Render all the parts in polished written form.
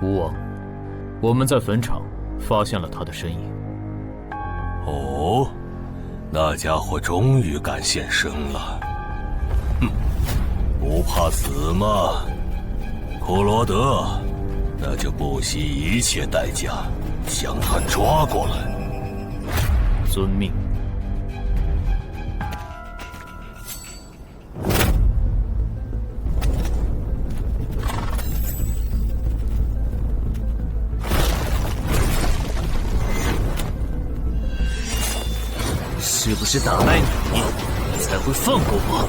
吴王，我们在坟场发现了他的身影。哦，那家伙终于敢现身了。哼，不怕死吗？库罗德，那就不惜一切代价将他抓过来。遵命。是不是打败你，才会放过我？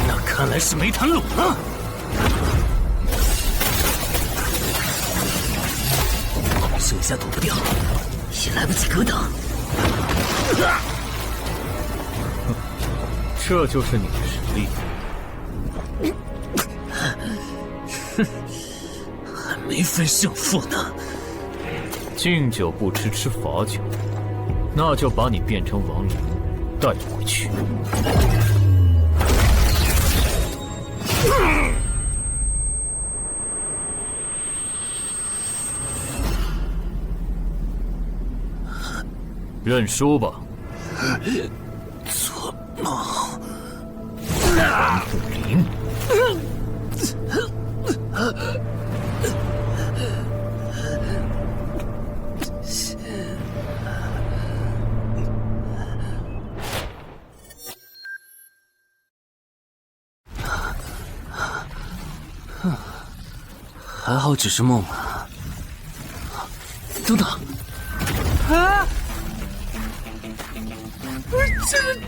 那看来是没谈拢了。手下躲不掉，也来不及格挡。这就是你的实力。还没分胜负呢。敬酒不吃吃罚酒，那就把你变成亡灵带回去。认输吧。做梦。王不灵。还好只是梦啊！等等，啊！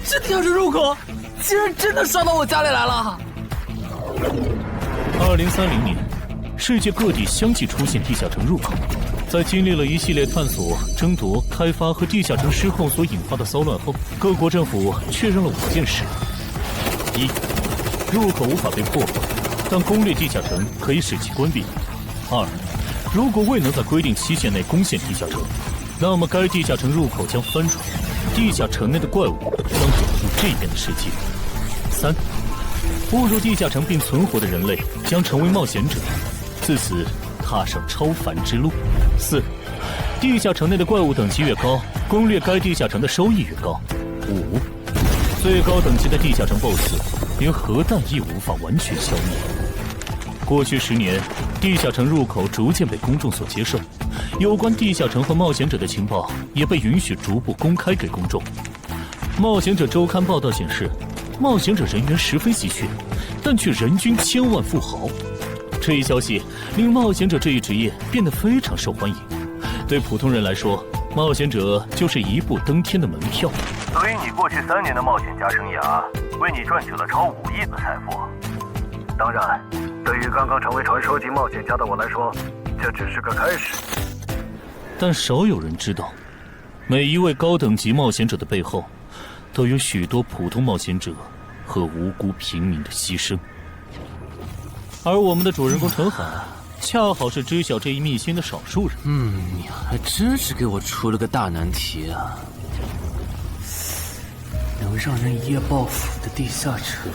这地下城入口竟然真的烧到我家里来了！2030年，世界各地相继出现地下城入口。在经历了一系列探索、争夺、开发和地下城失控所引发的骚乱后，各国政府确认了5件事：一、入口无法被破坏，但攻略地下城可以使其关闭。2. 如果未能在规定期限内攻陷地下城，那么该地下城入口将翻转，地下城内的怪物将走入这边的世界。3. 步入地下城并存活的人类将成为冒险者，自此踏上超凡之路。4. 地下城内的怪物等级越高，攻略该地下城的收益越高。5. 最高等级的地下城 BOSS 连核弹亦无法完全消灭。过去10年，地下城入口逐渐被公众所接受，有关地下城和冒险者的情报也被允许逐步公开给公众。冒险者周刊报道显示，冒险者人员十分稀缺，但却人均千万富豪。这一消息令冒险者这一职业变得非常受欢迎。对普通人来说，冒险者就是一步登天的门票。所以你过去3年的冒险家生涯，为你赚取了超5亿的财富。当然，对于刚刚成为传说级冒险家的我来说，这只是个开始。但少有人知道，每一位高等级冒险者的背后，都有许多普通冒险者和无辜平民的牺牲。而我们的主人公陈海，恰好是知晓这一秘辛的少数人。你还真是给我出了个大难题啊！能让人一夜暴富的地下城，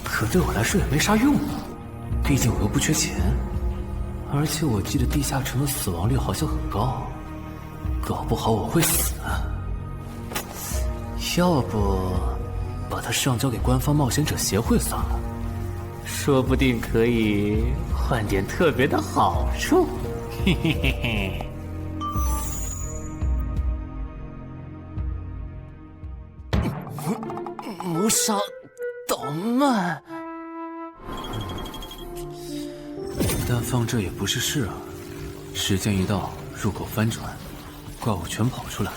可对我来说也没啥用啊。毕竟我又不缺钱，而且我记得地下城的死亡率好像很高，搞不好我会死啊。要不把它上交给官方冒险者协会算了，说不定可以换点特别的好处。嘿嘿嘿嘿。谋杀倒慢，但放这也不是事啊。时间一到，入口翻转，怪物全跑出来，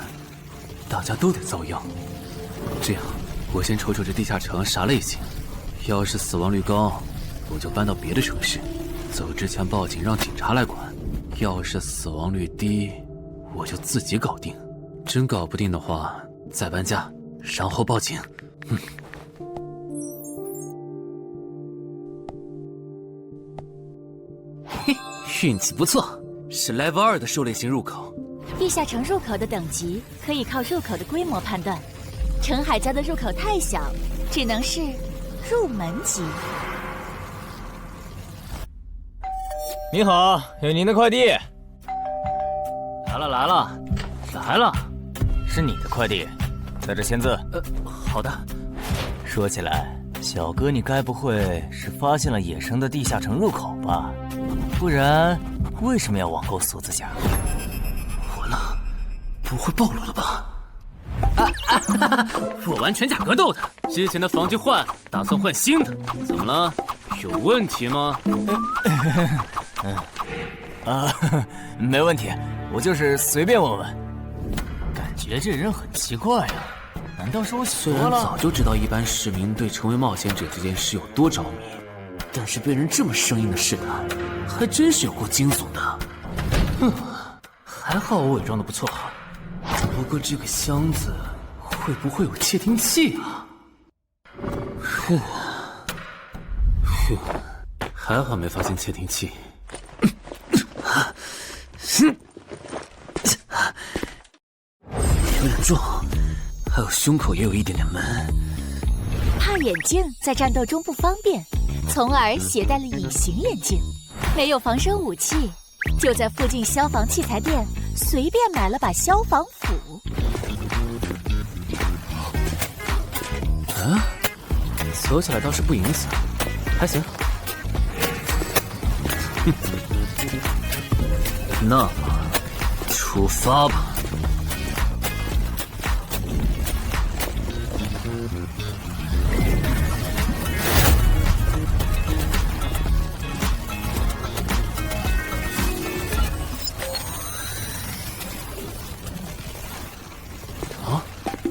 大家都得遭殃。这样，我先瞅瞅这地下城啥类型，要是死亡率高，我就搬到别的城市，走之前报警让警察来管；要是死亡率低，我就自己搞定。真搞不定的话，再搬家，然后报警。嘿，运气不错，是 Level 2的狩猎型入口。地下城入口的等级可以靠入口的规模判断。陈海家的入口太小，只能是入门级。你好，有您的快递。来了，是你的快递，在这签字。好的。说起来，小哥，你该不会是发现了野生的地下城入口吧？不然，为什么要网购锁子甲？完了，不会暴露了吧？我玩全甲格斗的，之前的防具换，打算换新的。怎么了？有问题吗？没问题，我就是随便问问。感觉这人很奇怪啊，难道是我虽然早就知道一般市民对成为冒险者这件事有多着迷，但是被人这么生硬的试探，还真是有够惊悚的。还好我伪装的不错。不过这个箱子会不会有窃听器啊？还好没发现窃听器。有点重，还有胸口也有一点点闷。怕眼镜在战斗中不方便，从而携带了隐形眼镜。没有防身武器，就在附近消防器材店随便买了把消防斧。走起来倒是不影响，还行。那么，出发吧。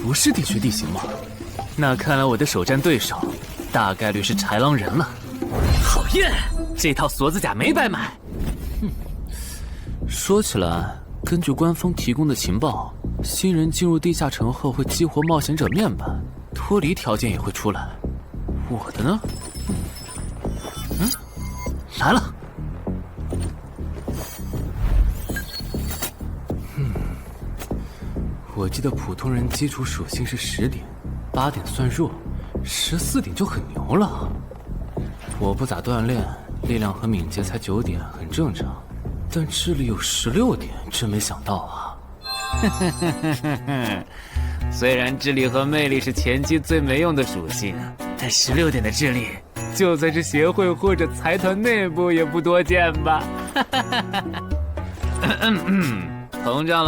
不是地区地形吗？那看来我的首战对手大概率是豺狼人了。讨厌，这套锁子甲没白买。说起来，根据官方提供的情报，新人进入地下城后会激活冒险者面板，脱离条件也会出来。我的呢？来了。我记得普通人基础属性是10点，8点算弱，14点就很牛了。我不咋锻炼，力量和敏捷才9点，很正常。但智力有16点，真没想到啊！虽然智力和魅力是前期最没用的属性，但16点的智力，就算是协会或者财团内部也不多见吧？膨胀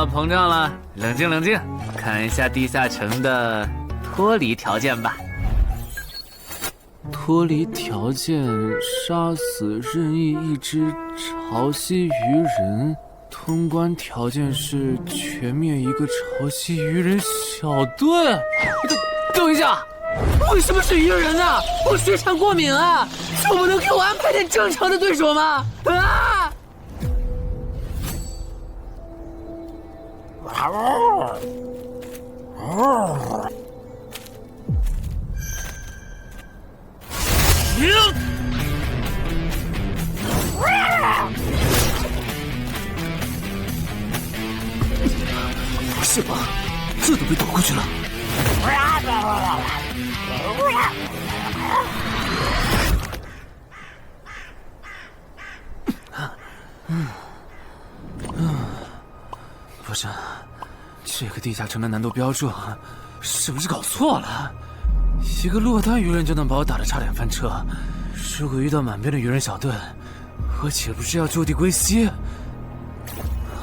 了，冷静，看一下地下城的脱离条件吧。脱离条件：杀死任意一只潮汐鱼人。通关条件是全灭一个潮汐鱼人小队。等一下，为什么是鱼人啊？我血产过敏啊！就不能给我安排点正常的对手吗？啊！不是吧？这都被躲过去了。不是，这个地下城的难度标注是不是搞错了？一个落单鱼人就能把我打得差点翻车，如果遇到满编的鱼人小队，我岂不是要就地归西？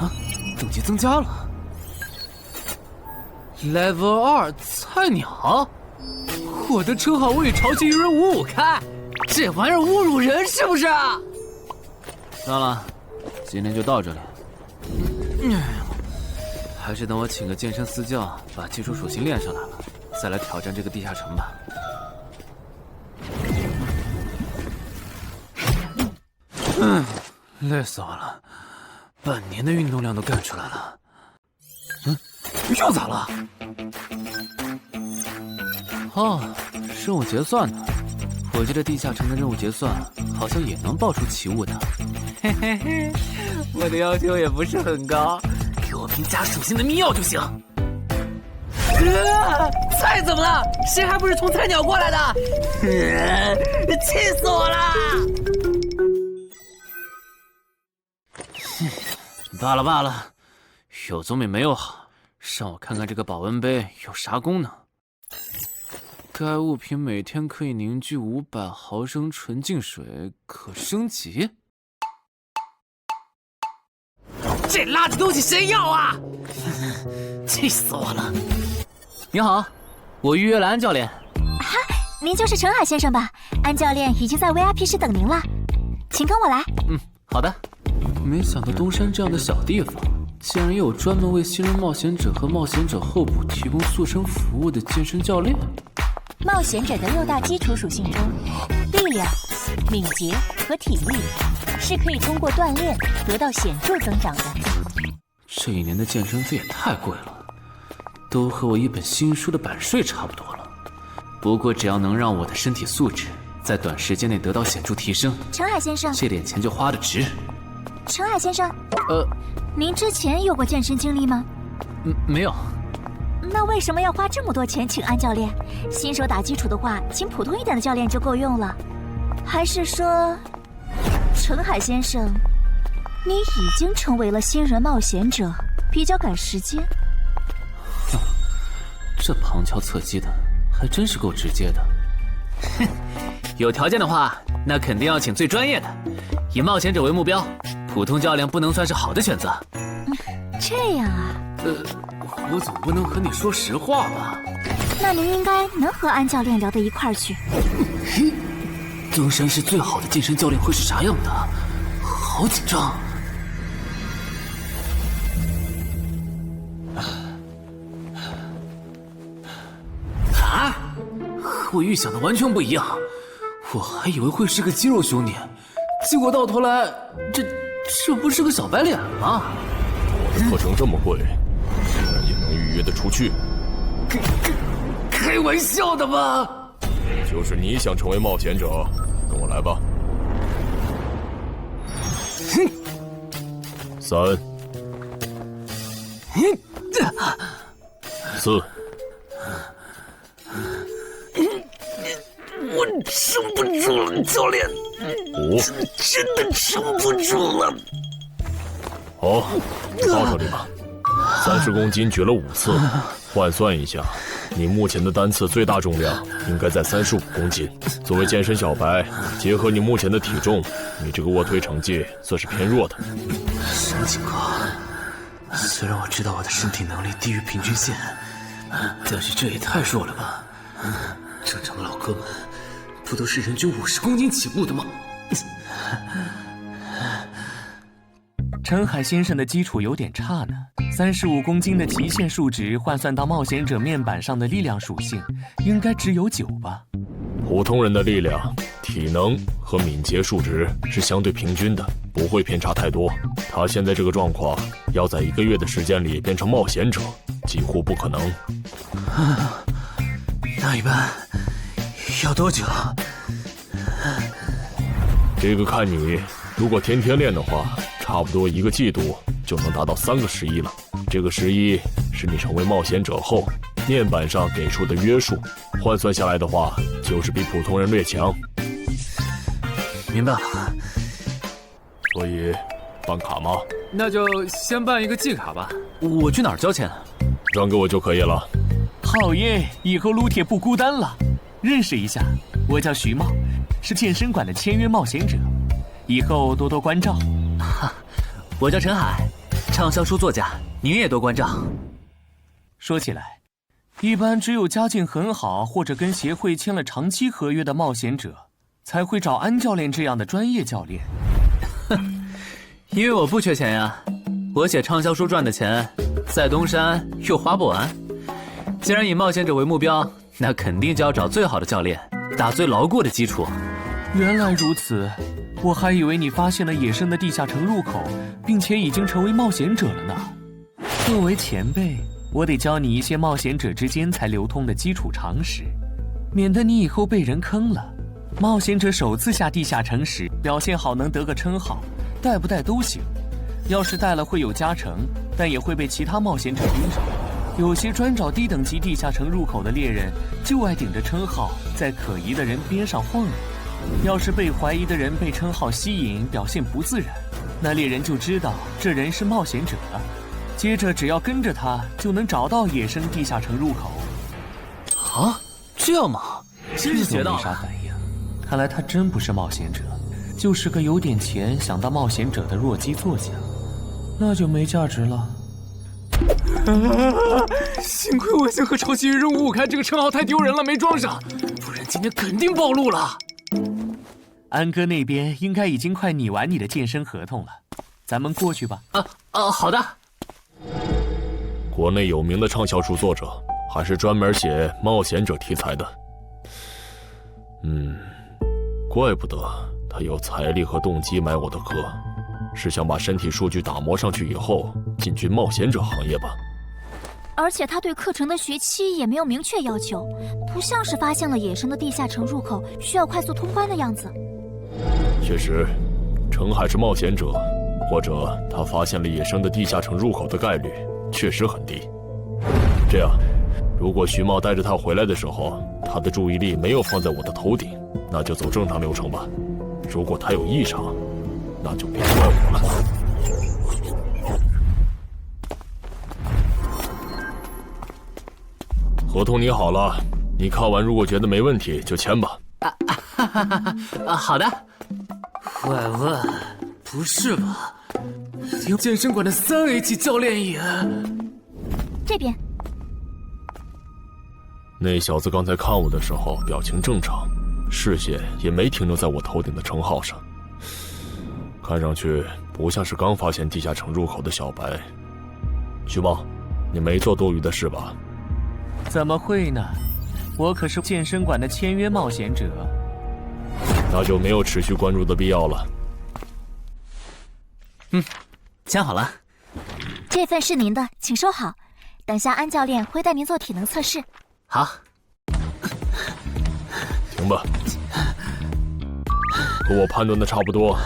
啊，等级增加了。Level 2菜鸟，我的称号我与潮汐鱼人5-5开，这玩意儿侮辱人是不是？算了，今天就到这里。还是等我请个健身私教，把基础属性练上来了，再来挑战这个地下城吧。累死我了，半年的运动量都干出来了。又咋了？哦，任务结算呢？我记得地下城的任务结算好像也能爆出奇物的。嘿嘿嘿，我的要求也不是很高，给我瓶加属性的密钥就行。菜怎么了？谁还不是从菜鸟过来的？气死我了！罢了罢了，有总比没有好。让我看看这个保温杯有啥功能。该物品每天可以凝聚500毫升纯净水，可升级。这垃圾东西谁要啊？气死我了！你好，我预约了安教练。哈，您就是陈海先生吧？安教练已经在 VIP 室等您了，请跟我来。好的。没想到东山这样的小地方，竟然也有专门为新人冒险者和冒险者候补提供塑身服务的健身教练。冒险者的6大基础属性中，力量、敏捷和体力是可以通过锻炼得到显著增长的。这1年的健身费也太贵了，都和我一本新书的版税差不多了。不过只要能让我的身体素质在短时间内得到显著提升，陈海先生，这点钱就花得值。陈海先生，您之前有过健身经历吗？没有。那为什么要花这么多钱请安教练？新手打基础的话，请普通一点的教练就够用了。还是说，陈海先生，你已经成为了新人冒险者，比较赶时间？这旁敲侧击的，还真是够直接的。哼，有条件的话，那肯定要请最专业的，以冒险者为目标，普通教练不能算是好的选择。这样啊？我总不能和你说实话吧？那您应该能和安教练聊到一块儿去。东山市最好的健身教练会是啥样的？好紧张。啊！和我预想的完全不一样，我还以为会是个肌肉兄弟，结果到头来，这不是个小白脸吗？我的课程这么贵，竟然也能预约得出去？开玩笑的吧？就是你想成为冒险者，跟我来吧。3、4。我撑不住了，教练。 5，真的撑不住了。好，你到这里吧。30公斤举了5次，换算一下，你目前的单次最大重量应该在35公斤。作为健身小白，结合你目前的体重，你这个卧推成绩算是偏弱的。什么情况？虽然我知道我的身体能力低于平均线，但是这也太弱了吧？正常的老哥们不都是人均50公斤起步的吗？陈海先生的基础有点差呢，35公斤的极限数值换算到冒险者面板上的力量属性，应该只有9吧。普通人的力量、体能和敏捷数值是相对平均的，不会偏差太多。他现在这个状况，要在1个月的时间里变成冒险者，几乎不可能。那一般要多久？这个看你，如果天天练的话，差不多1个季度就能达到3个11了。这个11是你成为冒险者后面板上给出的约束，换算下来的话，就是比普通人略强。明白了。所以，办卡吗？那就先办一个季卡吧。我去哪儿交钱？转给我就可以了。好耶，以后撸铁不孤单了。认识一下，我叫徐茂，是健身馆的签约冒险者，以后多多关照。我叫陈海，畅销书作家，您也多关照。说起来，一般只有家境很好或者跟协会签了长期合约的冒险者，才会找安教练这样的专业教练。因为我不缺钱呀，我写畅销书赚的钱，在东山又花不完。既然以冒险者为目标，那肯定就要找最好的教练，打最牢固的基础。原来如此，我还以为你发现了野生的地下城入口，并且已经成为冒险者了呢。作为前辈，我得教你一些冒险者之间才流通的基础常识，免得你以后被人坑了。冒险者首次下地下城时，表现好能得个称号，带不带都行。要是带了会有加成，但也会被其他冒险者盯上。有些专找低等级地下城入口的猎人，就爱顶着称号在可疑的人边上晃悠。要是被怀疑的人被称号吸引，表现不自然，那猎人就知道这人是冒险者，接着只要跟着他，就能找到野生地下城入口。啊，这样吗？真是学到了。没啥反应，看来他真不是冒险者，就是个有点钱想当冒险者的弱鸡作家，那就没价值了。幸亏我先和超级鱼人555开这个称号太丢人了，没装上，不然今天肯定暴露了。安哥那边应该已经快拟完你的健身合同了，咱们过去吧。好的。国内有名的畅销书作者，还是专门写冒险者题材的。怪不得他有财力和动机买我的课，是想把身体数据打磨上去以后进军冒险者行业吧。而且他对课程的学期也没有明确要求，不像是发现了野生的地下城入口需要快速通关的样子。确实，程海是冒险者，或者他发现了野生的地下城入口的概率确实很低。这样，如果徐茂带着他回来的时候，他的注意力没有放在我的头顶，那就走正常流程吧。如果他有异常，那就别怪我了。合同拟好了，你看完如果觉得没问题就签吧。好的。喂，不是吧？连健身馆的3A 级教练也……这边。那小子刚才看我的时候表情正常，视线也没停留在我头顶的称号上，看上去不像是刚发现地下城入口的小白。徐茂，你没做多余的事吧？怎么会呢？我可是健身馆的签约冒险者。那就没有持续关注的必要了。签好了。这份是您的，请收好。等下安教练会带您做体能测试。好。行吧。和我判断的差不多，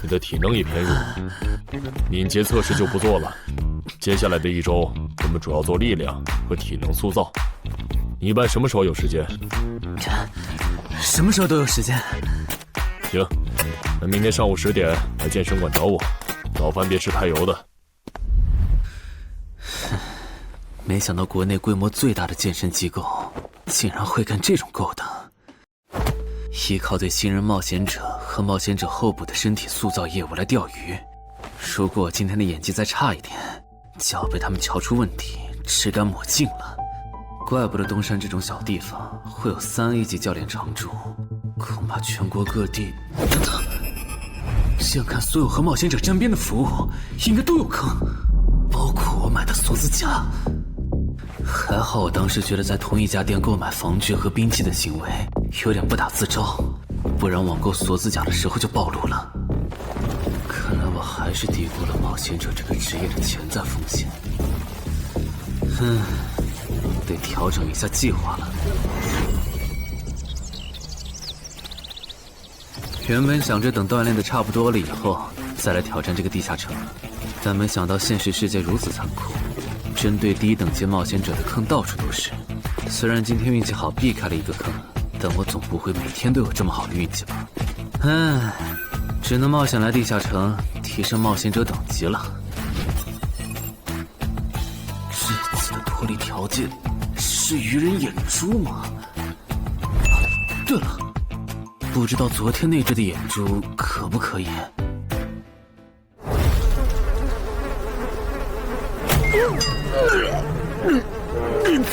你的体能也偏弱，敏捷测试就不做了。接下来的1周，我们主要做力量和体能塑造。你一般什么时候有时间？什么时候都有时间。行，那明天上午10点来健身馆找我，早饭别吃太油的。没想到国内规模最大的健身机构，竟然会干这种勾当。依靠对新人冒险者和冒险者候补的身体塑造业务来钓鱼，如果我今天的演技再差一点，就要被他们瞧出问题，吃干抹净了。怪不得东山这种小地方会有3A 级教练常驻，恐怕全国各地……等等，这样看，所有和冒险者沾边的服务应该都有坑，包括我买的锁子甲。还好我当时觉得在同一家店购买防具和兵器的行为有点不打自招，不然网购锁子甲的时候就暴露了。看来我还是低估了冒险者这个职业的潜在风险。得调整一下计划了。原本想着等锻炼的差不多了以后再来挑战这个地下城，但没想到现实世界如此残酷，针对低等级冒险者的坑到处都是。虽然今天运气好避开了一个坑，但我总不会每天都有这么好的运气吧。只能冒险来地下城提升冒险者等级了。这次的脱离条件是鱼人眼珠吗？对了，不知道昨天那只的眼珠可不可以？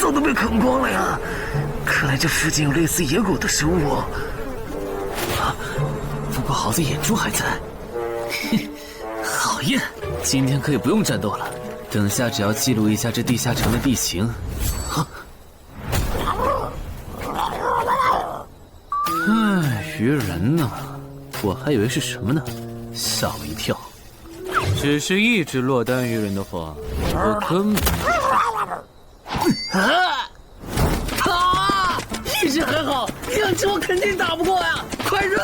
早都被啃光了呀！看来这附近有类似野狗的生物。不过好在眼珠还在。好耶！今天可以不用战斗了，等下只要记录一下这地下城的地形。鱼人呢？我还以为是什么呢，吓我一跳。只是一只落单鱼人的话，我根本……一只还好，2只我肯定打不过呀！快run！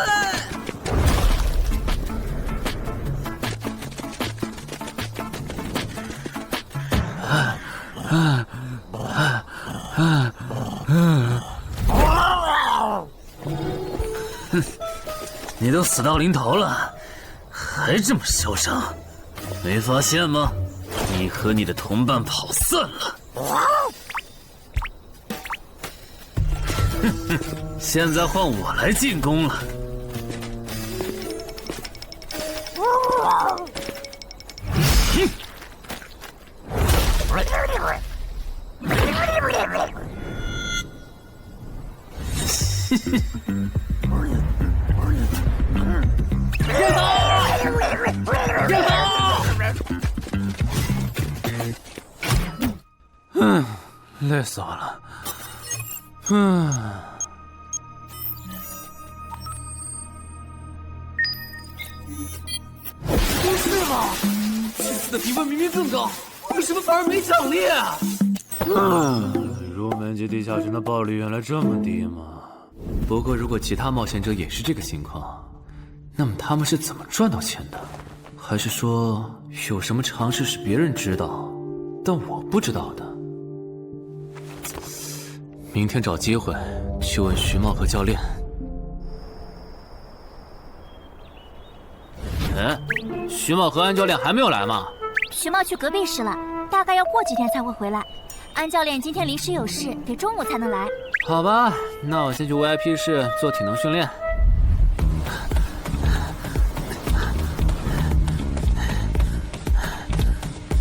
你都死到临头了，还这么嚣张，没发现吗？你和你的同伴跑散了。哼哼，现在换我来进攻了。累死我了。不是吧？这次的评分明明更高，为什么反而没奖励啊？入门级地下城的爆率原来这么低吗？不过如果其他冒险者也是这个情况，那么他们是怎么赚到钱的？还是说有什么常识是别人知道，但我不知道的？明天找机会去问徐茂和教练。徐茂和安教练还没有来吗？徐茂去隔壁室了，大概要过几天才会回来。安教练今天临时有事，得中午才能来。好吧，那我先去 VIP 室做体能训练。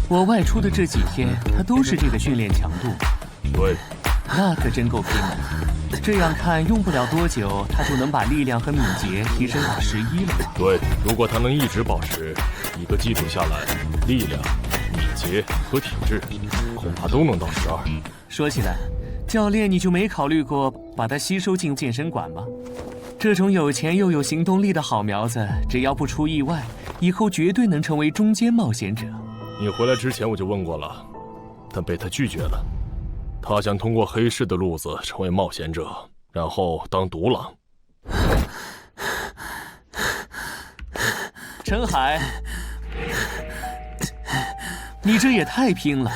我外出的这几天，他都是这个训练强度。对，那可真够拼的。这样看，用不了多久，他就能把力量和敏捷提升到11了。对，如果他能一直保持一个基础下来，力量、敏捷和体质，恐怕都能到12。说起来，教练你就没考虑过把他吸收进健身馆吗？这种有钱又有行动力的好苗子，只要不出意外，以后绝对能成为中间冒险者。你回来之前我就问过了，但被他拒绝了。他想通过黑市的路子成为冒险者，然后当独狼。陈海，你这也太拼了，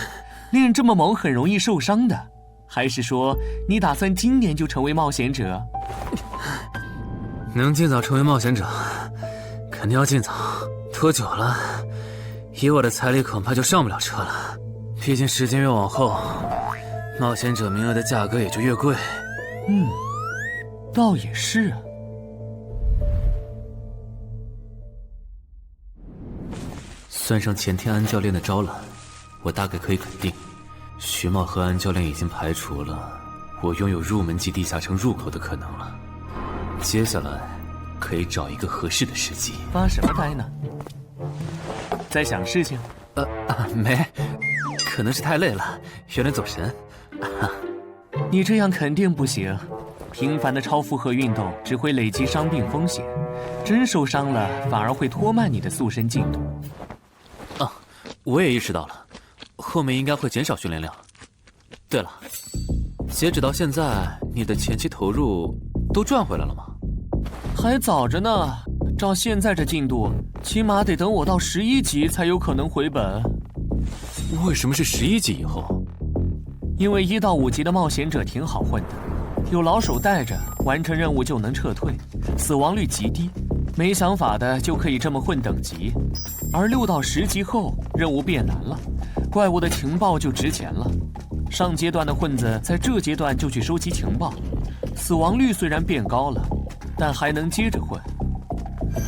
练这么猛很容易受伤的。还是说你打算今年就成为冒险者？能尽早成为冒险者，肯定要尽早。拖久了，以我的财力恐怕就上不了车了。毕竟时间越往后，冒险者名额的价格也就越贵。倒也是啊。算上前天安教练的招揽，我大概可以肯定，徐茂和安教练已经排除了我拥有入门级地下城入口的可能了。接下来可以找一个合适的时机。发什么呆呢？在想事情？没，可能是太累了，有点走神。你这样肯定不行，频繁的超负荷运动只会累积伤病风险，真受伤了反而会拖慢你的塑身进度。我也意识到了，后面应该会减少训练量。对了，截止到现在，你的前期投入都赚回来了吗？还早着呢，照现在这进度，起码得等我到11级才有可能回本。为什么是11级以后？因为1到5级的冒险者挺好混的，有老手带着，完成任务就能撤退，死亡率极低。没想法的就可以这么混等级，而6到10级后，任务变难了，怪物的情报就值钱了。上阶段的混子在这阶段就去收集情报，死亡率虽然变高了，但还能接着混。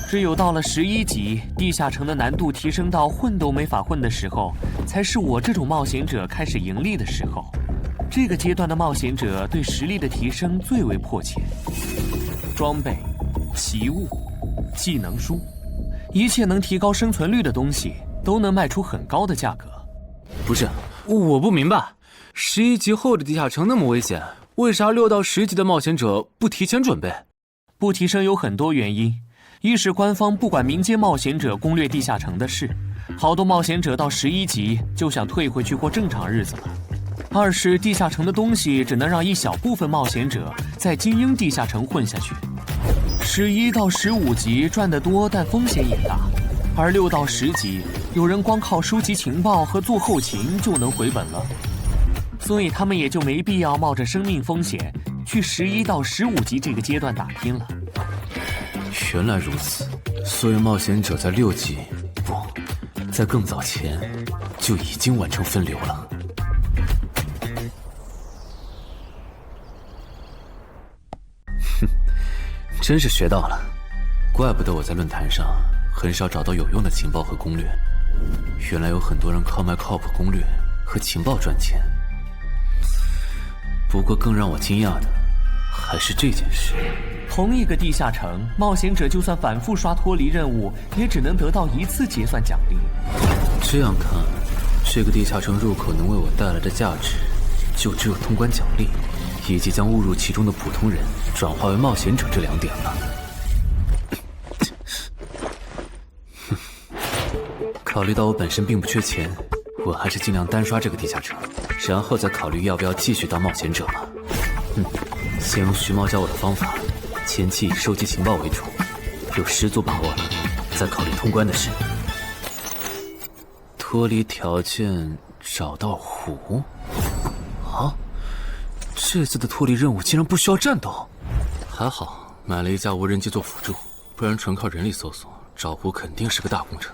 只有到了11级，地下城的难度提升到混都没法混的时候，才是我这种冒险者开始盈利的时候。这个阶段的冒险者对实力的提升最为迫切。装备、奇物、技能书，一切能提高生存率的东西，都能卖出很高的价格。不是，我不明白，11级后的地下城那么危险，为啥6到10级的冒险者不提前准备？不提升有很多原因，一是官方不管民间冒险者攻略地下城的事，好多冒险者到11级就想退回去过正常日子了；二是地下城的东西只能让一小部分冒险者在精英地下城混下去。11到15级赚得多，但风险也大；而6到10级，有人光靠收集情报和做后勤就能回本了，所以他们也就没必要冒着生命风险去11到15级这个阶段打拼了。原来如此，所有冒险者在6级，不，在更早前就已经完成分流了。哼，真是学到了，怪不得我在论坛上很少找到有用的情报和攻略。原来有很多人靠卖靠谱攻略和情报赚钱。不过更让我惊讶的还是这件事。同一个地下城，冒险者就算反复刷脱离任务，也只能得到1次结算奖励。这样看，这个地下城入口能为我带来的价值，就只有通关奖励，以及将误入其中的普通人转化为冒险者这2点了。考虑到我本身并不缺钱，我还是尽量单刷这个地下城，然后再考虑要不要继续当冒险者吧。先用徐猫教我的方法，前期以收集情报为主，有10足把握了，再考虑通关的事。脱离条件找到虎？啊，这次的脱离任务竟然不需要战斗，还好买了一架无人机做辅助，不然纯靠人力搜索找虎肯定是个大工程。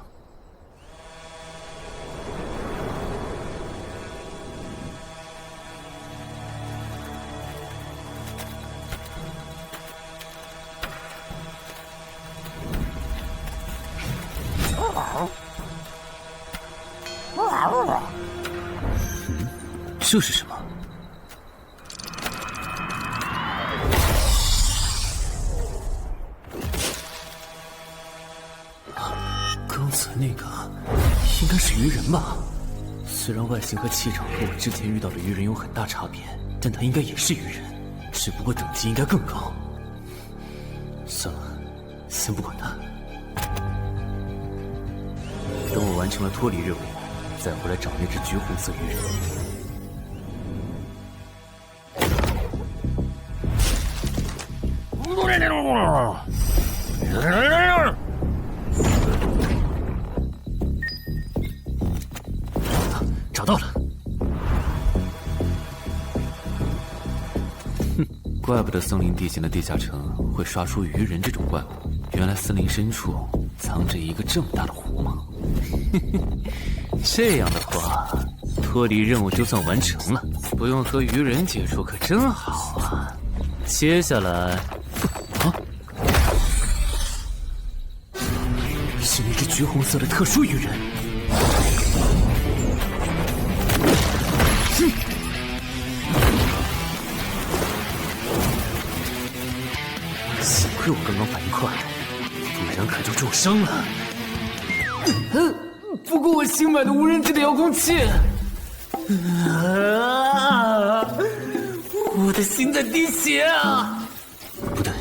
这是什么？刚才那个应该是鱼人吧？虽然外形和气场和我之前遇到的鱼人有很大差别，但他应该也是鱼人，只不过等级应该更高。算了，先不管他。等我完成了脱离任务，再回来找那只橘红色鱼人。找到了！哼，怪不得森林地形的地下城会刷出鱼人这种怪物，原来森林深处藏着一个这么大的湖吗？这样的话，脱离任务就算完成了，不用和鱼人接触可真好啊！接下来，是那只橘红色的特殊鱼人。幸亏我刚刚反应快，不然可就重伤了。不过我新买的无人机的遥控器，我的心在滴血啊！不对，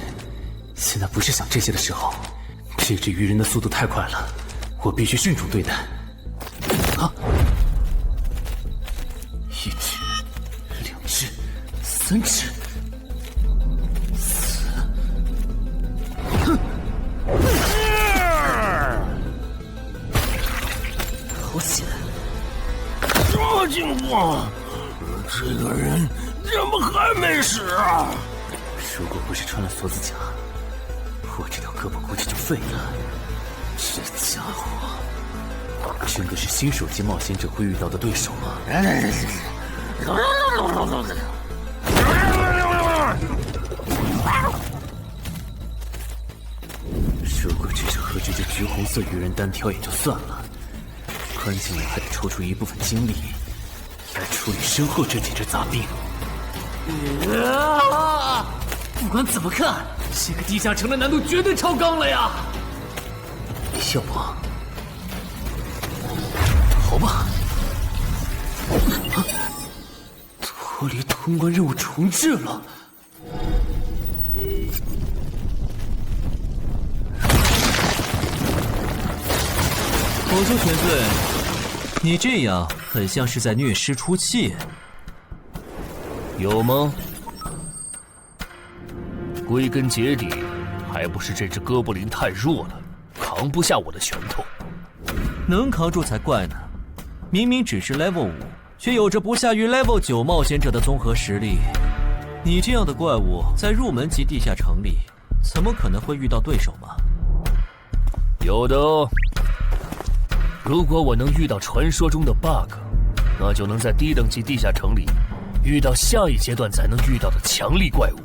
现在不是想这些的时候。这只鱼人的速度太快了，我必须迅速对待。啊！1只，2只，3只，4……哼！好险！什么情况？这个人怎么还没死啊？如果不是穿了锁子甲，我这条胳膊估计就废了。这家伙真的是新手级冒险者会遇到的对手吗？如果只是和这只橘红色鱼人单挑也就算了，关键我还得抽出一部分精力来处理身后这几只杂兵。不管怎么看，这个地下城的难度绝对超纲了呀！要不，好吧，脱离通关任务重置了。我说全队，你这样很像是在虐尸出气。有吗？归根结底，还不是这只哥布林太弱了，扛不下我的拳头。能扛住才怪呢！明明只是 Level 5，却有着不下于 Level 9冒险者的综合实力。你这样的怪物在入门级地下城里，怎么可能会遇到对手嘛？有的哦。如果我能遇到传说中的 bug， 那就能在低等级地下城里遇到下一阶段才能遇到的强力怪物。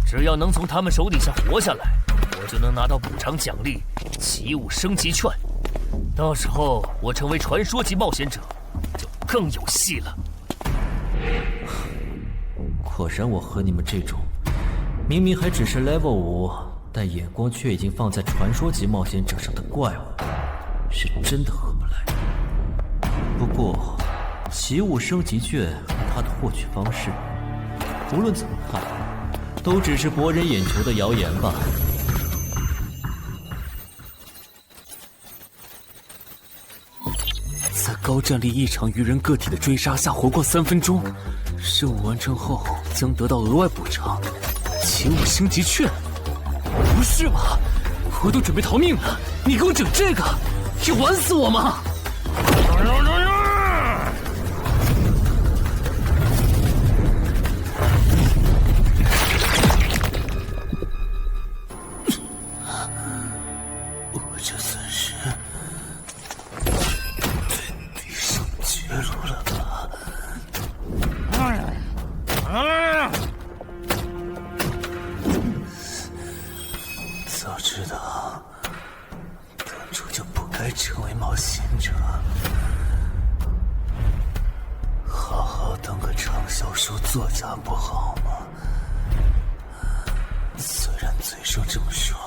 只要能从他们手底下活下来，我就能拿到补偿奖励奇物升级券。到时候我成为传说级冒险者，就更有戏了。果然，我和你们这种明明还只是 level 5，但眼光却已经放在传说级冒险者上的怪物，是真的合不来。不过，奇物升级券和它的获取方式，无论怎么看，都只是博人眼球的谣言吧。在高战力异常鱼人个体的追杀下活过3分钟，任务完成后将得到额外补偿，奇物升级券。不是吧？我都准备逃命了，你给我整这个，要玩死我吗？我这算是在地上绝路了吧？早知道当初就不该成为冒险者，好好当个畅销书作家不好吗？虽然嘴上这么说，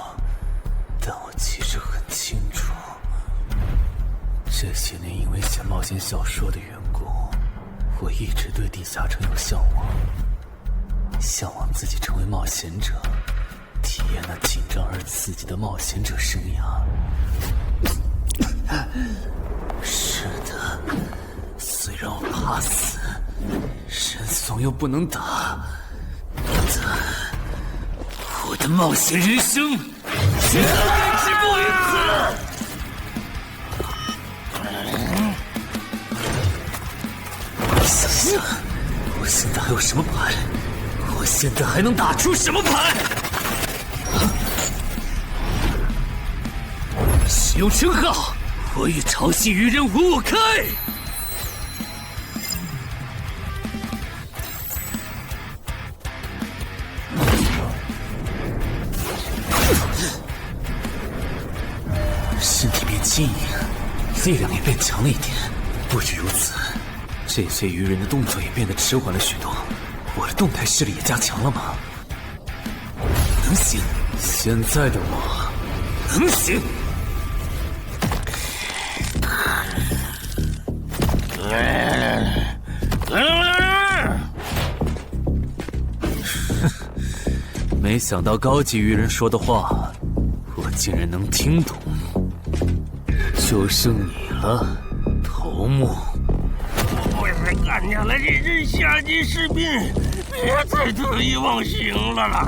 但我其实很清楚，这些年因为写冒险小说的缘故，我一直对地下城有向往，向往自己成为冒险者，体验那紧张而刺激的冒险者生涯。是的，虽然我怕死，人怂又不能打，但我的冒险人生绝对止步于此。想想，我现在还有什么牌？我现在还能打出什么牌？使用称号，我与潮汐鱼人五五开。身体变轻盈，力量也变强了一点。不止如此，这些鱼人的动作也变得迟缓了许多。我的动态视力也加强了吗？能行，现在的我能行。没想到高级鱼人说的话，我竟然能听懂。就剩你了，头目。我是干掉了这只下级士兵，别再得意忘形了啦！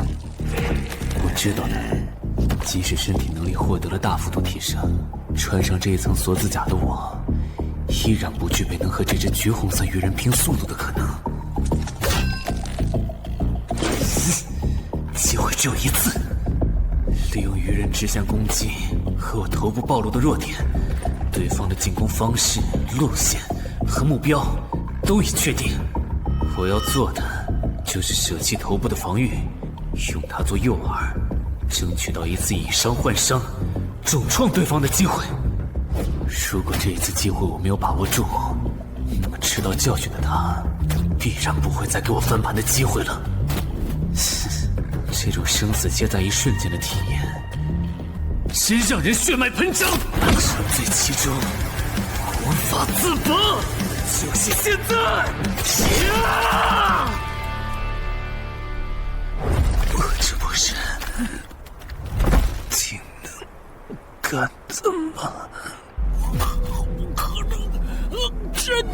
我知道的，即使身体能力获得了大幅度提升，穿上这一层锁子甲的我，依然不具备能和这只橘红色鱼人拼速度的可能。机会只有一次，利用鱼人直线攻击和我头部暴露的弱点，对方的进攻方式、路线和目标都已确定。我要做的就是舍弃头部的防御，用它做诱饵，争取到一次以伤换伤，重创对方的机会。如果这一次机会我没有把握住，那么吃到教训的他必然不会再给我翻盘的机会了。这种生死皆在一瞬间的体验，真让人血脉喷张，沉醉其中，无法自拔。就是现在！我这不是挺能干的吗？不可能，真的！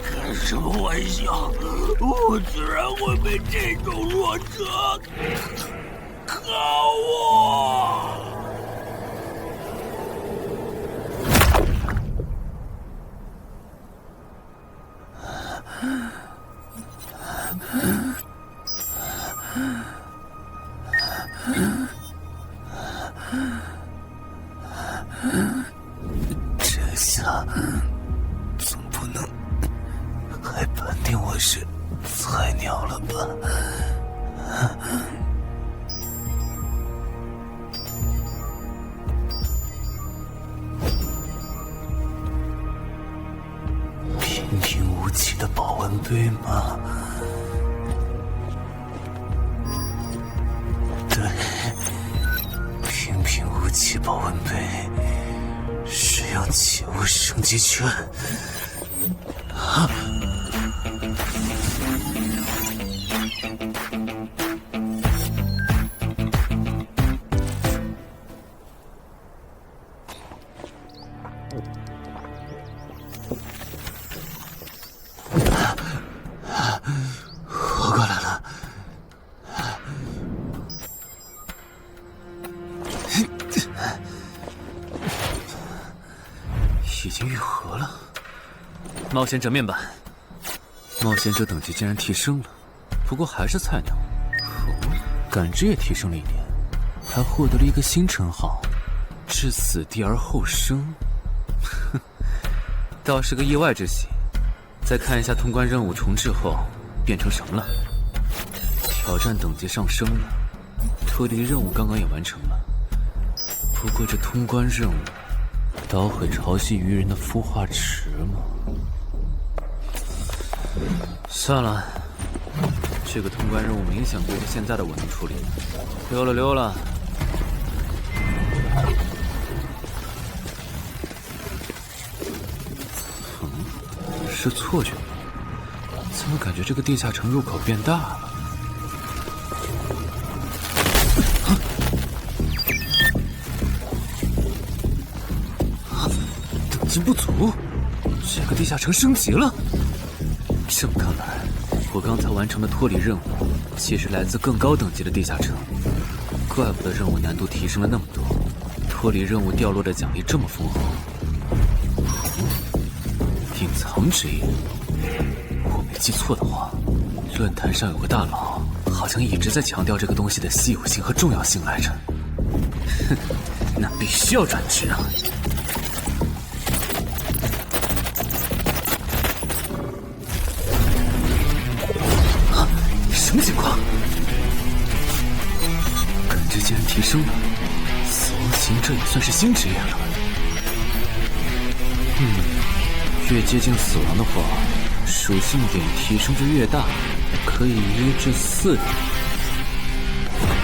开什么玩笑？我居然会被这种弱者可恶！定我是菜鸟了吧？平平无奇的保温杯吗？对，平平无奇保温杯。使用器物升级券。活过来了。已经愈合了。冒险者面板，冒险者等级竟然提升了，不过还是菜鸟。哦，感知也提升了1点，还获得了一个新称号——至死地而后生。哼，倒是个意外之喜。再看一下通关任务重置后变成什么了。挑战等级上升了，脱离任务刚刚也完成了。不过这通关任务捣毁潮汐鱼人的孵化池吗？算了，这个通关任务明显不如现在的我能处理。溜了溜了。是错觉，怎么感觉这个地下城入口变大了？等级不足，这个地下城升级了。这么看来，我刚才完成的脱离任务，其实来自更高等级的地下城。怪不得任务难度提升了那么多，脱离任务掉落的奖励这么丰厚。隐藏之眼，我没记错的话，论坛上有个大佬，好像一直在强调这个东西的稀有性和重要性来着。哼，那必须要转职啊！啊，什么情况？感知竟然提升了，死亡行者也算是新职业了。越接近死亡的话，属性点提升就越大，可以1至4点。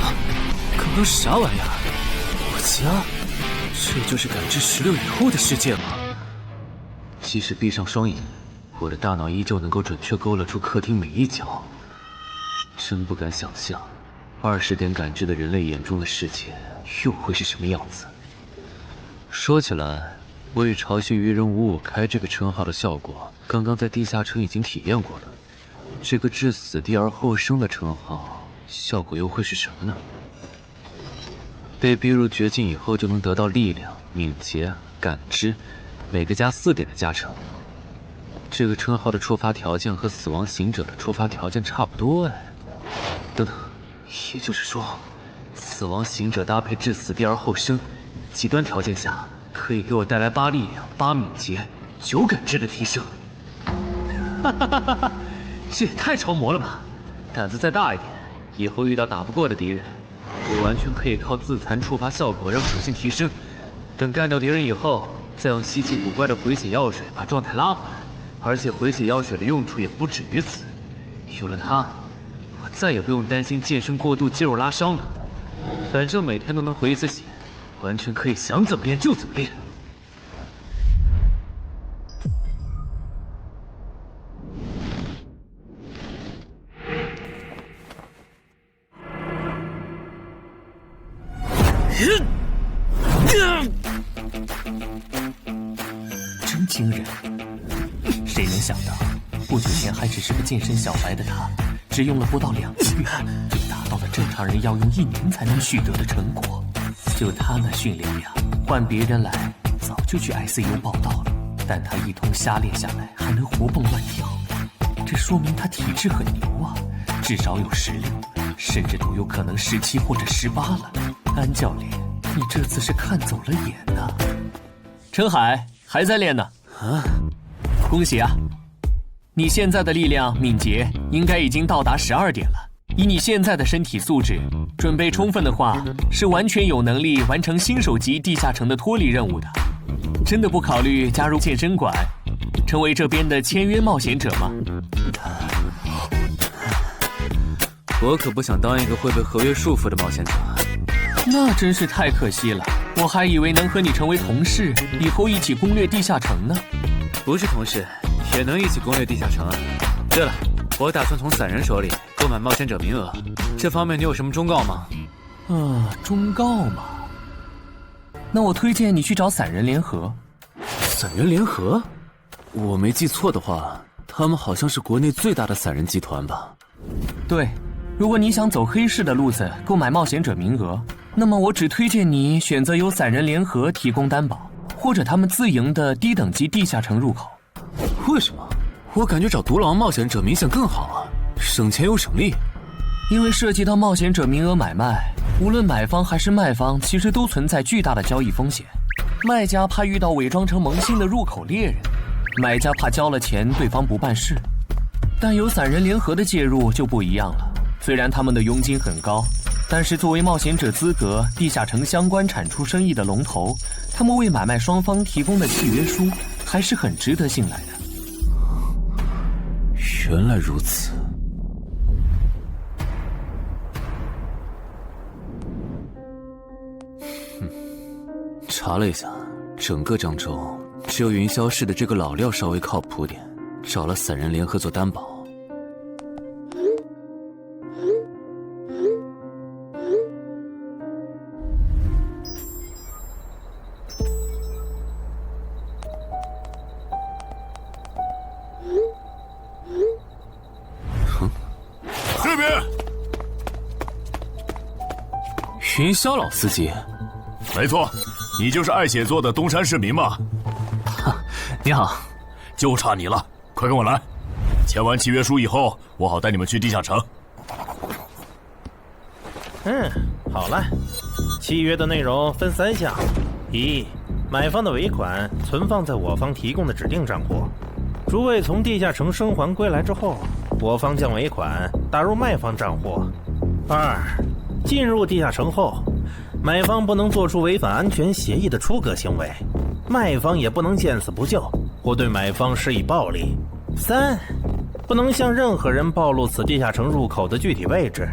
啊，刚刚是啥玩意儿？我家，这就是感知16以后的世界吗？即使闭上双眼，我的大脑依旧能够准确勾勒出客厅每一角。真不敢想象，20点感知的人类眼中的世界又会是什么样子。说起来，我与潮汐鱼人55开这个称号的效果，刚刚在地下城已经体验过了。这个至死地而后生的称号，效果又会是什么呢？被逼入绝境以后，就能得到力量、敏捷、感知，每个加4点的加成。这个称号的触发条件和死亡行者的触发条件差不多哎。等等，也就是说，死亡行者搭配至死地而后生，极端条件下可以给我带来8力量、8敏捷、9感知的提升。哈哈哈哈！这也太超模了吧！胆子再大一点，以后遇到打不过的敌人，我完全可以靠自残触发效果让属性提升。等干掉敌人以后，再用稀奇古怪的回血药水把状态拉回来。而且回血药水的用处也不止于此，有了它，我再也不用担心健身过度肌肉拉伤了。反正每天都能回1次血，完全可以想怎么练就怎么练。真惊人！谁能想到，不久前还只是个健身小白的他，只用了不到2个月，就达到了正常人要用1年才能取得的成果。就他那训练量，换别人来早就去 ICU 报道了。但他一通瞎练下来，还能活蹦乱跳，这说明他体质很牛啊，至少有16，甚至都有可能17或者18了。安教练，你这次是看走了眼呐！陈海还在练呢。啊，恭喜啊！你现在的力量、敏捷应该已经到达12点了。以你现在的身体素质，准备充分的话，是完全有能力完成新手级地下城的脱离任务的。真的不考虑加入健身馆，成为这边的签约冒险者吗？我可不想当一个会被合约束缚的冒险者。那真是太可惜了，我还以为能和你成为同事，以后一起攻略地下城呢。不是同事，也能一起攻略地下城啊。对了，我打算从散人手里购买冒险者名额，这方面你有什么忠告吗？忠告嘛，那我推荐你去找散人联合。散人联合？我没记错的话，他们好像是国内最大的散人集团吧？对，如果你想走黑市的路子购买冒险者名额，那么我只推荐你选择由散人联合提供担保，或者他们自营的低等级地下城入口。为什么？我感觉找独狼冒险者明显更好啊，省钱又省力。因为涉及到冒险者名额买卖，无论买方还是卖方，其实都存在巨大的交易风险。卖家怕遇到伪装成萌新的入口猎人，买家怕交了钱对方不办事。但有散人联合的介入就不一样了，虽然他们的佣金很高，但是作为冒险者资格地下城相关产出生意的龙头，他们为买卖双方提供的契约书还是很值得信赖的。原来如此。查了一下，整个漳州只有云霄市的这个老廖稍微靠谱点，找了散人联合做担保。这边，云霄老司机。没错，你就是爱写作的东山市民吗？你好，就差你了，快跟我来。签完契约书以后，我好带你们去地下城。好了，契约的内容分3项：一，买方的尾款存放在我方提供的指定账户，诸位从地下城生还归来之后，我方将尾款打入卖方账户。2，进入地下城后，买方不能做出违反安全协议的出格行为，卖方也不能见死不救或对买方施以暴力。3，不能向任何人暴露此地下城入口的具体位置。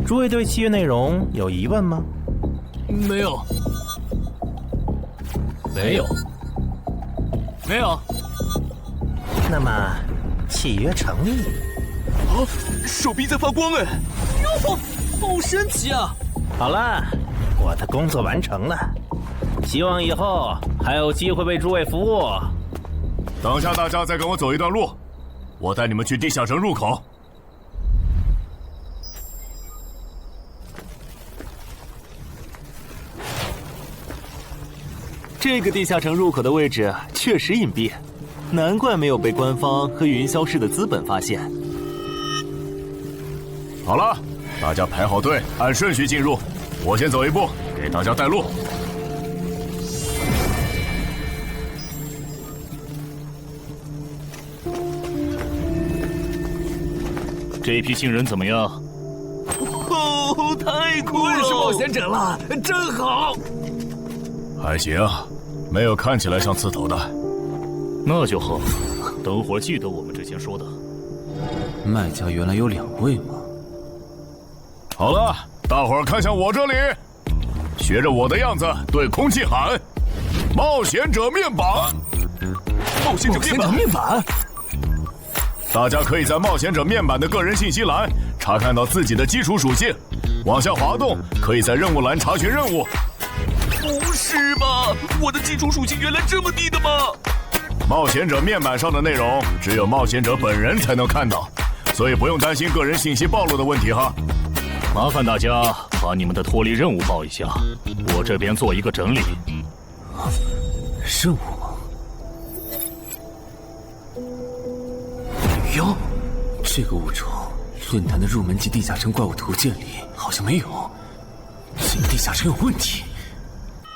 诸位对契约内容有疑问吗？没有。没有。没有。那么，契约成立。手臂在发光哎！哟，好神奇啊！好了，我的工作完成了，希望以后还有机会为诸位服务。等下大家再跟我走一段路，我带你们去地下城入口。这个地下城入口的位置确实隐蔽，难怪没有被官方和云霄市的资本发现。好了，大家排好队，按顺序进入。我先走一步，给大家带路。这批新人怎么样？哦，太酷了！我也是冒险者了，真好。还行，没有看起来像刺头的。那就好，等会儿记得我们之前说的。卖家原来有2位吗？好了，大伙儿看向我这里，学着我的样子对空气喊：“冒险者面板！”冒险者面板！大家可以在冒险者面板的个人信息栏查看到自己的基础属性，往下滑动，可以在任务栏查询任务。不是吧？我的基础属性原来这么低的吗？冒险者面板上的内容只有冒险者本人才能看到，所以不用担心个人信息暴露的问题哈。麻烦大家把你们的脱离任务报一下，我这边做一个整理。任务吗？哟，这个物种，论坛的入门级地下城怪物图鉴里好像没有。这个地下城有问题。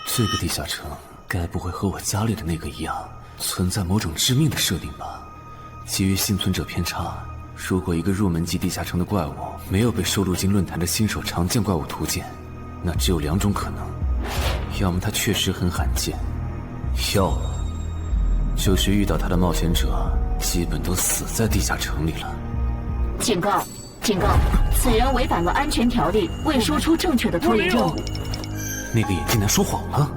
这个地下城该不会和我家里的那个一样，存在某种致命的设定吧？基于幸存者偏差，如果一个入门级地下城的怪物没有被收录进论坛的新手常见怪物图鉴，那只有2种可能：要么它确实很罕见，要么就是遇到它的冒险者基本都死在地下城里了。警告！警告！此人违反了安全条例，未说出正确的脱离任务。那个眼镜男说谎了？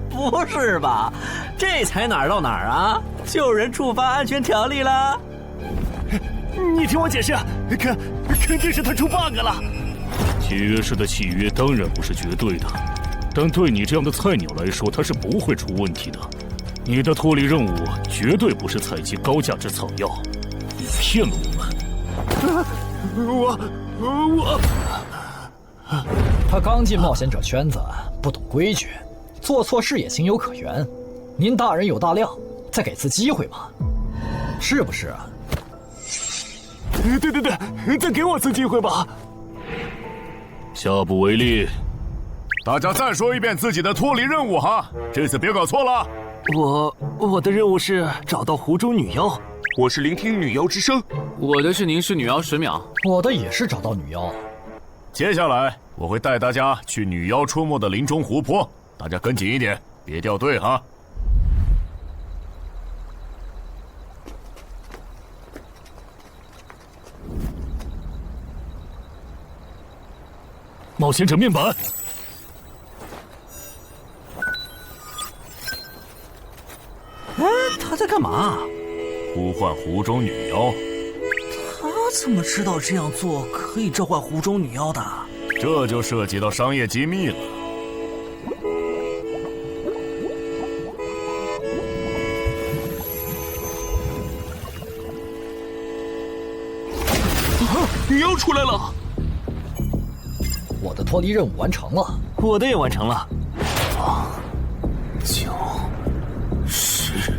不是吧？这才哪儿到哪儿啊？就有人触发安全条例了？你听我解释，肯定是他出 bug 了。契约式的契约当然不是绝对的，但对你这样的菜鸟来说，它是不会出问题的。你的脱离任务绝对不是采集高价值草药，你骗了我们。他刚进冒险者圈子，不懂规矩，做错事也情有可原。您大人有大量，再给次机会嘛，是不是啊？对，再给我次机会吧。下不为例。大家再说一遍自己的脱离任务哈，这次别搞错了。我的任务是找到湖中女妖。我是聆听女妖之声。我的是凝视女妖10秒。我的也是找到女妖。接下来我会带大家去女妖出没的林中湖泊，大家跟紧一点，别掉队哈。冒险者面板。他在干嘛？呼唤湖中女妖。他怎么知道这样做可以召唤湖中女妖的？这就涉及到商业机密了。女妖出来了！我的脱离任务完成了，我的也完成了。8、9、10。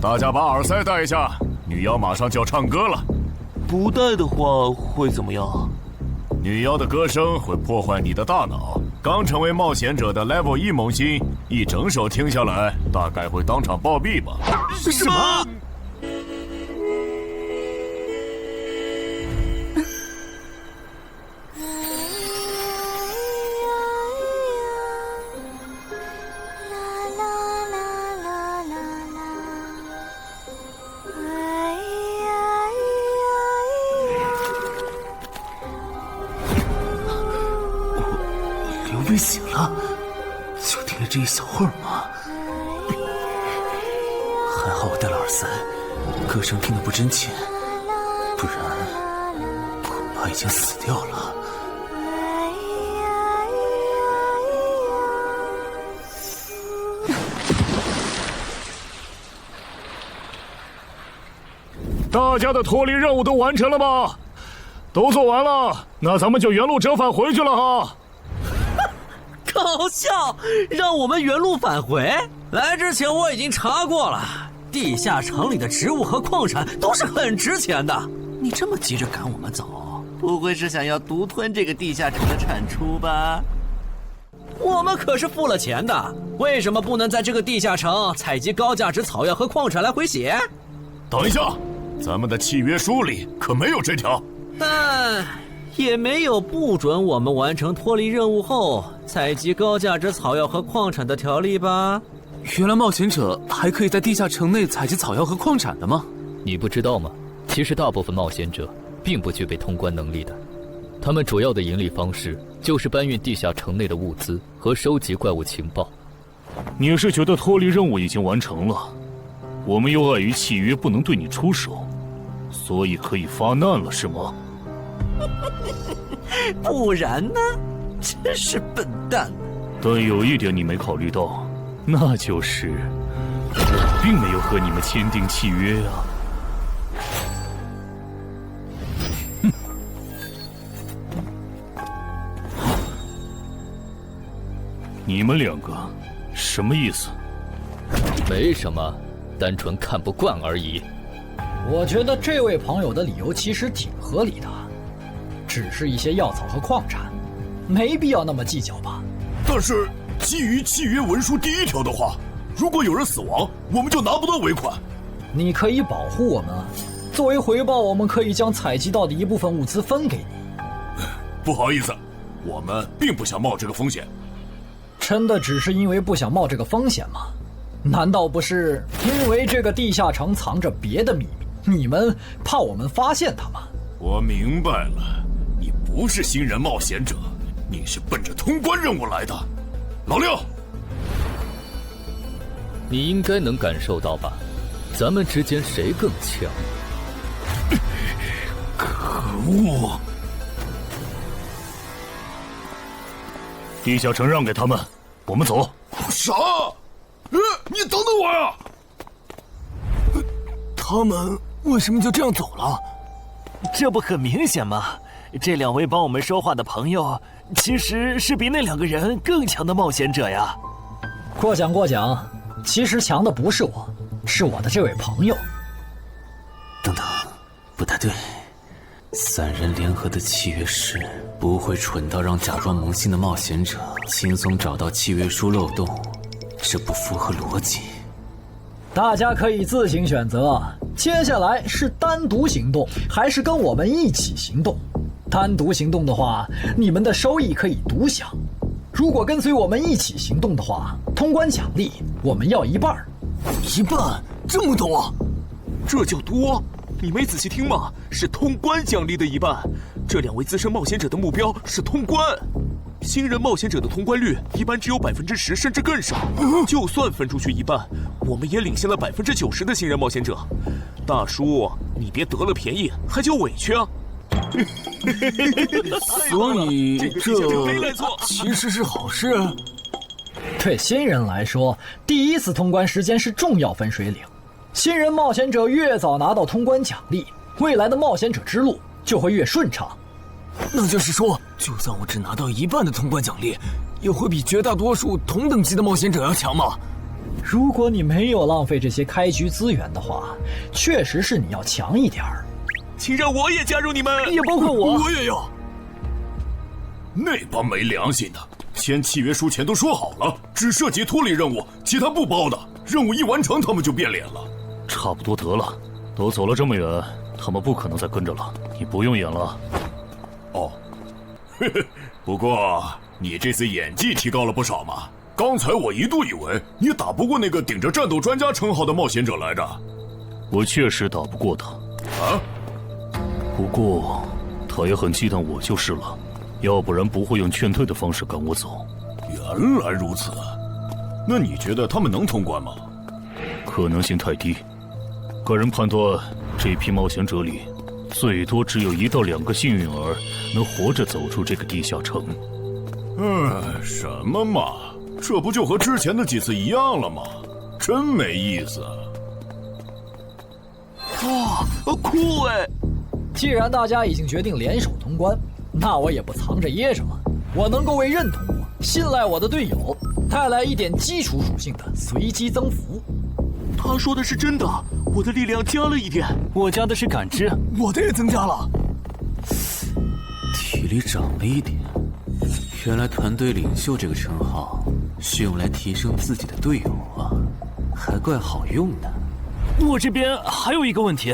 大家把耳塞戴一下，女妖马上就要唱歌了。不戴的话会怎么样？女妖的歌声会破坏你的大脑。刚成为冒险者的 Level 1萌新，一整首听下来，大概会当场暴毙吧。什么？流鼻血了，就听了这一小会儿嘛。还好我戴了耳塞，歌声听得不真切，不然恐怕已经死掉了。大家的脱离任务都完成了吗？都做完了，那咱们就原路折返回去了哈。搞笑，让我们原路返回？来之前我已经查过了，地下城里的植物和矿产都是很值钱的。你这么急着赶我们走，不会是想要独吞这个地下城的产出吧？我们可是付了钱的，为什么不能在这个地下城采集高价值草药和矿产来回血？等一下，咱们的契约书里可没有这条。但也没有不准我们完成脱离任务后采集高价值草药和矿产的条例吧？原来冒险者还可以在地下城内采集草药和矿产的吗？你不知道吗？其实大部分冒险者并不具备通关能力的，他们主要的盈利方式就是搬运地下城内的物资和收集怪物情报。你是觉得脱离任务已经完成了，我们又碍于契约不能对你出手，所以可以发难了是吗？不然呢？真是笨蛋。但有一点你没考虑到，那就是我并没有和你们签订契约啊。你们两个什么意思？没什么，单纯看不惯而已。我觉得这位朋友的理由其实挺合理的，只是一些药草和矿产，没必要那么计较吧。但是基于契约文书第1条的话，如果有人死亡，我们就拿不到尾款。你可以保护我们啊，作为回报，我们可以将采集到的一部分物资分给你。不好意思，我们并不想冒这个风险。真的只是因为不想冒这个风险吗？难道不是因为这个地下城藏着别的秘密，你们怕我们发现它吗？我明白了，你不是新人冒险者，你是奔着通关任务来的。老六，你应该能感受到吧？咱们之间谁更强？可恶！地下城让给他们，我们走。啥？你等等我呀！他们为什么就这样走了？这不很明显吗？这两位帮我们说话的朋友，其实是比那两个人更强的冒险者呀。过奖过奖，其实强的不是我，是我的这位朋友。等等，不太对。三人联合的契约师不会蠢到让假装萌新的冒险者轻松找到契约书漏洞，这不符合逻辑。大家可以自行选择，接下来是单独行动，还是跟我们一起行动？单独行动的话，你们的收益可以独享；如果跟随我们一起行动的话，通关奖励我们要一半。一半？这么多？这叫多？你没仔细听吗？是通关奖励的一半。这两位资深冒险者的目标是通关。新人冒险者的通关率一般只有10%，甚至更少。就算分出去一半，我们也领先了90%的新人冒险者。大叔，你别得了便宜还叫委屈啊！所以这其实是好事。对新人来说，第一次通关时间是重要分水岭。新人冒险者越早拿到通关奖励，未来的冒险者之路就会越顺畅。那就是说，就算我只拿到一半的通关奖励，也会比绝大多数同等级的冒险者要强吗？如果你没有浪费这些开局资源的话，确实是你要强一点儿。请让我也加入你们，也包括我。我也要。那帮没良心的，签契约书前都说好了，只涉及脱离任务，其他不包的。任务一完成，他们就变脸了。差不多得了，都走了这么远，他们不可能再跟着了。你不用演了。哦，嘿嘿，不过你这次演技提高了不少嘛。刚才我一度以为你打不过那个顶着战斗专家称号的冒险者来着。我确实打不过他。啊？不过他也很忌惮我就是了，要不然不会用劝退的方式赶我走。原来如此，那你觉得他们能通关吗？可能性太低。个人判断，这批冒险者里，最多只有1到2个幸运儿能活着走出这个地下城。什么嘛，这不就和之前的几次一样了吗？真没意思。哇，酷哎！既然大家已经决定联手通关，那我也不藏着掖着了。我能够为认同我、信赖我的队友带来一点基础属性的随机增幅。他说的是真的，我的力量加了一点。我加的是感知，我的也增加了。体力涨了一点。原来团队领袖这个称号是用来提升自己的队友啊，还怪好用的。我这边还有一个问题，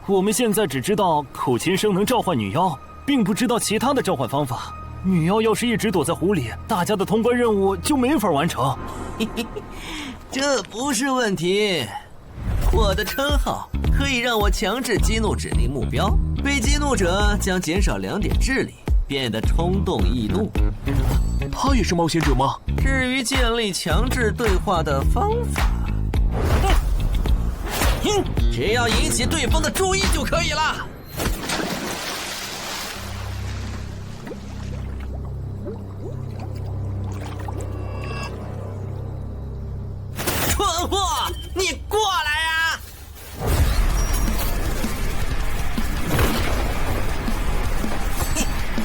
我们现在只知道口琴声能召唤女妖，并不知道其他的召唤方法。女妖要是一直躲在湖里，大家的通关任务就没法完成。这不是问题，我的称号可以让我强制激怒指定目标，被激怒者将减少2点智力，变得冲动易怒。他也是冒险者吗？至于建立强制对话的方法，只要引起对方的注意就可以了。蠢货，你过来呀！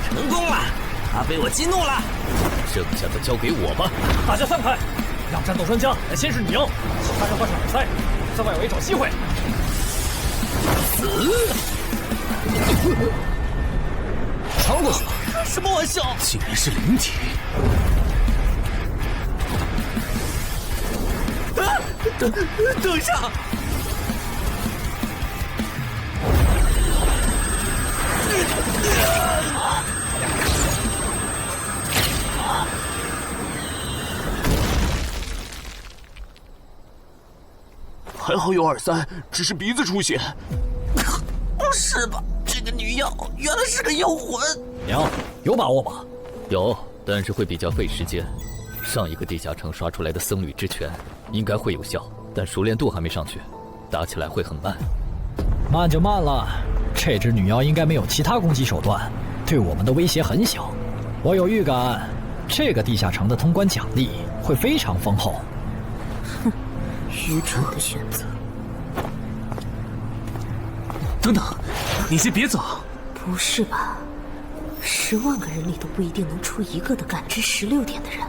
成功了，他被我激怒了。剩下的交给我吧。大家散开，让战斗专家来牵制女妖，其他人换上耳塞，在外围找机会。超过去了！开什么玩笑？竟然是灵体！等一下！还好有2-3，只是鼻子出血。不是吧？这个女妖原来是个妖魂！娘，有把握吗？有，但是会比较费时间。上一个地下城刷出来的僧侣之拳应该会有效，但熟练度还没上去，打起来会很慢。慢就慢了，这只女妖应该没有其他攻击手段，对我们的威胁很小。我有预感，这个地下城的通关奖励会非常丰厚。哼，愚蠢的选择。等等，你先别走。不是吧？10万个人里都不一定能出一个的感知16点的人，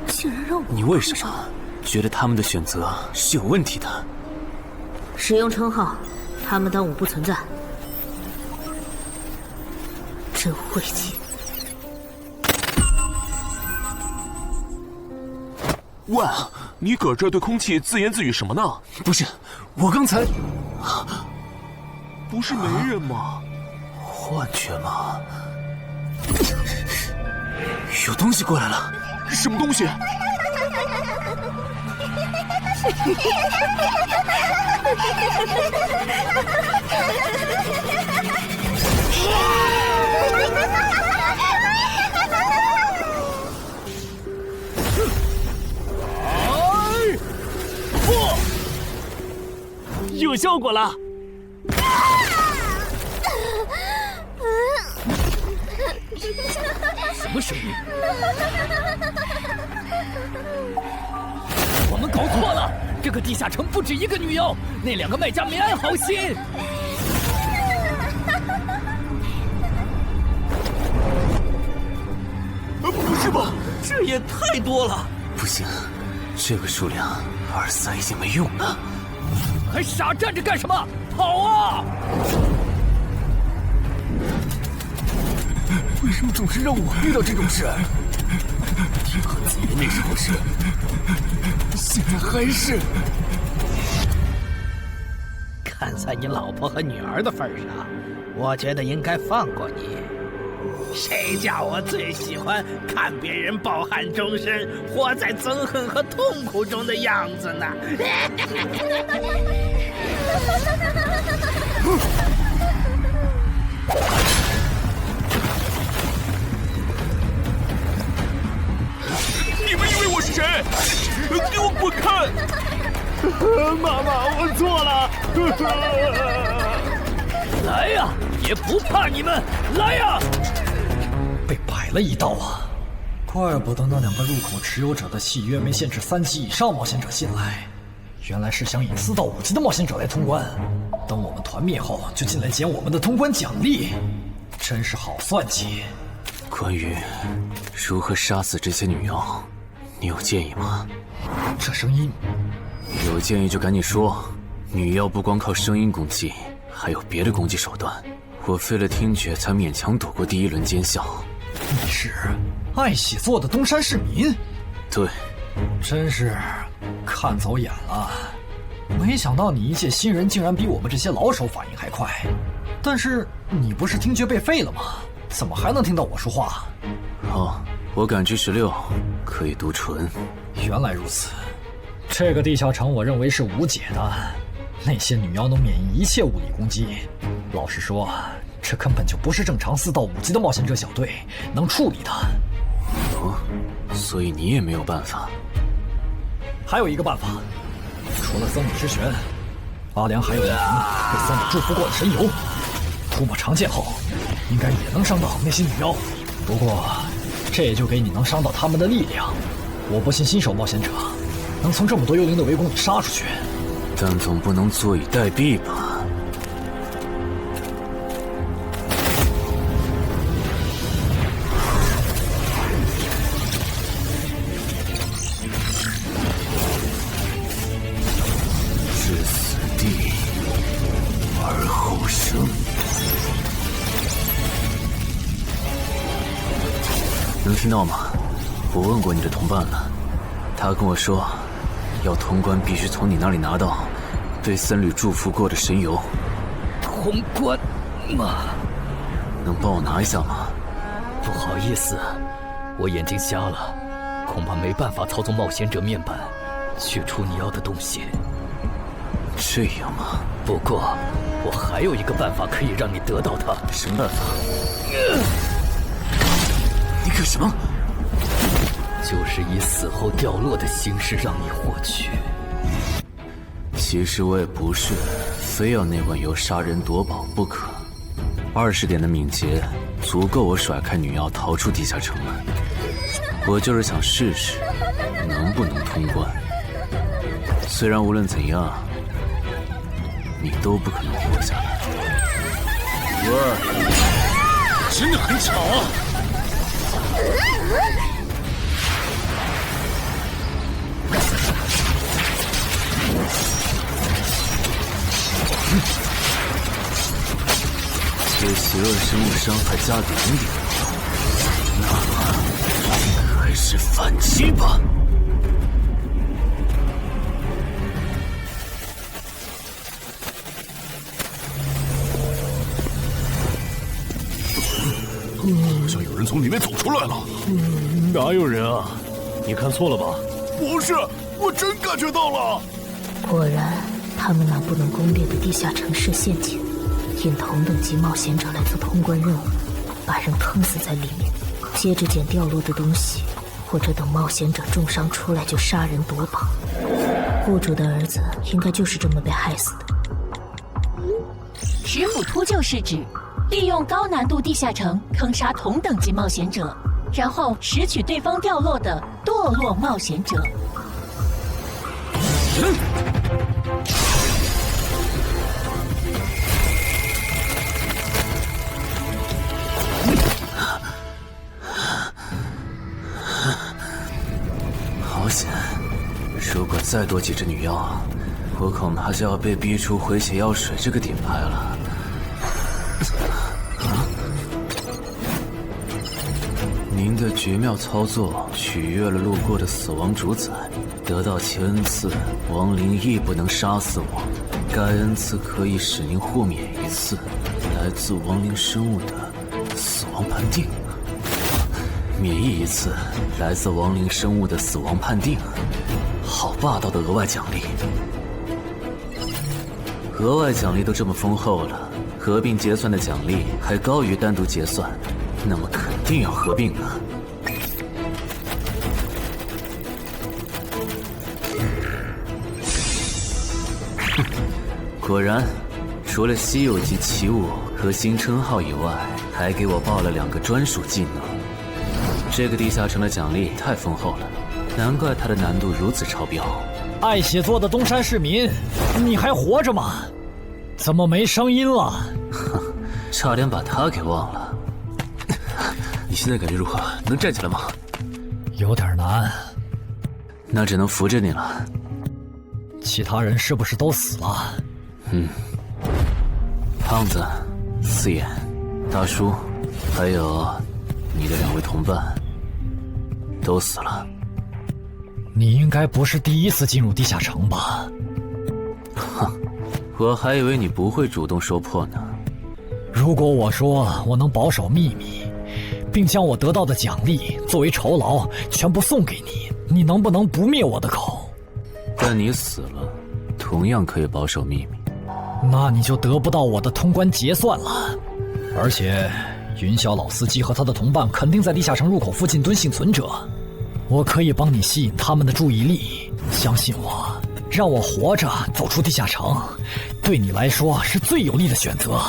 竟然让我……你为什么觉得他们的选择是有问题的？使用称号，他们当我不存在，真晦气。喂，你搁这对空气自言自语什么呢？不是，我刚才……不是没人吗？幻觉吗？有东西过来了！什么东西？有效果了！什么声音？我们搞错了，这个地下城不止一个女妖，那2个卖家没安好心。不是吧？这也太多了！不行，这个数量2-3已经没用了。还傻站着干什么？跑啊！为什么总是让我遇到这种事？听和子云那时候是，现在还是。看在你老婆和女儿的份上，我觉得应该放过你。谁叫我最喜欢看别人抱憾终身、活在憎恨和痛苦中的样子呢？你们以为我是谁？给我滚开！妈妈，我错了。来呀，也不怕你们！来呀！被摆了一刀啊！怪不得那2个入口持有者的契约没限制3级以上冒险者进来，原来是想引4到5级的冒险者来通关。等我们团灭后，就进来捡我们的通关奖励，真是好算计。关于如何杀死这些女妖，你有建议吗？这声音，有建议就赶紧说。女妖不光靠声音攻击，还有别的攻击手段。我费了听觉才勉强躲过第1轮奸笑。你是爱喜做的东山市民？对，真是看走眼了。没想到你一介新人竟然比我们这些老手反应还快。但是你不是听觉被废了吗？怎么还能听到我说话？哦，我感知16，可以读唇。原来如此，这个地下城我认为是无解的。那些女妖能免疫一切物理攻击，老实说，这根本就不是正常4到5级的冒险者小队能处理的。哦，所以你也没有办法。还有一个办法，除了僧侣之拳，阿良还有一瓶被僧侣祝福过的神油，涂抹长剑后，应该也能伤到那些女妖。不过，这也就给你能伤到他们的力量。我不信新手冒险者能从这么多幽灵的围攻里杀出去。但总不能坐以待毙吧？置死地而后生。能听到吗？我问过你的同伴了，他跟我说，要通关必须从你那里拿到被僧侣祝福过的神油。通关吗？能帮我拿一下吗？不好意思，我眼睛瞎了，恐怕没办法操纵冒险者面板取出你要的东西。这样吗？不过我还有一个办法可以让你得到它。什么办法？你干什么？就是以死后掉落的形式让你获取。其实我也不是非要那碗油杀人夺宝不可。20点的敏捷足够我甩开女妖逃出地下城了。我就是想试试能不能通关。虽然无论怎样，你都不可能活下来。哇，真的很巧啊！对邪恶生物伤害加2点，那么还是反击吧。好像有人从里面走出来了。哪有人啊？你看错了吧？不是，我真感觉到了。果然，他们那不能攻略的地下城是陷阱，引同等级冒险者来做通关任务，把人坑死在里面，接着捡掉落的东西，或者等冒险者重伤出来就杀人夺宝。户主的儿子应该就是这么被害死的。石斧秃鹫是指利用高难度地下城坑杀同等级冒险者，然后拾取对方掉落的堕落冒险者。好险！如果再多几只女妖，我恐怕就要被逼出回血药水这个顶牌了。您的绝妙操作取悦了路过的死亡主宰，得到其恩赐，亡灵亦不能杀死我。该恩赐可以使您豁免一次来自亡灵生物的死亡判定，免疫一次来自亡灵生物的死亡判定。好霸道的额外奖励！额外奖励都这么丰厚了，合并结算的奖励还高于单独结算，那么肯定要合并啊！哼，果然，除了稀有级奇物和新称号以外，还给我报了2个专属技能。这个地下城的奖励太丰厚了，难怪它的难度如此超标。爱写作的东山市民，你还活着吗？怎么没声音了？哼，差点把他给忘了。你现在感觉如何？能站起来吗？有点难，那只能扶着你了。其他人是不是都死了？胖子、四眼、大叔，还有你的2位同伴，都死了。你应该不是第一次进入地下城吧？哼，我还以为你不会主动说破呢。如果我说我能保守秘密，并将我得到的奖励作为酬劳全部送给你，你能不能不灭我的口？但你死了，同样可以保守秘密。那你就得不到我的通关结算了。而且，云霄老司机和他的同伴肯定在地下城入口附近蹲幸存者。我可以帮你吸引他们的注意力，相信我，让我活着走出地下城，对你来说是最有利的选择。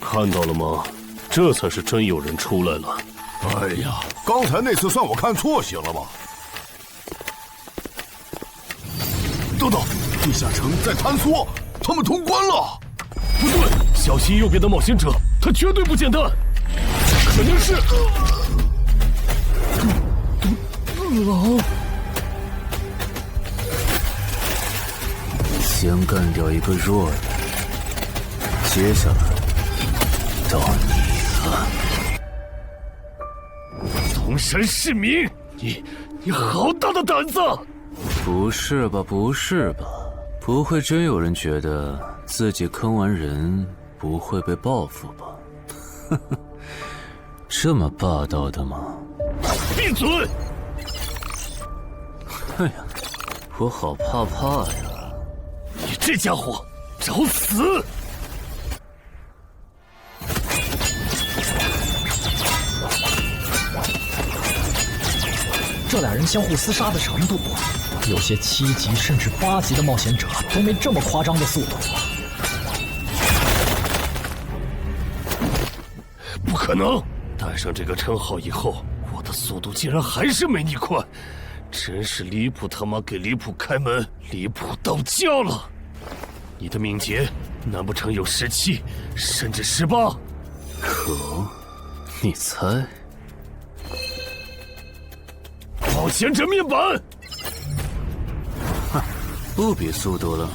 看到了吗？这才是真有人出来了。哎呀，刚才那次算我看错行了吧？等等，地下城在坍缩，他们通关了。不对，小心右边的冒险者，他绝对不简单。这肯定是狼。先干掉一个弱的，接下来到你了。从龙山市民，你好大的胆子！不是吧，不是吧？不会真有人觉得自己坑完人不会被报复吧？呵呵，这么霸道的吗？闭嘴！哎呀，我好怕呀！你这家伙，找死！这俩人相互厮杀的程度，有些7级甚至8级的冒险者都没这么夸张的速度。不可能！带上这个称号以后，我的速度竟然还是没你快，真是离谱他妈给离谱开门，离谱到家了！你的敏捷难不成有17，甚至18？可，你猜？冒险者面板！哼，不比速度了。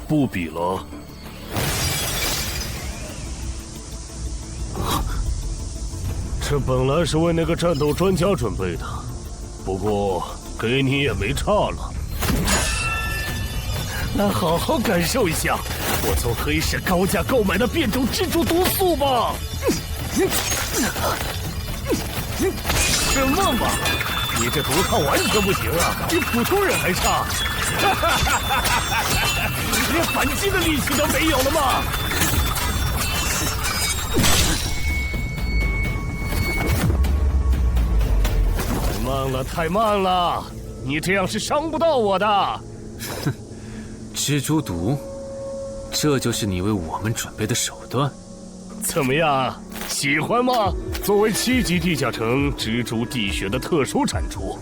不比了。这本来是为那个战斗专家准备的，不过给你也没差了。来好好感受一下我从黑市高价购买的变种蜘蛛毒素吧！什么嘛！你这毒抗完全不行啊，比普通人还差！连反击的力气都没有了吗？太慢了，太慢了！你这样是伤不到我的。哼，蜘蛛毒，这就是你为我们准备的手段？怎么样，喜欢吗？作为7级地下城蜘蛛地穴的特殊产出，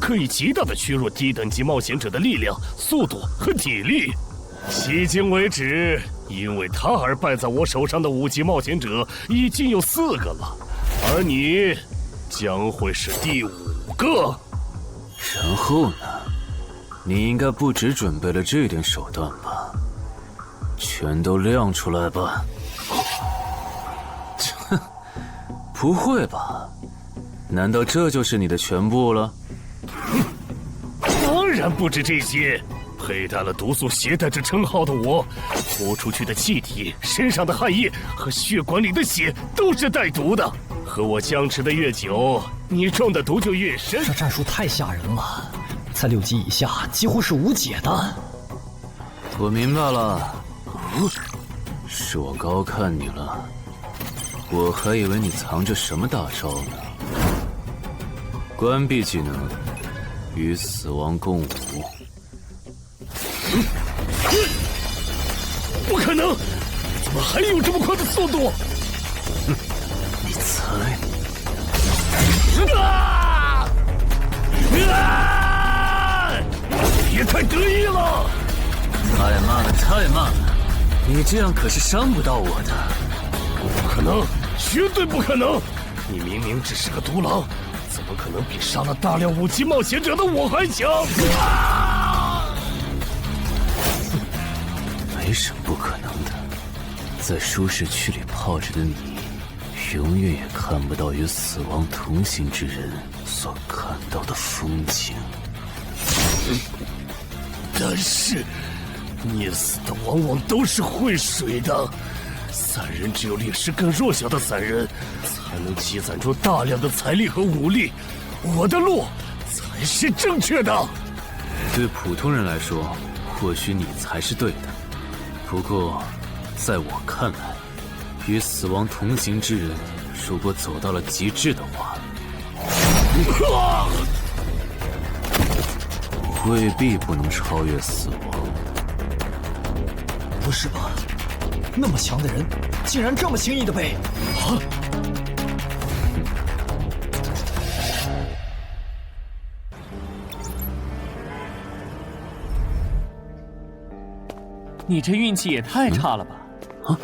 可以极大的削弱低等级冒险者的力量、速度和体力。迄今为止，因为它而败在我手上的5级冒险者已经有4个了，而你将会是第5个。然后呢？你应该不只准备了这点手段吧？全都亮出来吧！哼，不会吧？难道这就是你的全部了？当然不止这些。佩戴了毒素携带者称号的我，呼出去的气体、身上的汗液和血管里的血都是带毒的。和我相持的越久，你中的毒就越深。这战术太吓人了，在6级以下几乎是无解的。我明白了，是我高看你了，我还以为你藏着什么大招呢。关闭技能，与死亡共舞。不可能！怎么还有这么快的速度？哼，你猜？啊！别太得意了！太慢了，太慢了！你这样可是伤不到我的。不可能，绝对不可能！你明明只是个独狼，怎么可能比杀了大量5级冒险者的我还强？没什么不可能的，在舒适区里泡着的你，永远也看不到与死亡同行之人所看到的风景。但是，溺死的往往都是会水的。散人只有劣势更弱小的散人，才能积攒出大量的财力和武力。我的路才是正确的。对普通人来说，或许你才是对的。不过，在我看来，与死亡同行之人，如果走到了极致的话，未必不能超越死亡。不是吧？那么强的人，竟然这么轻易的被……啊！你这运气也太差了吧！啊，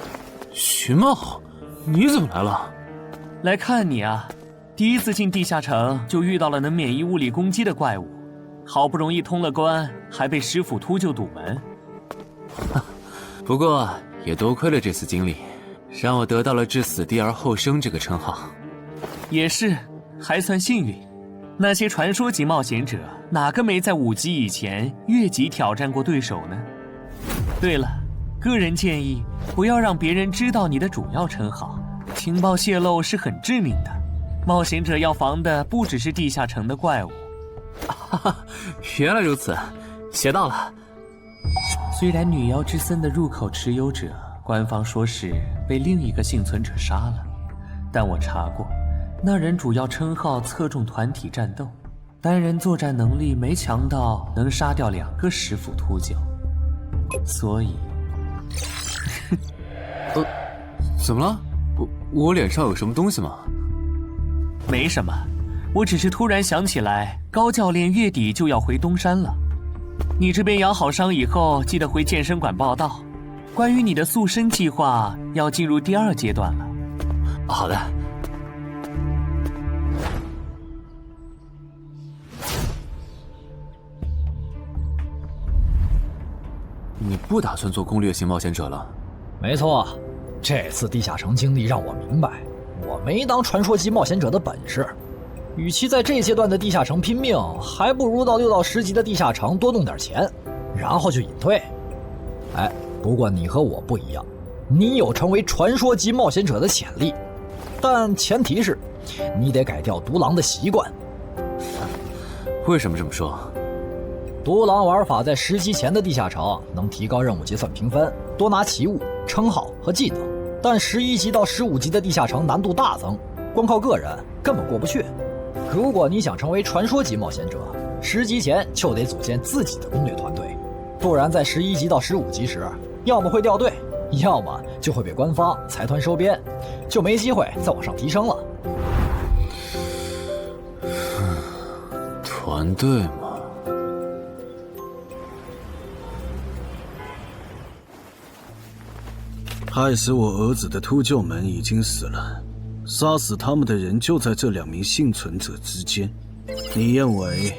徐茂，你怎么来了？来看你啊！第一次进地下城就遇到了能免疫物理攻击的怪物，好不容易通了关，还被师傅秃鹫堵门。不过也多亏了这次经历，让我得到了置死地而后生这个称号。也是，还算幸运。那些传说级冒险者，哪个没在5级以前越级挑战过对手呢？对了，个人建议不要让别人知道你的主要称号，情报泄露是很致命的。冒险者要防的不只是地下城的怪物。哈哈，原来如此，学到了。虽然女妖之森的入口持有者，官方说是被另一个幸存者杀了，但我查过，那人主要称号侧重团体战斗，单人作战能力没强到能杀掉2个10辅秃鹫，所以，怎么了？我脸上有什么东西吗？没什么，我只是突然想起来，高教练月底就要回东山了。你这边养好伤以后，记得回健身馆报道。关于你的塑身计划，要进入第2阶段了。好的。你不打算做攻略型冒险者了？没错，这次地下城经历让我明白，我没当传说级冒险者的本事。与其在这阶段的地下城拼命，还不如到6到10级的地下城多弄点钱，然后就隐退。哎，不过你和我不一样，你有成为传说级冒险者的潜力，但前提是你得改掉独狼的习惯。为什么这么说？独狼玩法在10级前的地下城能提高任务结算评分，多拿奇物、称号和技能，但11级到15级的地下城难度大增，光靠个人根本过不去。如果你想成为传说级冒险者，10级前就得组建自己的攻略团队，不然在11级到15级时，要么会掉队，要么就会被官方财团收编，就没机会再往上提升了。团队嘛，害死我儿子的秃鹫们已经死了，杀死他们的人就在这2名幸存者之间。你认为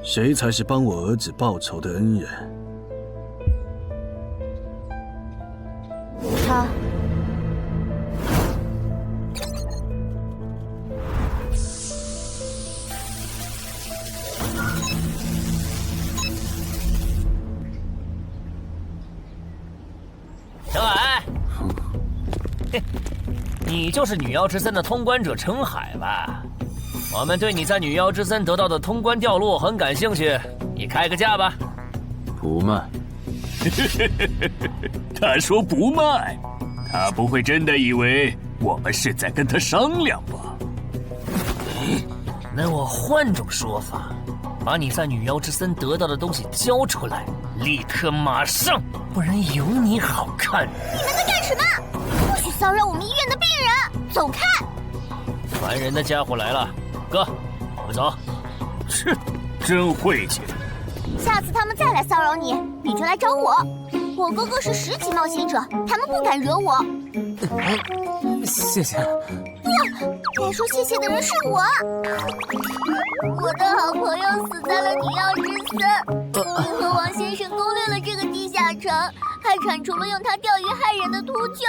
谁才是帮我儿子报仇的恩人？他。小矮，你就是女妖之森的通关者程海吧？我们对你在女妖之森得到的通关掉落很感兴趣，你开个价吧。不卖。他说不卖，他不会真的以为我们是在跟他商量吧？那我换种说法，把你在女妖之森得到的东西交出来，立刻马上，不然有你好看。你们在干什么？不许骚扰我们医院的病人，走开！烦人的家伙来了，哥，我们走。切，真晦气。下次他们再来骚扰你，你就来找我。我哥哥是10级冒险者，他们不敢惹我。谢谢。不，该说谢谢的人是我。我的好朋友死在了女妖之森，你和王先生攻略了这个地下城，还铲除了用它钓鱼害人的秃鹫。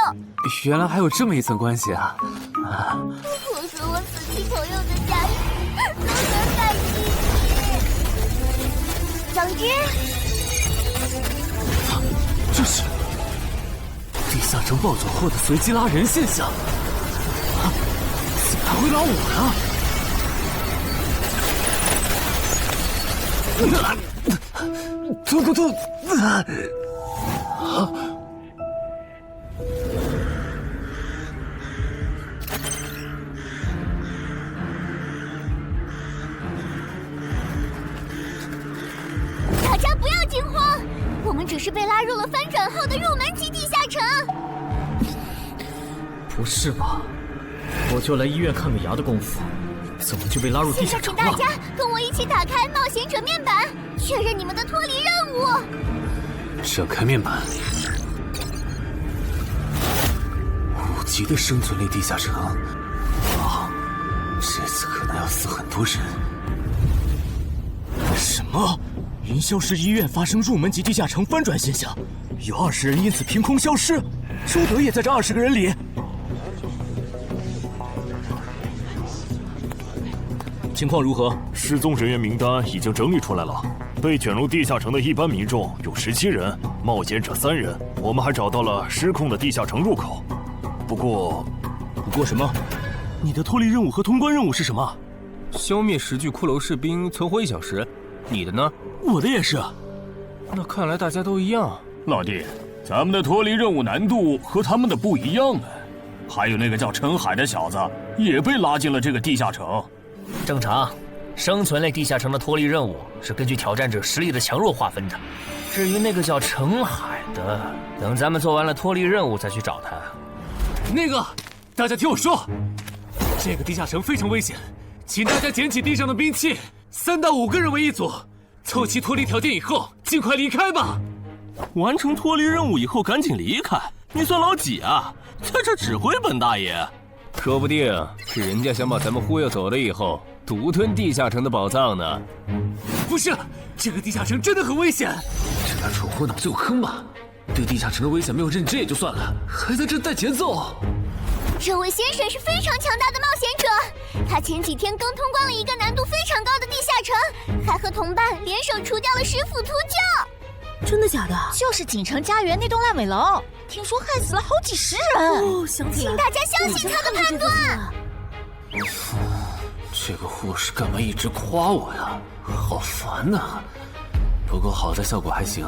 原来还有这么一层关系啊！我说我死去朋友的家人，如何感激你？总之，这是地下城暴走后的随机拉人现象。怎么还会拉我呢？突！大家不要惊慌，我们只是被拉入了翻转后的入门级地下城。不是吧？我就来医院看个牙的功夫，怎么就被拉入地下城了？请大家跟我一起打开冒险者面板，确认你们的脱离任务。展开面板。5级的生存类地下城，啊，这次可能要死很多人。什么？云霄市医院发生入门级地下城翻转现象，有20人因此凭空消失，周德也在这20个人里。情况如何？失踪人员名单已经整理出来了，被卷入地下城的一般民众有17人，冒险者3人。我们还找到了失控的地下城入口。不过什么？你的脱离任务和通关任务是什么？消灭10具骷髅士兵，存活1小时。你的呢？我的也是。那看来大家都一样。老弟，咱们的脱离任务难度和他们的不一样啊。还有那个叫陈海的小子也被拉进了这个地下城。正常，生存类地下城的脱离任务是根据挑战者实力的强弱划分的。至于那个叫陈海的，等咱们做完了脱离任务再去找他。那个，大家听我说，这个地下城非常危险，请大家捡起地上的兵器，3到5个人为一组，凑齐脱离条件以后，尽快离开吧。完成脱离任务以后赶紧离开？你算老几啊？在这指挥本大爷？说不定是人家想把咱们忽悠走了以后，独吞地下城的宝藏呢。不是，这个地下城真的很危险。这点蠢货脑子有坑吧？对地下城的危险没有认知也就算了，还在这带节奏。这位先生是非常强大的冒险者，他前几天刚通关了一个难度非常高的地下城，还和同伴联手除掉了10斧秃鹫。真的假的？就是锦城家园那栋烂尾楼，听说害死了好几10人。哦，想起来了，请大家相信他的判断。这个护士干嘛一直夸我呀？好烦呐！不过好在效果还行，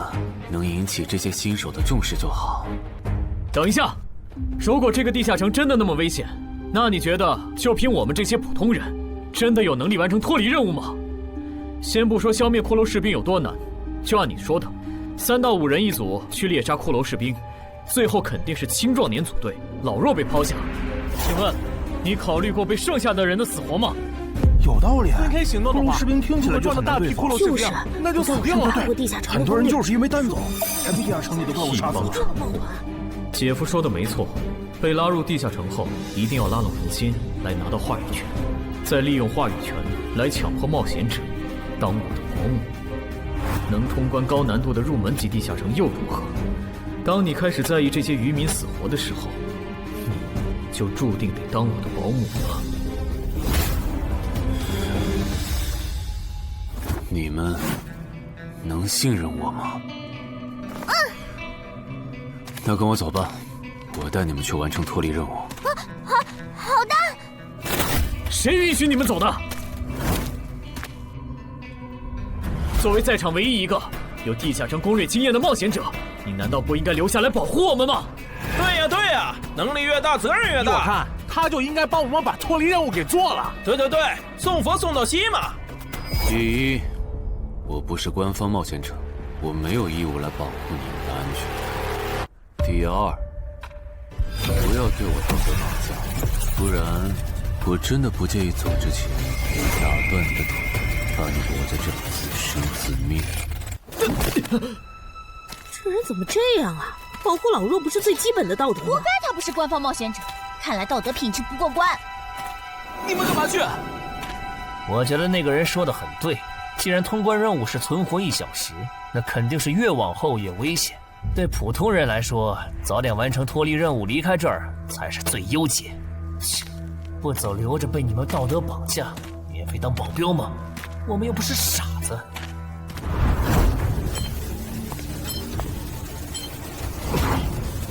能引起这些新手的重视就好。等一下，如果这个地下城真的那么危险，那你觉得就凭我们这些普通人，真的有能力完成脱离任务吗？先不说消灭骷髅士兵有多难，就按你说的，3到5人一组去猎杀骷髅士兵，最后肯定是青壮年组队，老弱被抛下。请问，你考虑过被剩下的人的死活吗？有道理。分开行动的话，士兵听起来就赚了大批骷髅士兵，那就死定了。很多人就是因为单走，才被地下城里的怪物杀死了。姐夫说的没错，被拉入地下城后，一定要拉拢人心，来拿到话语权，再利用话语权来强迫冒险者当我的保姆。能通关高难度的入门级地下城又如何？当你开始在意这些渔民死活的时候，你就注定得当我的保姆了。你们能信任我吗？那跟我走吧，我带你们去完成脱离任务。好的。谁允许你们走的？作为在场唯一一个有地下城攻略经验的冒险者，你难道不应该留下来保护我们吗？对呀对呀，能力越大责任越大。我看他就应该帮我们把脱离任务给做了。对对对，送佛送到西嘛。第一，我不是官方冒险者，我没有义务来保护你们的安全。第二，不要对我道德绑架，不然我真的不介意走之前打断你的腿，把你留在这里自生自灭。这人怎么这样啊？保护老弱不是最基本的道德吗？活该他不是官方冒险者，看来道德品质不过关。你们干嘛去？我觉得那个人说的很对，既然通关任务是存活1小时，那肯定是越往后越危险。对普通人来说，早点完成脱离任务离开这儿才是最优解。不走留着被你们道德绑架，免费当保镖吗？我们又不是傻子。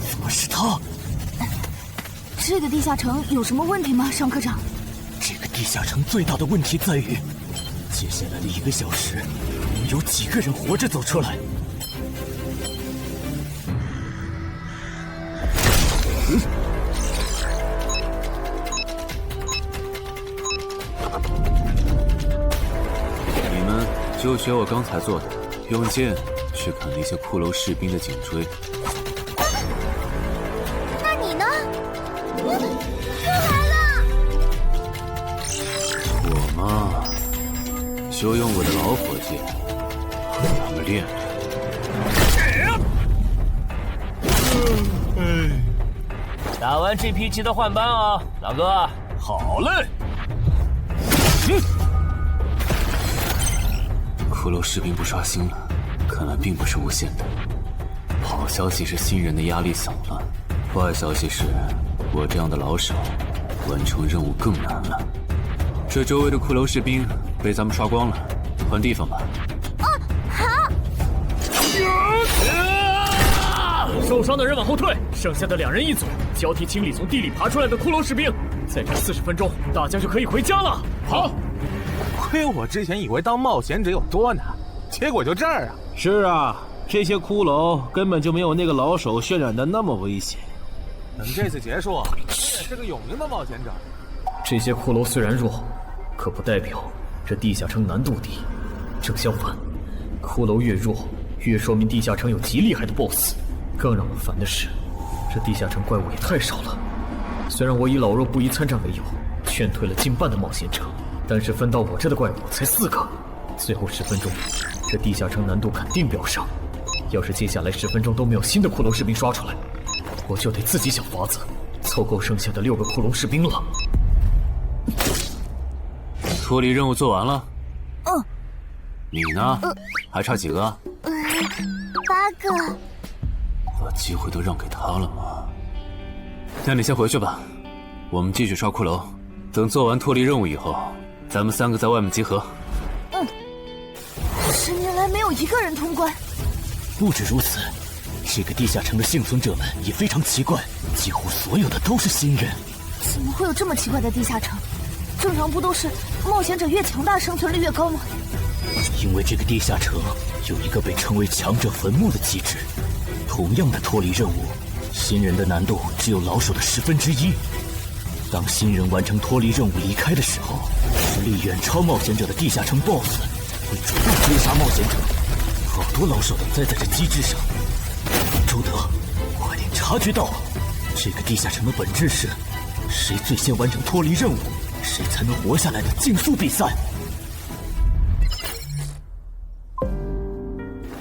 怎么是他？这个地下城有什么问题吗，尚科长？这个地下城最大的问题在于，接下来的1个小时，能有几个人活着走出来？你们就学我刚才做的，用剑去砍那些骷髅士兵的颈椎。那你呢？又来了！我嘛，就用我的老火箭和他们练练。打完这批记得换班啊，老哥。好嘞。骷髅士兵不刷新了，看来并不是无限的。好消息是新人的压力小了，坏消息是我这样的老手完成任务更难了。这周围的骷髅士兵被咱们刷光了，换地方吧。好。受伤的人往后退，剩下的2人一组，交替清理从地里爬出来的骷髅士兵。再战40分钟，大家就可以回家了。好。亏我之前以为当冒险者有多难，结果就这儿啊！是啊，这些骷髅根本就没有那个老手渲染的那么危险。等这次结束，你也是个有名的冒险者。这些骷髅虽然弱，可不代表这地下城难度低。正相反，骷髅越弱，越说明地下城有极厉害的 BOSS。更让我烦的是，这地下城怪物也太少了。虽然我以老弱不宜参战为由，劝退了近半的冒险者，但是分到我这的怪物才4个。最后10分钟，这地下城难度肯定飙升。要是接下来10分钟都没有新的骷髅士兵刷出来，我就得自己想法子凑够剩下的6个骷髅士兵了。脱离任务做完了。嗯。你呢？还差几个？8个。把机会都让给他了吗？那你先回去吧，我们继续刷骷髅。等做完脱离任务以后，咱们3个在外面集合。10年来没有一个人通关。不止如此，这个地下城的幸存者们也非常奇怪，几乎所有的都是新人。怎么会有这么奇怪的地下城？正常不都是冒险者越强大生存率越高吗？因为这个地下城有一个被称为强者坟墓的机制。同样的脱离任务，新人的难度只有老手的1/10。当新人完成脱离任务离开的时候，实力远超冒险者的地下城 BOSS 会主动追杀冒险者。好多老手都栽在这机制上。周德，快点察觉到，这个地下城的本质是谁最先完成脱离任务，谁才能活下来的竞速比赛。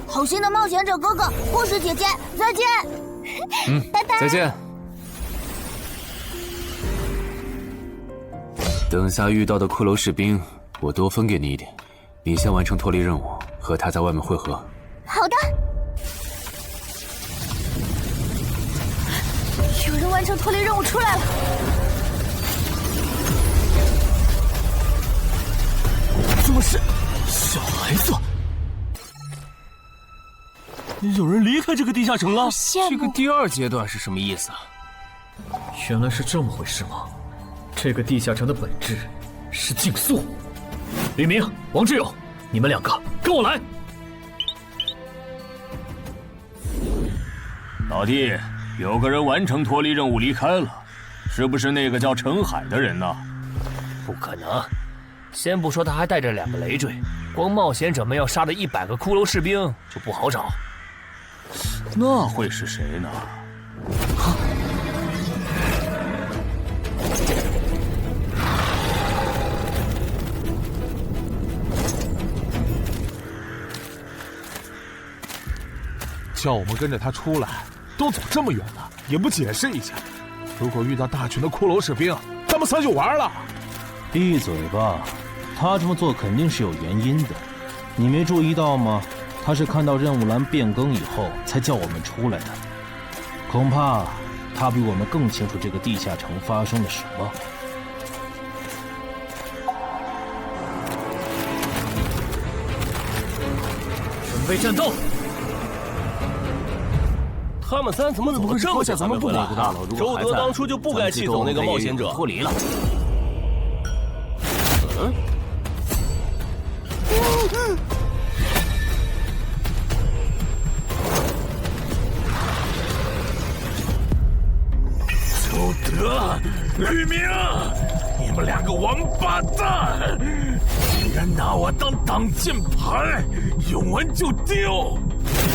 好心的冒险者哥哥，护士姐姐，再见。拜拜。再见。等下遇到的骷髅士兵，我多分给你一点。你先完成脱离任务，和他在外面会合。好的。有人完成脱离任务出来了。怎么是小孩子？有人离开这个地下城了。这个第2阶段是什么意思啊？原来是这么回事吗？这个地下城的本质是竞速。吕明、王志勇，你们2个跟我来。老弟，有个人完成脱离任务离开了，是不是那个叫陈海的人呢？不可能，先不说他还带着2个累赘，光冒险者们要杀的100个骷髅士兵就不好找。那会是谁呢？叫我们跟着他出来，都走这么远了，也不解释一下。如果遇到大群的骷髅士兵，咱们3就完了。闭嘴吧，他这么做肯定是有原因的。你没注意到吗？他是看到任务栏变更以后才叫我们出来的。恐怕他比我们更清楚这个地下城发生了什么。准备战斗！他们3怎么走得这么久才回来？周德当初就不该气走那个冒险者。脱离了。周德、吕明，你们2个王八蛋，竟然拿我当挡箭牌，用完就丢！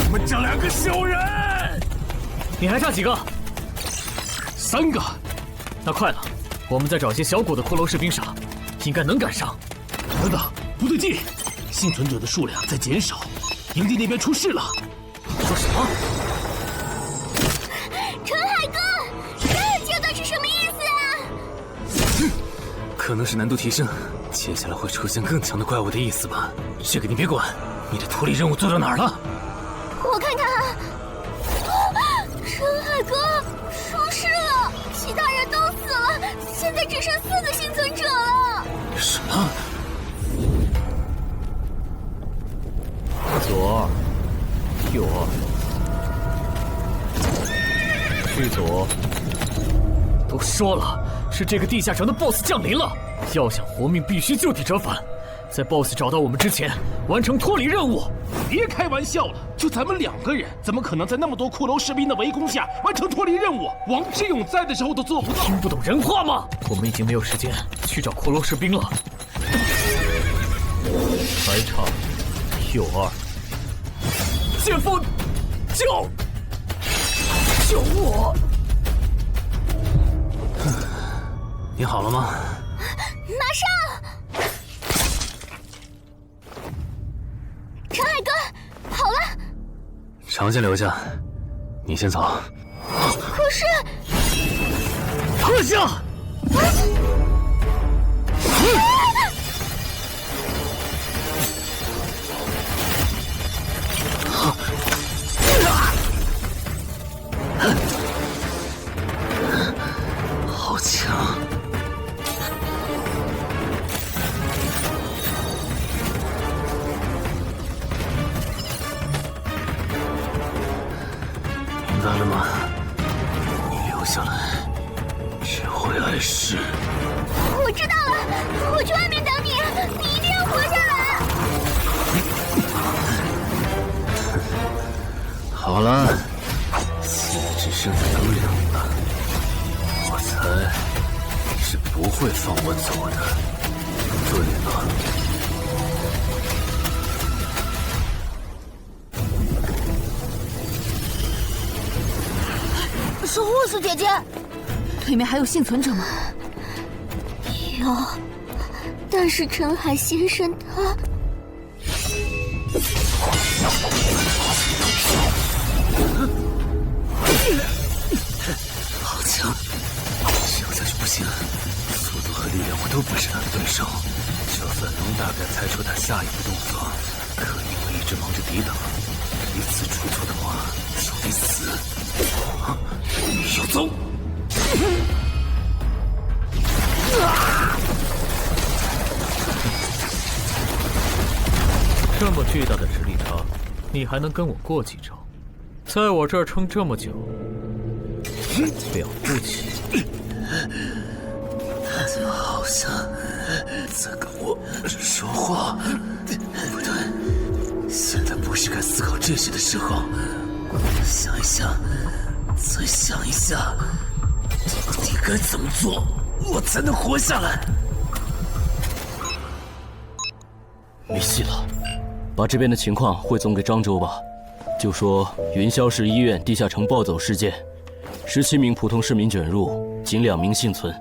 你们这2个小人！你还差几个？3个。那快了，我们再找些小股的骷髅士兵杀，应该能赶上。等等，不对劲，幸存者的数量在减少，营地那边出事了。说什么？陈海哥，这阶段是什么意思啊？可能是难度提升，接下来会出现更强的怪物的意思吧。这个你别管，你的脱离任务做到哪儿了？我看看啊，陈海哥出事了，其他人都死了，现在只剩4个幸存者了。什么？左二，右二，去左。都说了，是这个地下城的 BOSS 降临了，要想活命，必须就地折返。在 BOSS 找到我们之前，完成脱离任务。别开玩笑了，就咱们2个人，怎么可能在那么多骷髅士兵的围攻下完成脱离任务？王之勇在的时候都做不到。听不懂人话吗？我们已经没有时间去找骷髅士兵了。还差右二。剑锋，救我！你好了吗？马上！陈海哥，好了。常先留下，你先走。可是，特效！好强！明白了吗？你留下来，只会碍事。我知道了，我去外面等你，你一定要活下来。好了，现在只剩下咱们2个，我猜你是不会放我走的。对了，是护士姐姐，里面还有幸存者吗？有，但是陈海先生他……好强！这样下去不行，速度和力量我都不是他的对手。就算能大概猜出他下一步动作，可因为一直忙着抵挡，一次出错的话就得死。要走！这么巨大的实力差，你还能跟我过几招？在我这儿撑这么久，了不起。他就好像在跟我说话。不对，现在不是该思考这些的时候。想一想，再想一下，到底该怎么做，我才能活下来？没戏了，把这边的情况汇总给漳州吧。就说云霄市医院地下城暴走事件，17名普通市民卷入，仅2名幸存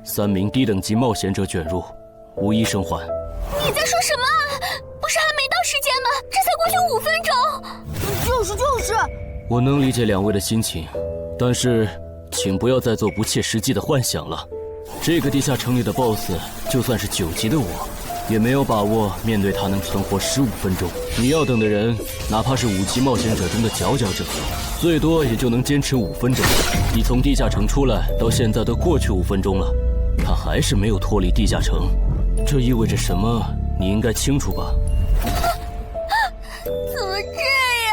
，3名低等级冒险者卷入，无一生还。你在说什么啊？不是还没到时间吗？这才过去5分钟。就是。我能理解2位的心情，但是请不要再做不切实际的幻想了。这个地下城里的 BOSS， 就算是9级的我，也没有把握面对他能存活15分钟。你要等的人，哪怕是5级冒险者中的佼佼者，最多也就能坚持5分钟。你从地下城出来到现在都过去5分钟了，他还是没有脱离地下城，这意味着什么？你应该清楚吧？怎么这样？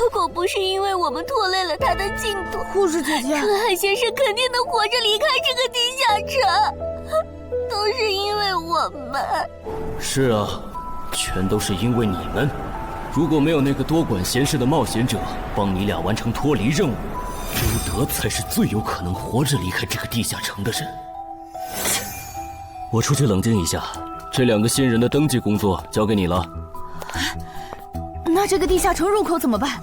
如果不是因为我们拖累了他的进度，护士姐姐，陈海先生肯定能活着离开这个地下城。都是因为我们。是啊，全都是因为你们。如果没有那个多管闲事的冒险者帮你俩完成脱离任务，周德才是最有可能活着离开这个地下城的人。我出去冷静一下，这2个新人的登记工作交给你了。那这个地下城入口怎么办？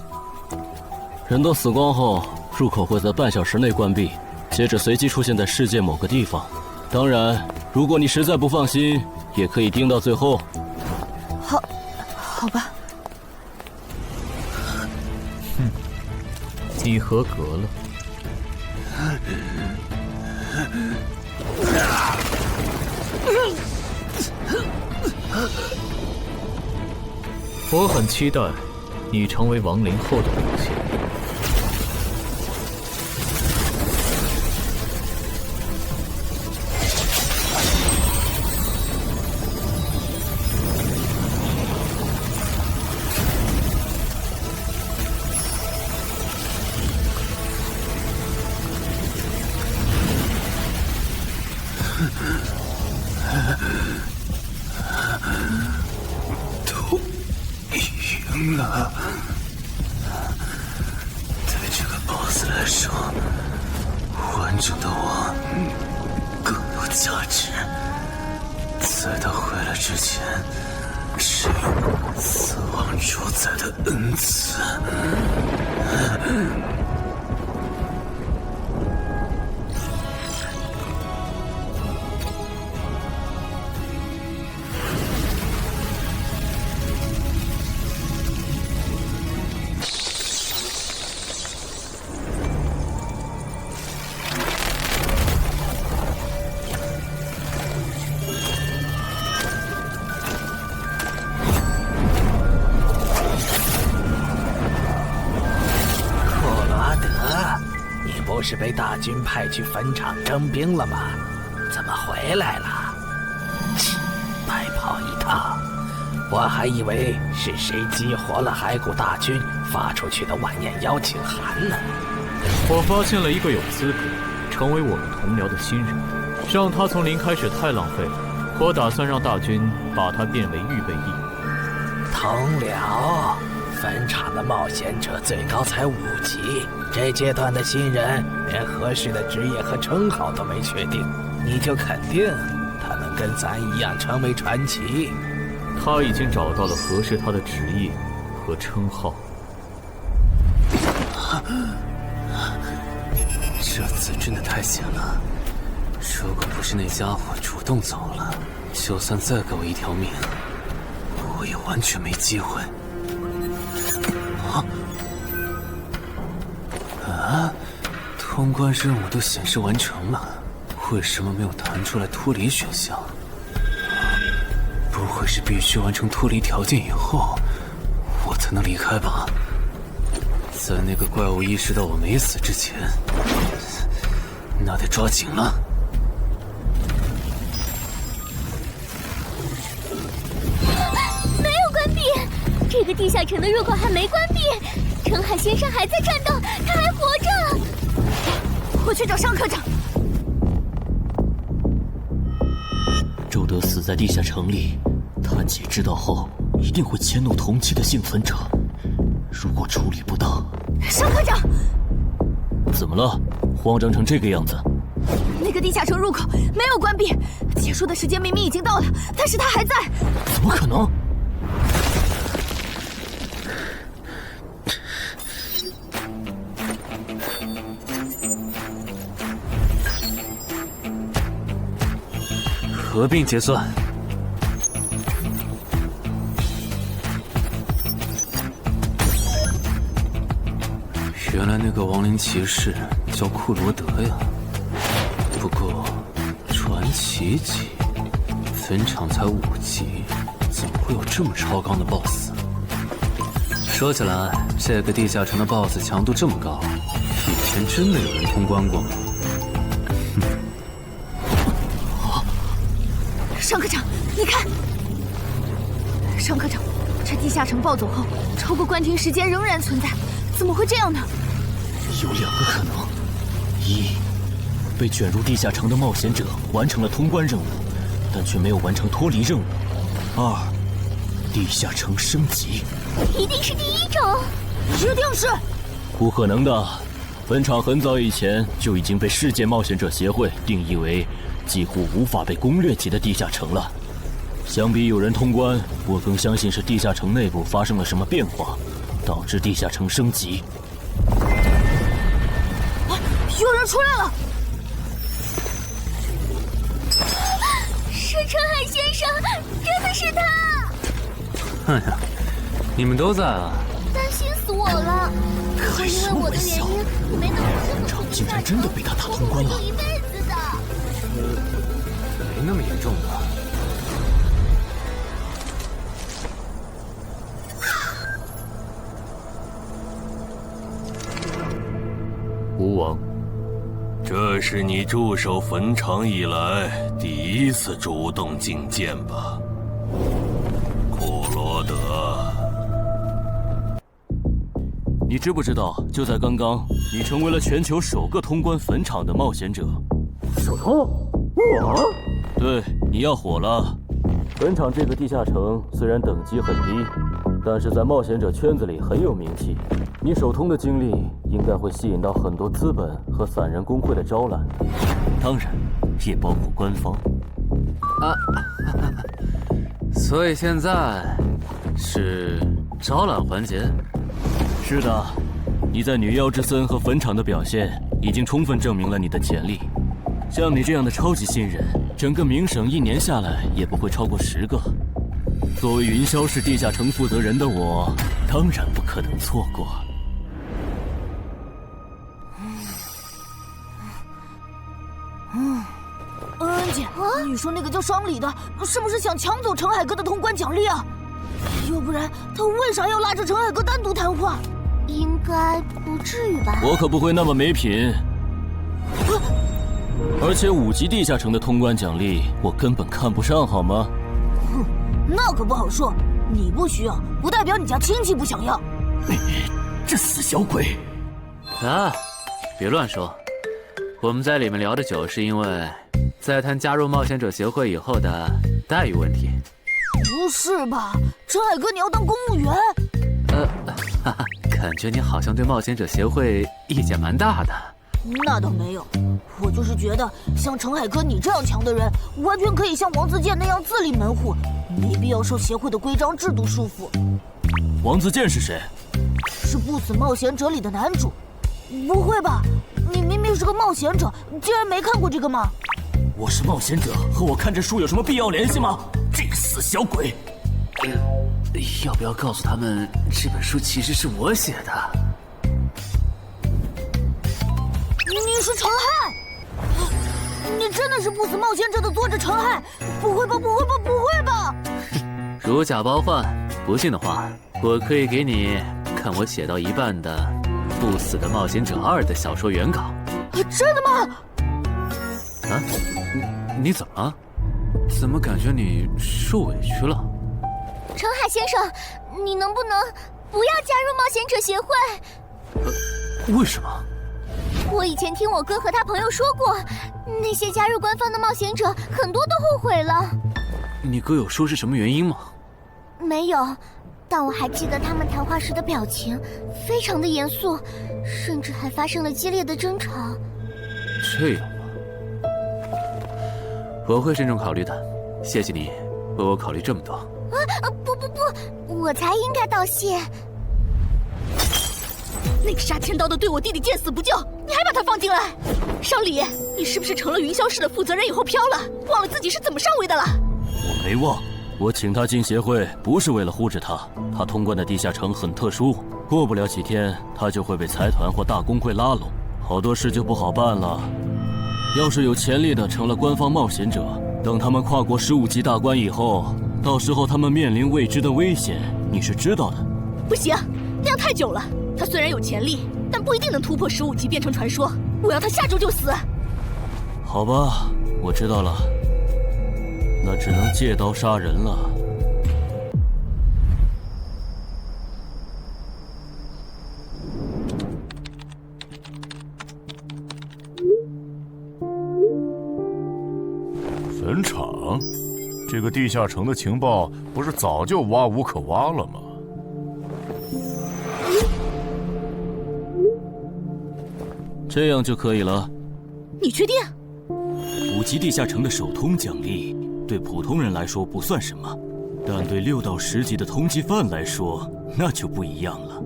人都死光后，入口会在半小时内关闭，接着随机出现在世界某个地方。当然，如果你实在不放心，也可以盯到最后。好吧。你合格了。我很期待你成为亡灵后的表现。对这个 BOSS 来说，完整的我更有价值。在他回来之前，只有死亡主宰的恩赐。是被大军派去坟场征兵了吗？怎么回来了？切，白跑一趟！我还以为是谁激活了骸骨大军发出去的晚宴邀请函呢。我发现了一个有资格成为我们同僚的新人，让他从零开始太浪费了。我打算让大军把他变为预备役。同僚，坟场的冒险者最高才5级。这阶段的新人连合适的职业和称号都没确定，你就肯定他能跟咱一样成为传奇？他已经找到了合适他的职业和称号。这次真的太险了，如果不是那家伙主动走了，就算再给我一条命，我也完全没机会。通关任务都显示完成了，为什么没有弹出来脱离选项？不会是必须完成脱离条件以后，我才能离开吧？在那个怪物意识到我没死之前，那得抓紧了。没有关闭，这个地下城的入口还没关闭。澄海先生还在战斗，他还活着。我去找尚科长。周德死在地下城里，他姐知道后一定会迁怒同期的幸存者。如果处理不当，尚科长，怎么了？慌张成这个样子？那个地下城入口没有关闭，结束的时间明明已经到了，但是他还在。怎么可能？合并结算。原来那个亡灵骑士叫库罗德呀。不过，传奇级，坟场才5级，怎么会有这么超纲的 BOSS？ 说起来，这个地下城的 BOSS 强度这么高，以前真的有人通关过吗？尚科长，你看，尚科长，这地下城暴走后，超过关停时间仍然存在，怎么会这样呢？有2个可能：一，被卷入地下城的冒险者完成了通关任务，但却没有完成脱离任务；二，地下城升级。一定是第一种，一定是。不可能的，坟场很早以前就已经被世界冒险者协会定义为几乎无法被攻略级的地下城了。相比有人通关，我更相信是地下城内部发生了什么变化，导致地下城升级。有人出来了！是澄海先生，真的是他！哎呀，你们都在啊！担心死我了，是因为我的原因，你没能坟场竟然真的被他打通关了。一辈子的。没那么严重吧？吴王，这是你驻守坟场以来第一次主动觐见吧？库罗德，你知不知道，就在刚刚，你成为了全球首个通关坟场的冒险者。首通？我？对，你要火了。本场这个地下城虽然等级很低，但是在冒险者圈子里很有名气。你手通的经历应该会吸引到很多资本和散人工会的招揽，当然，也包括官方。所以现在是招揽环节。是的，你在女妖之森和坟场的表现已经充分证明了你的潜力。像你这样的超级新人，整个冥省1年下来也不会超过10个。作为云霄市地下城负责人的我，当然不可能错过。恩姐，你说那个叫双李的，是不是想抢走陈海哥的通关奖励啊？要不然他为啥要拉着陈海哥单独谈话？应该不至于吧？我可不会那么没品。而且5级地下城的通关奖励，我根本看不上，好吗？哼，那可不好说。你不需要，不代表你家亲戚不想要。这死小鬼！啊，别乱说。我们在里面聊的久，是因为在谈加入冒险者协会以后的待遇问题。不是吧，陈海哥，你要当公务员？感觉你好像对冒险者协会意见蛮大的。那倒没有，我就是觉得像陈海哥你这样强的人，完全可以像王自健那样自立门户，没必要受协会的规章制度束缚。王自健是谁？是不死冒险者里的男主。不会吧？你明明是个冒险者，竟然没看过这个吗？我是冒险者，和我看这书有什么必要联系吗？这个死小鬼！要不要告诉他们，这本书其实是我写的？你是陈汉？你真的是不死冒险者的作者陈汉？不会吧，不会吧，不会吧！如假包换，不信的话，我可以给你看我写到一半的《不死的冒险者2》的小说原稿。真的吗？啊，你怎么了？怎么感觉你受委屈了？陈海先生，你能不能不要加入冒险者协会？为什么？我以前听我哥和他朋友说过，那些加入官方的冒险者很多都后悔了。你哥有说是什么原因吗？没有，但我还记得他们谈话时的表情，非常的严肃，甚至还发生了激烈的争吵。这样吗？我会慎重考虑的，谢谢你为我考虑这么多。不，我才应该道谢。那个杀千刀的对我弟弟见死不救，你还把他放进来？商李，你是不是成了云霄市的负责人以后飘了，忘了自己是怎么上位的了？我没忘，我请他进协会不是为了护着他，他通关的地下城很特殊，过不了几天他就会被财团或大工会拉拢，好多事就不好办了。要是有潜力的成了官方冒险者，等他们跨过15级大关以后，到时候他们面临未知的危险，你是知道的。不行，那样太久了。他虽然有潜力，但不一定能突破15级变成传说。我要他下周就死。好吧，我知道了，那只能借刀杀人了。坟场，这个地下城的情报不是早就挖无可挖了吗？这样就可以了。你确定？5级地下城的首通奖励对普通人来说不算什么，但对6到10级的通缉犯来说那就不一样了。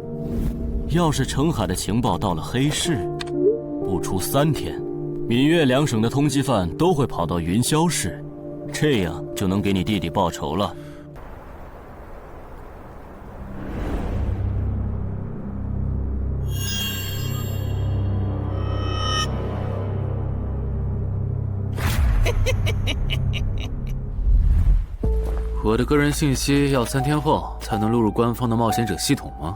要是澄海的情报到了黑市，不出3天，闽粤2省的通缉犯都会跑到云霄市，这样就能给你弟弟报仇了。我的个人信息要3天后才能录入官方的冒险者系统吗？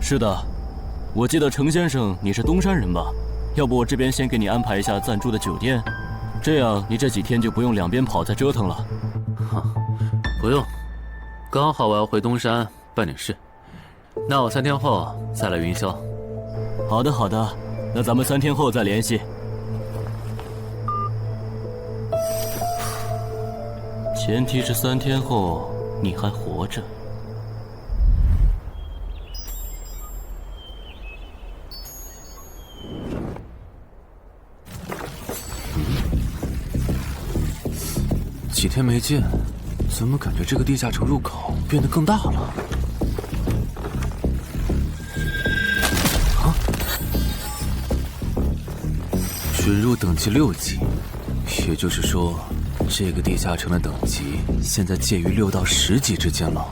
是的，我记得程先生你是东山人吧？要不我这边先给你安排一下暂住的酒店，这样你这几天就不用两边跑再折腾了。不用，刚好我要回东山办点事，那我3天后再来云霄。好的好的，那咱们3天后再联系。前提是3天后你还活着。几天没见，怎么感觉这个地下城入口变得更大了？啊！准入等级6级，也就是说，这个地下城的等级现在介于6到10级之间了。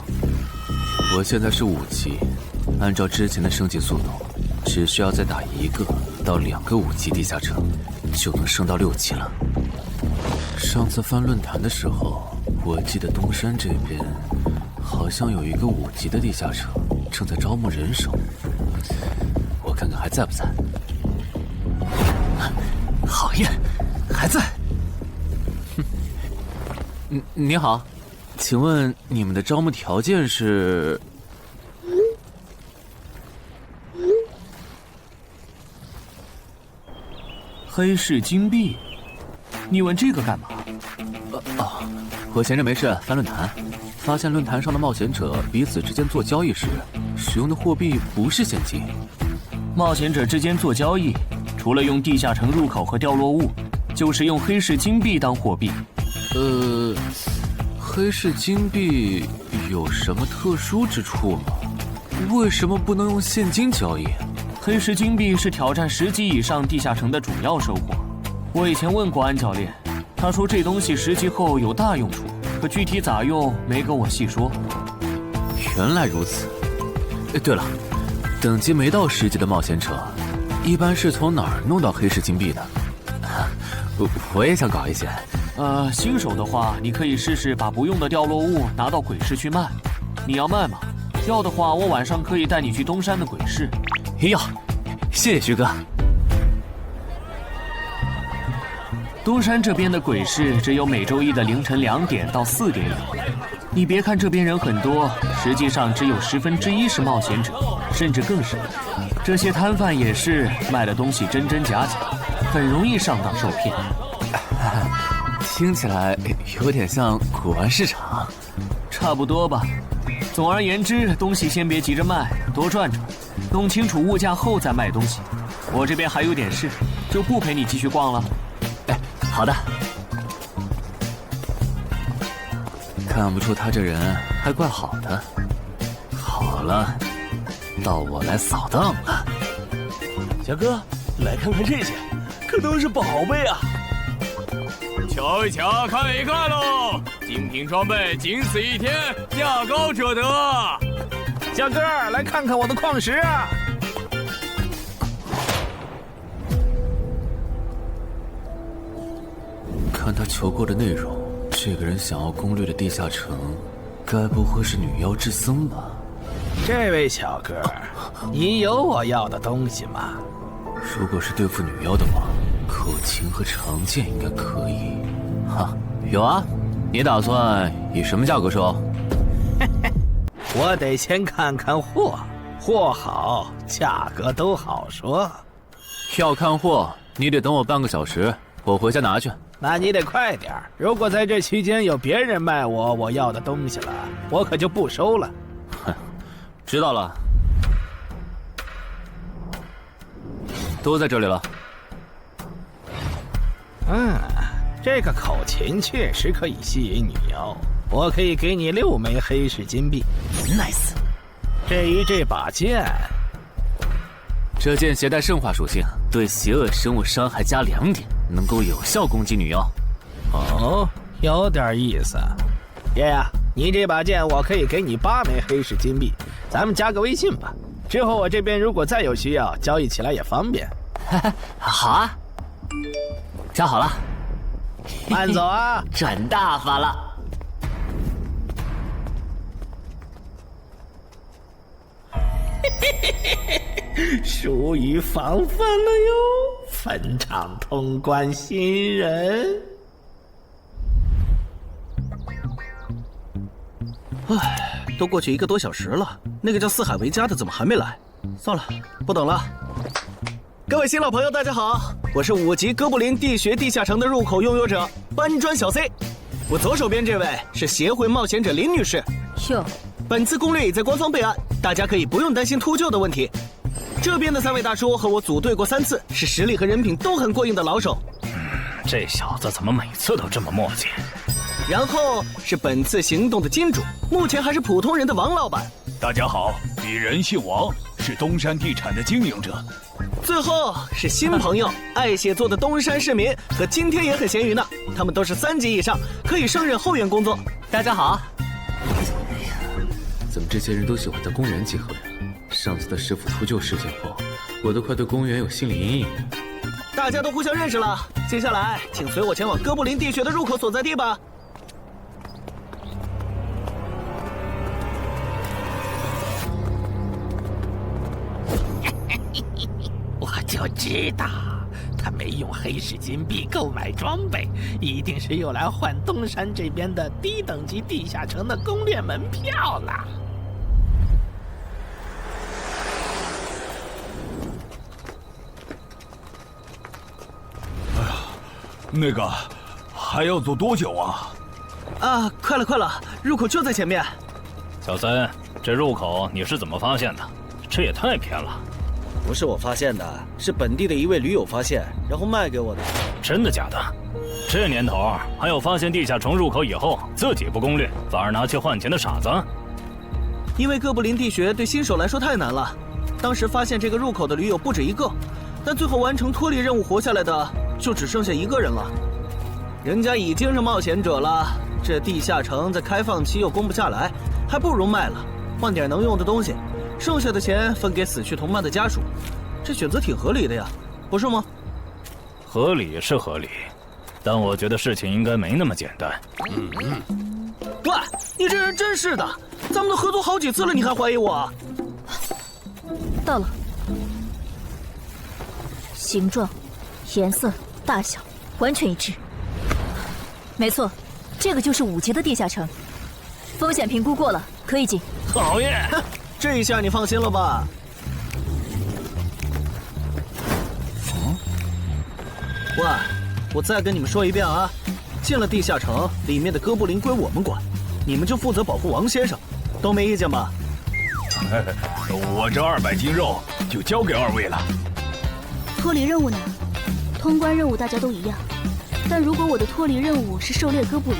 我现在是5级，按照之前的升级速度，只需要再打1个到2个5级地下城，就能升到6级了。上次翻论坛的时候，我记得东山这边好像有一个5级的地下城正在招募人手，我看看还在不在。好耶，还在。你好，请问你们的招募条件是？黑市金币？你问这个干嘛？我闲着没事翻论坛，发现论坛上的冒险者彼此之间做交易时，使用的货币不是现金。冒险者之间做交易，除了用地下城入口和掉落物，就是用黑市金币当货币。黑市金币有什么特殊之处吗？为什么不能用现金交易？黑市金币是挑战10级以上地下城的主要收获。我以前问过安教练，他说这东西10级后有大用处，可具体咋用没跟我细说。原来如此。对了，等级没到10级的冒险者，一般是从哪儿弄到黑市金币的？我也想搞一些。新手的话，你可以试试把不用的掉落物拿到鬼市去卖。你要卖吗？要的话，我晚上可以带你去东山的鬼市。要，谢谢徐哥。东山这边的鬼市只有每周一的凌晨2点到4点有。你别看这边人很多，实际上只有1/10是冒险者，甚至更少。这些摊贩也是卖的东西真真假假，很容易上当受骗。听起来有点像古玩市场。差不多吧。总而言之，东西先别急着卖，多转转，弄清楚物价后再卖东西。我这边还有点事，就不陪你继续逛了。好的。看不出他这人还怪好的。好了，到我来扫荡了。小哥，来看看这些，可都是宝贝啊！瞧一瞧，看一看喽！精品装备，仅此一天，价高者得。小哥，来看看我的矿石啊！看他求过的内容，这个人想要攻略的地下城，该不会是女妖之僧吧？这位小哥，你有我要的东西吗？如果是对付女妖的话，口琴和长剑应该可以。哈，有啊。你打算以什么价格收？我得先看看货，货好，价格都好说。要看货，你得等我半个小时，我回家拿去。那你得快点，如果在这期间有别人卖我要的东西了，我可就不收了。哼，知道了。都在这里了。这个口琴确实可以吸引女妖，我可以给你6枚黑市金币。Nice。至于这把剑，这剑携带圣化属性，对邪恶生物伤害加2点，能够有效攻击女妖。哦，有点意思。爷呀，你这把剑我可以给你8枚黑市金币，咱们加个微信吧。之后我这边如果再有需要，交易起来也方便。好啊，加好了。慢走啊，赚大发了。疏于防范了哟，坟场通关新人。唉，都过去1个多小时了，那个叫四海为家的怎么还没来？算了，不等了。各位新老朋友，大家好，我是5级哥布林地穴地下城的入口拥有者搬砖小 C。我左手边这位是协会冒险者林女士。哟，本次攻略已在官方备案，大家可以不用担心秃鹫的问题。这边的3位大叔和我组队过3次，是实力和人品都很过硬的老手。这小子怎么每次都这么磨叽？然后是本次行动的金主，目前还是普通人的王老板。大家好，鄙人姓王，是东山地产的经营者。最后是新朋友，爱写作的东山市民，和今天也很闲鱼呢。他们都是3级以上，可以胜任后援工作。大家好。哎呀，怎么这些人都喜欢在公园集合呀？上次的师傅秃鹫事件后，我都快对公园有心理阴影了。大家都互相认识了，接下来请随我前往哥布林地穴的入口所在地吧。我就知道，他没用黑市金币购买装备，一定是用来换东山这边的低等级地下城的攻略门票了。那个，还要走多久啊？啊，快了，入口就在前面。小森，这入口你是怎么发现的？这也太偏了。不是我发现的，是本地的一位驴友发现，然后卖给我的。真的假的？这年头还有发现地下城入口以后自己不攻略，反而拿去换钱的傻子？因为哥布林地穴对新手来说太难了，当时发现这个入口的驴友不止一个，但最后完成脱离任务活下来的就只剩下1个人了。人家已经是冒险者了，这地下城在开放期又攻不下来，还不如卖了，换点能用的东西，剩下的钱分给死去同伴的家属，这选择挺合理的呀，不是吗？合理是合理，但我觉得事情应该没那么简单。喂，你这人真是的，咱们都合作好几次了，你还怀疑我？到了，形状、颜色、大小完全一致。没错，这个就是5级的地下城，风险评估过了，可以进。讨厌，这一下你放心了吧？喂，我再跟你们说一遍啊，进了地下城，里面的哥布林归我们管，你们就负责保护王先生，都没意见吧？我这200斤肉就交给2位了。脱离任务呢？通关任务大家都一样，但如果我的脱离任务是狩猎哥布林，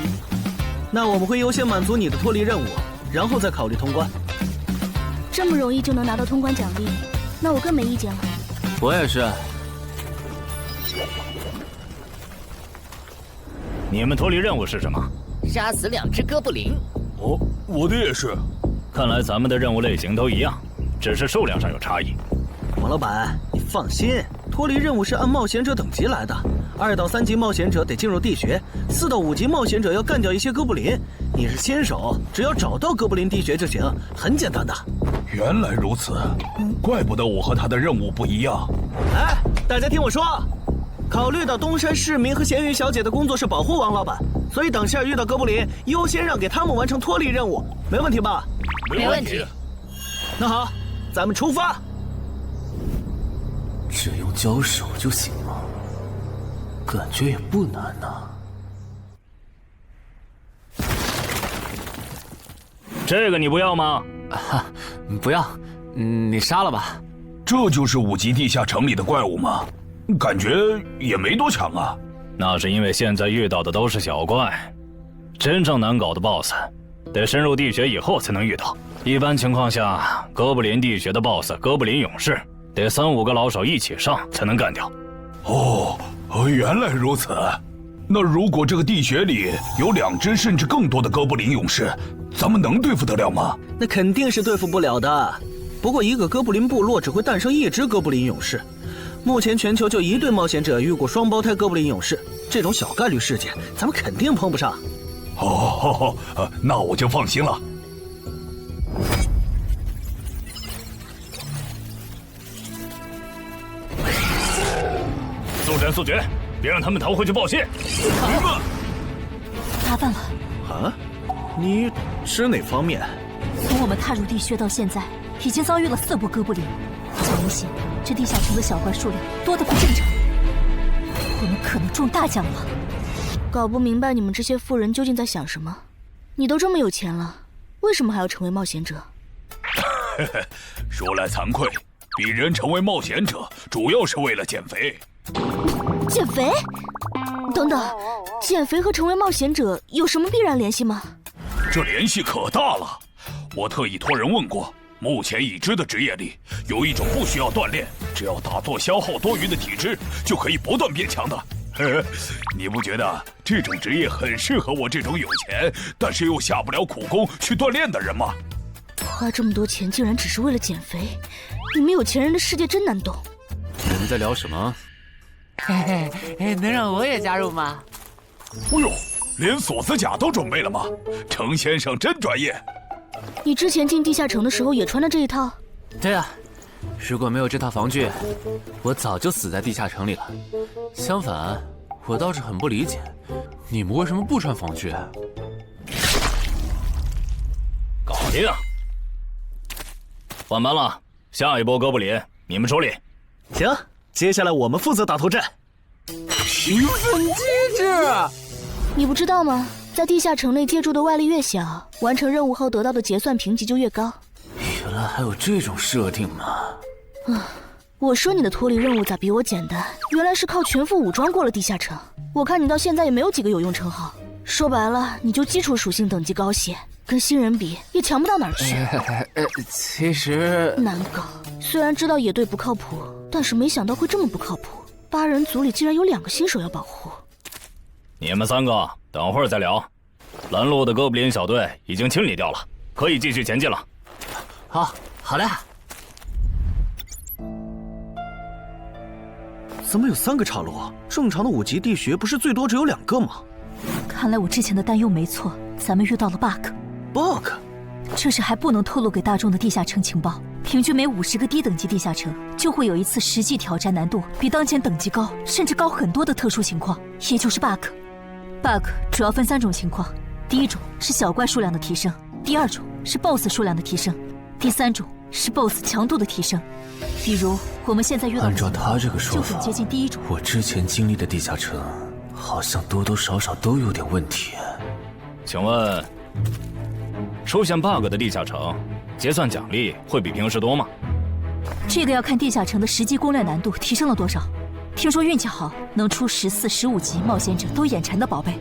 那我们会优先满足你的脱离任务，然后再考虑通关。这么容易就能拿到通关奖励，那我更没意见了。我也是。你们脱离任务是什么？杀死2只哥布林。哦，我的也是。看来咱们的任务类型都一样，只是数量上有差异。王老板，你放心，脱离任务是按冒险者等级来的，2到3级冒险者得进入地穴，4到5级冒险者要干掉一些哥布林。你是新手，只要找到哥布林地穴就行，很简单的。原来如此，怪不得我和他的任务不一样。哎，大家听我说，考虑到东山市民和咸鱼小姐的工作是保护王老板，所以等下遇到哥布林，优先让给他们完成脱离任务，没问题吧？没问题。那好，咱们出发。只用交手就行了，感觉也不难呐。这个你不要吗？不要，你杀了吧。这就是5级地下城里的怪物吗？感觉也没多强啊。那是因为现在遇到的都是小怪，真正难搞的 BOSS， 得深入地穴以后才能遇到。一般情况下，哥布林地穴的 BOSS 哥布林勇士，得3、5个老手一起上才能干掉。原来如此。那如果这个地穴里有2只甚至更多的哥布林勇士，咱们能对付得了吗？那肯定是对付不了的。不过一个哥布林部落只会诞生1只哥布林勇士，目前全球就1对冒险者遇过双胞胎哥布林勇士，这种小概率事件咱们肯定碰不上。那我就放心了。速战速决，别让他们逃回去报信。麻烦了。啊？你指哪方面？从我们踏入地穴到现在，已经遭遇了4波哥布林，很明显，这地下城的小怪数量多得不正常，我们可能中大奖了。搞不明白你们这些富人究竟在想什么。你都这么有钱了，为什么还要成为冒险者？说来惭愧，鄙人成为冒险者主要是为了减肥。减肥？等等，减肥和成为冒险者有什么必然联系吗？这联系可大了。我特意托人问过，目前已知的职业里，有一种不需要锻炼，只要打坐消耗多余的体质，就可以不断变强的。你不觉得这种职业很适合我这种有钱，但是又下不了苦功去锻炼的人吗？花这么多钱竟然只是为了减肥，你们有钱人的世界真难懂。你们在聊什么？嘿嘿，能让我也加入吗？哦呦，连锁子甲都准备了吗？程先生真专业。你之前进地下城的时候也穿的这一套？对啊，如果没有这套防具，我早就死在地下城里了。相反，我倒是很不理解，你们为什么不穿防具？搞定，换班了，下一波哥布林你们处理。行，接下来我们负责打头阵。评分机制，你不知道吗？在地下城内借助的外力越小，完成任务后得到的结算评级就越高。原来还有这种设定吗？我说你的脱离任务咋比我简单？原来是靠全副武装过了地下城。我看你到现在也没有几个有用称号，说白了，你就基础属性等级高些，跟新人比也强不到哪儿去。其实难搞，虽然知道野队不靠谱，但是没想到会这么不靠谱。8人组里竟然有2个新手要保护。你们3个等会儿再聊。拦路的哥布林小队已经清理掉了，可以继续前进了。好的。怎么有3个岔路？正常的5级地穴不是最多只有2个吗？看来我之前的担忧没错，咱们遇到了 bug。这是还不能透露给大众的地下城情报。平均每50个低等级地下城就会有一次实际挑战难度比当前等级高，甚至高很多的特殊情况，也就是 bug。bug 主要分3种情况，第一种是小怪数量的提升，第二种是 BOSS 数量的提升，第3种是 BOSS 强度的提升。比如我们现在遇到的，按照他这个说法，就很接近第一种。我之前经历的地下城，好像多多少少都有点问题。请问，出现 bug 的地下城，结算奖励会比平时多吗？这个要看地下城的实际攻略难度提升了多少。听说运气好，能出14、15级冒险者都眼馋的宝贝。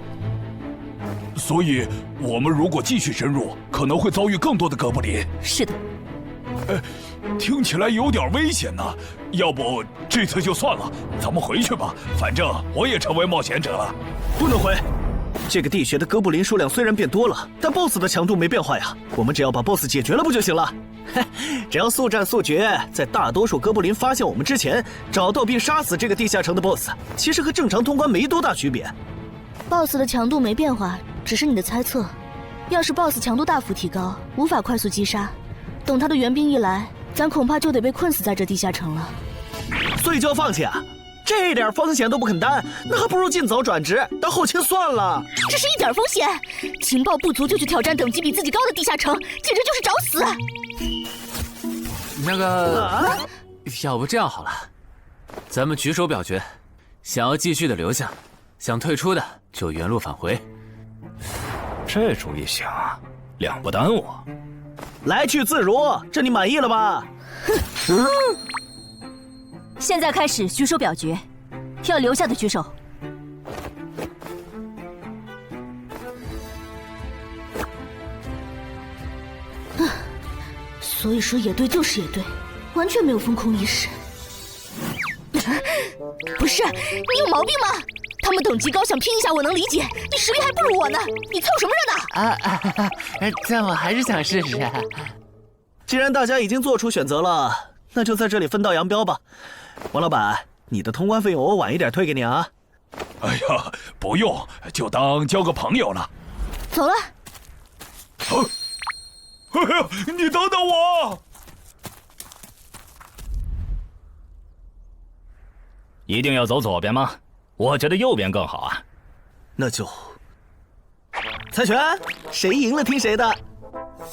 所以，我们如果继续深入，可能会遭遇更多的哥布林。是的。听起来有点危险呢。要不这次就算了，咱们回去吧。反正我也成为冒险者了。不能回。这个地穴的哥布林数量虽然变多了，但 BOSS 的强度没变化呀。我们只要把 BOSS 解决了不就行了？只要速战速决，在大多数哥布林发现我们之前，找到并杀死这个地下城的 BOSS， 其实和正常通关没多大区别。BOSS 的强度没变化，只是你的猜测。要是 BOSS 强度大幅提高，无法快速击杀，等他的援兵一来，咱恐怕就得被困死在这地下城了。所以就要放弃啊？这点风险都不肯担，那还不如尽早转职当后勤算了。这是一点风险，情报不足就去挑战等级比自己高的地下城，简直就是找死。那个，要不这样好了，咱们举手表决，想要继续的留下，想退出的就原路返回。这主意行啊，2不耽误。来去自如，这你满意了吧？现在开始举手表决，要留下的举手。所以说野队就是野队，完全没有风控意识。不是，你有毛病吗？他们等级高，想拼一下我能理解，你实力还不如我呢，你凑什么热闹？但我还是想试试。既然大家已经做出选择了，那就在这里分道扬镳吧。王老板，你的通关费用我晚一点退给你啊。哎呀，不用，就当交个朋友了。走了。哎呀，你等等我！一定要走左边吗？我觉得右边更好啊。那就猜拳，谁赢了听谁的。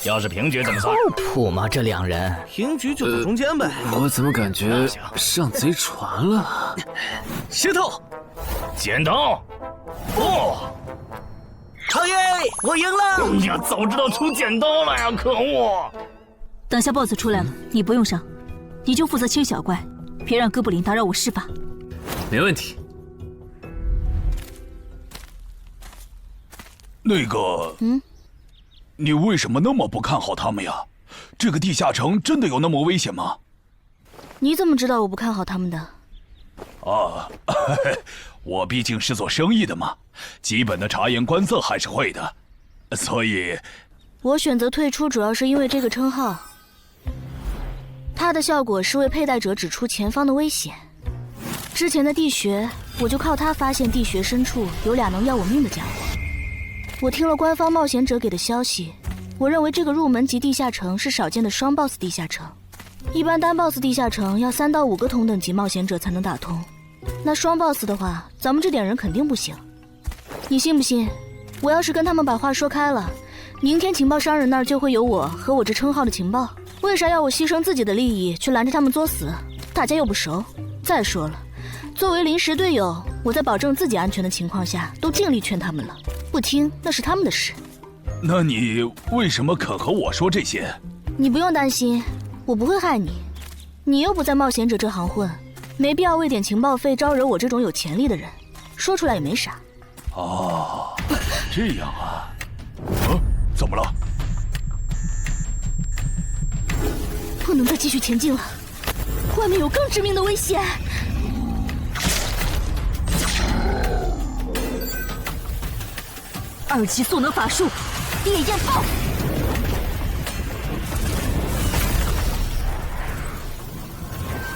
要是平局怎么算？酷吗？这2人平局就走中间呗。我怎么感觉上贼船了？石头，剪刀。不！长爷，我赢了！哎呀，早知道出剪刀了呀！可恶！等下 BOSS 出来了，你不用上，你就负责清小怪，别让哥布林打扰我施法。没问题。那个，你为什么那么不看好他们呀？这个地下城真的有那么危险吗？你怎么知道我不看好他们的？啊，我毕竟是做生意的嘛，基本的察言观色还是会的，所以，我选择退出主要是因为这个称号，它的效果是为佩戴者指出前方的危险。之前的地穴，我就靠它发现地穴深处有俩能要我命的家伙。我听了官方冒险者给的消息，我认为这个入门级地下城是少见的双 BOSS 地下城。一般单 BOSS 地下城要3到5个同等级冒险者才能打通，那双 BOSS 的话，咱们这点人肯定不行。你信不信？我要是跟他们把话说开了，明天情报商人那儿就会有我和我这称号的情报。为啥要我牺牲自己的利益去拦着他们作死？大家又不熟。再说了，作为临时队友，我在保证自己安全的情况下，都尽力劝他们了，不听那是他们的事。那你为什么肯和我说这些？你不用担心，我不会害你。你又不在冒险者这行混，没必要为点情报费招惹我这种有潜力的人。说出来也没啥。哦，这样啊。怎么了？不能再继续前进了，外面有更致命的危险。2级速能法术，烈焰爆！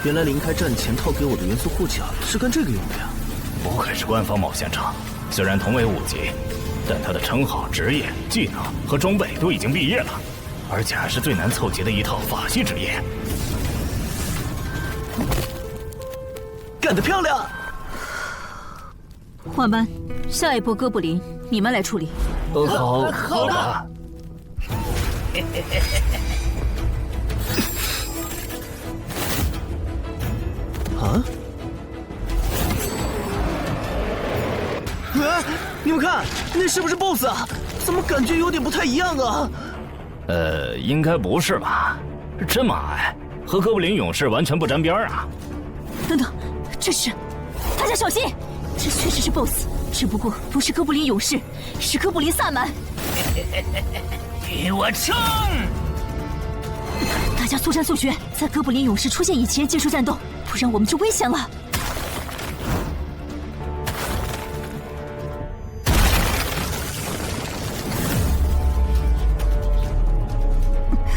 原来林开战前套给我的元素护甲是干这个用的呀！不愧是官方冒险者，虽然同为5级，但他的称号、职业、技能和装备都已经毕业了，而且还是最难凑齐的一套法系职业。干得漂亮！换班，下一波哥布林你们来处理。好的。啊！你们看，那是不是 BOSS 啊？怎么感觉有点不太一样啊？应该不是吧？这么矮，和哥布林勇士完全不沾边啊！等等，这是……大家小心，这确实是 BOSS， 只不过不是哥布林勇士，是哥布林萨满。给我冲！大家速战速决，在哥布林勇士出现以前结束战斗，不然我们就危险了。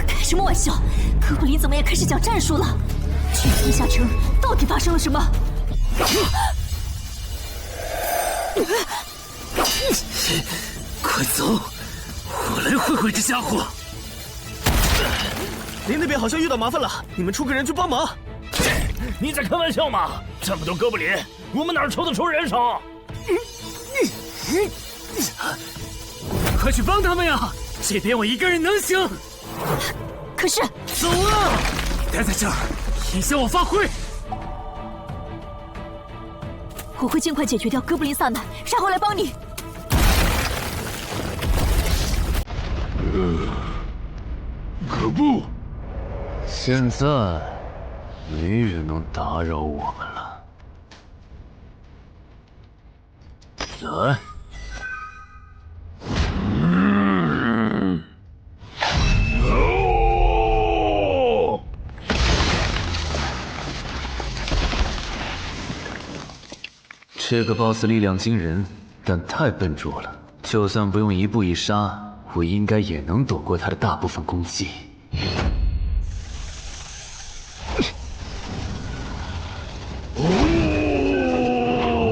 开什么玩笑？哥布林怎么也开始讲战术了？这地下城到底发生了什么？快走！我来会会这家伙。林那边好像遇到麻烦了，你们出个人去帮忙。你在开玩笑吗？这么多哥布林，我们哪抽得出人手？快去帮他们呀！这边我一个人能行。可是，走啊！待在这儿，影响我发挥。我会尽快解决掉哥布林萨满，然后来帮你。可不，现在没人能打扰我们了。来。这个 BOSS 力量惊人，但太笨拙了。就算不用一步一杀，我应该也能躲过他的大部分攻击。融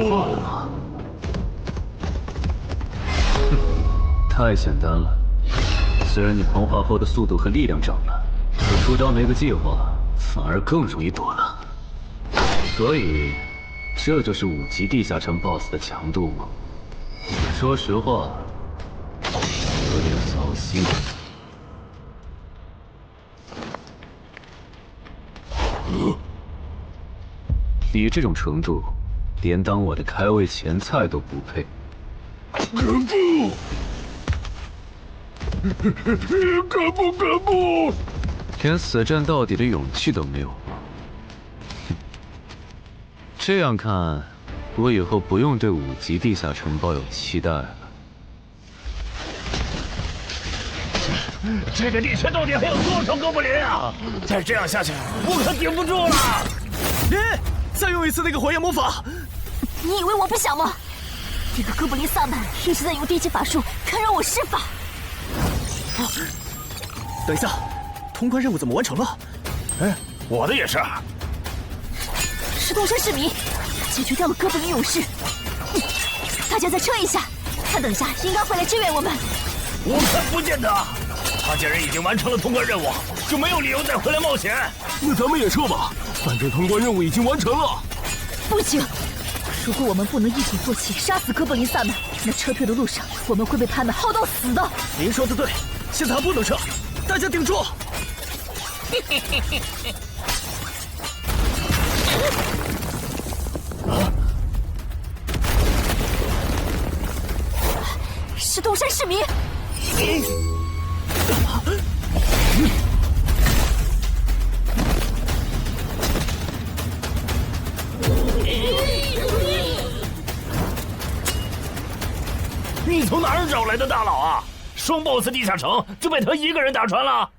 化了吗？太简单了。虽然你同化后的速度和力量涨了，可出招没个计划，反而更容易躲了。所以。这就是5级地下城 BOSS 的强度吗？说实话，有点糟心。你这种程度，连当我的开胃前菜都不配。可不！连死战到底的勇气都没有吗？这样看，我以后不用对5级地下城抱有期待了。这个地穴到底还有多少哥布林啊？再这样下去，我可顶不住了！再用一次那个火焰魔法！你以为我不想吗？这个哥布林萨满一直在用低级法术看让我施法。等一下，通关任务怎么完成了？我的也是。石头山市民解决掉了哥布林勇士，大家再撤一下，他等下应该会来支援我们。我看不见得，他既然已经完成了通关任务，就没有理由再回来冒险。那咱们也撤吧，反正通关任务已经完成了。不行，如果我们不能一鼓作气杀死哥布林萨满，那撤退的路上我们会被他们耗到死的。您说的对，现在还不能撤，大家顶住！石头山市民，你从哪儿找来的大佬啊？双 BOSS 地下城就被他一个人打穿了？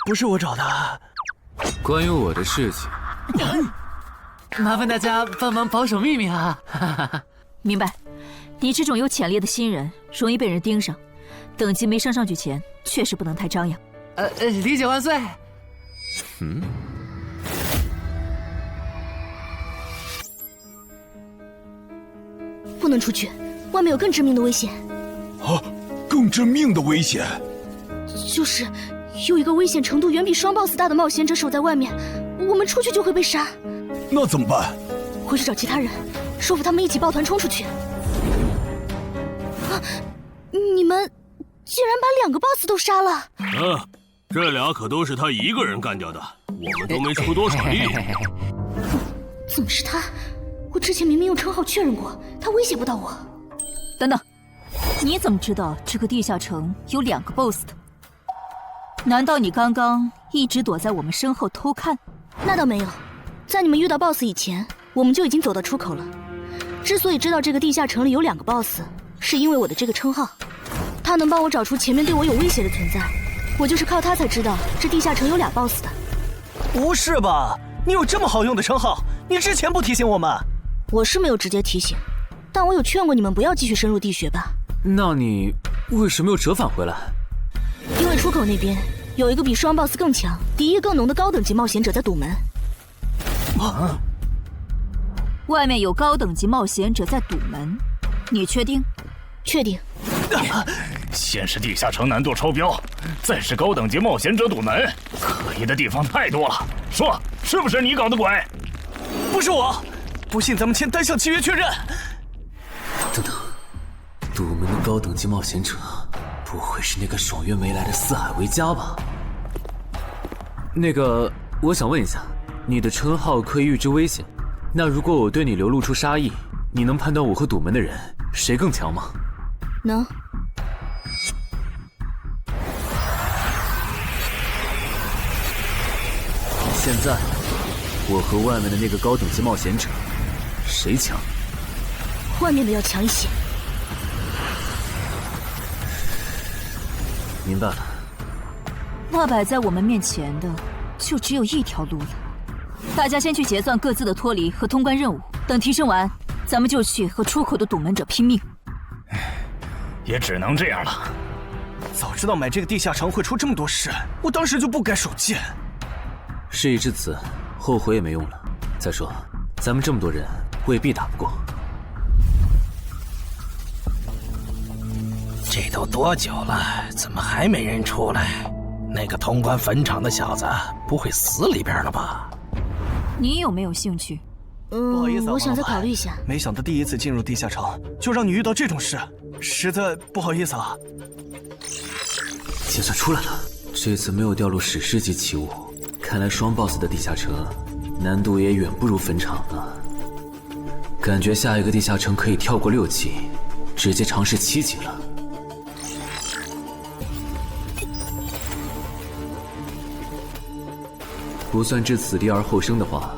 不是我找的。关于我的事情，麻烦大家帮忙保守秘密啊！明白。你这种有潜力的新人，容易被人盯上，等级没升上去前，确实不能太张扬。理解万岁。不能出去，外面有更致命的危险。啊，更致命的危险？就是有一个危险程度远比双 BOSS 大的冒险者守在外面，我们出去就会被杀。那怎么办？回去找其他人，说服他们一起抱团冲出去。你们竟然把2个 BOSS 都杀了！这俩可都是他一个人干掉的，我们都没出多少力。怎么是他？我之前明明用称号确认过，他威胁不到我。等等，你怎么知道这个地下城有2个 BOSS 的？难道你刚刚一直躲在我们身后偷看？那倒没有，在你们遇到 BOSS 以前，我们就已经走到出口了。之所以知道这个地下城里有2个 BOSS，是因为我的这个称号，他能帮我找出前面对我有威胁的存在。我就是靠他才知道这地下城有2 BOSS 的。不是吧？你有这么好用的称号，你之前不提醒我们？我是没有直接提醒，但我有劝过你们不要继续深入地穴吧。那你为什么又折返回来？因为出口那边有一个比双 BOSS 更强、敌意更浓的高等级冒险者在堵门。外面有高等级冒险者在堵门，你确定？确定。先是地下城难度超标，再是高等级冒险者堵门，可疑的地方太多了。说，是不是你搞的鬼？不是我，不信咱们签单向契约确认。等等，堵门的高等级冒险者，不会是那个爽约没来的四海为家吧？那个，我想问一下，你的称号可以预知危险，那如果我对你流露出杀意，你能判断我和堵门的人谁更强吗？能。现在，我和外面的那个高等级冒险者，谁强？外面的要强一些。明白了。那摆在我们面前的，就只有一条路了。大家先去结算各自的脱离和通关任务，等提升完，咱们就去和出口的堵门者拼命。也只能这样了。早知道买这个地下城会出这么多事，我当时就不该手贱。事已至此，后悔也没用了。再说，咱们这么多人，未必打不过。这都多久了，怎么还没人出来？那个通关坟场的小子不会死里边了吧？你有没有兴趣？不好意思啊，我想再考虑一下。没想到第一次进入地下城，就让你遇到这种事，实在不好意思啊。结算出来了，这次没有掉入史诗级奇物，看来双 BOSS 的地下城难度也远不如坟场了。感觉下一个地下城可以跳过6级，直接尝试7级了。不算置死地而后生的话，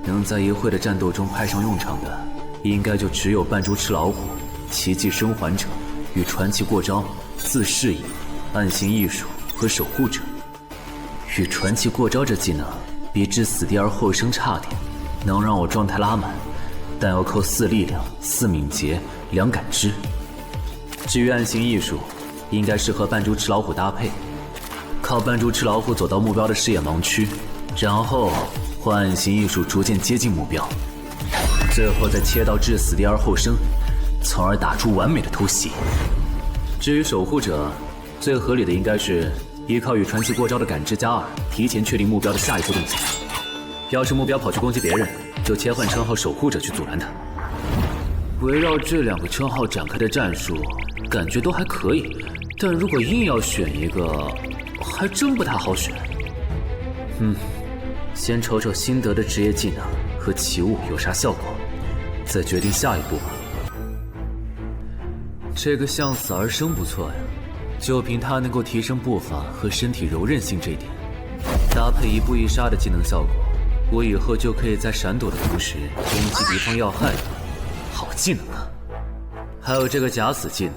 能在一会的战斗中派上用场的，应该就只有扮猪吃老虎、奇迹生还者与传奇过招、自适应、暗行艺术和守护者。与传奇过招这技能比置死地而后生差点，能让我状态拉满，但要扣4力量、4敏捷、2感知。至于暗行艺术，应该是和扮猪吃老虎搭配，靠扮猪吃老虎走到目标的视野盲区，然后换暗行艺术逐渐接近目标，最后再切到置死地而后生，从而打出完美的偷袭。至于守护者，最合理的应该是依靠与传奇过招的感知+2，提前确定目标的下一步动作。要是目标跑去攻击别人，就切换称号守护者去阻拦他。围绕这2个称号展开的战术，感觉都还可以，但如果硬要选一个，还真不太好选。先瞅瞅新得的职业技能和奇物有啥效果，再决定下一步吧。这个向死而生不错呀，就凭它能够提升步伐和身体柔韧性这一点，搭配一步一杀的技能效果，我以后就可以在闪躲的同时攻击敌方要害了。好技能啊！还有这个假死技能，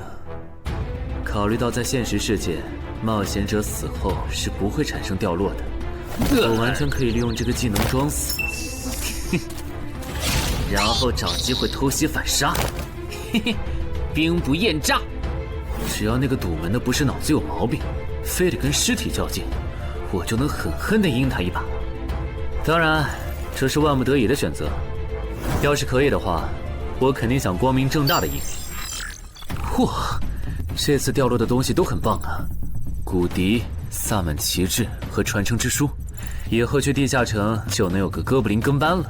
考虑到在现实世界，冒险者死后是不会产生掉落的，我完全可以利用这个技能装死，然后找机会偷袭反杀，兵不厌诈。只要那个堵门的不是脑子有毛病，非得跟尸体较劲，我就能狠狠地阴他一把。当然，这是万不得已的选择。要是可以的话，我肯定想光明正大的赢。哇，这次掉落的东西都很棒啊！骨笛、萨满旗帜和传承之书，以后去地下城就能有个哥布林跟班了。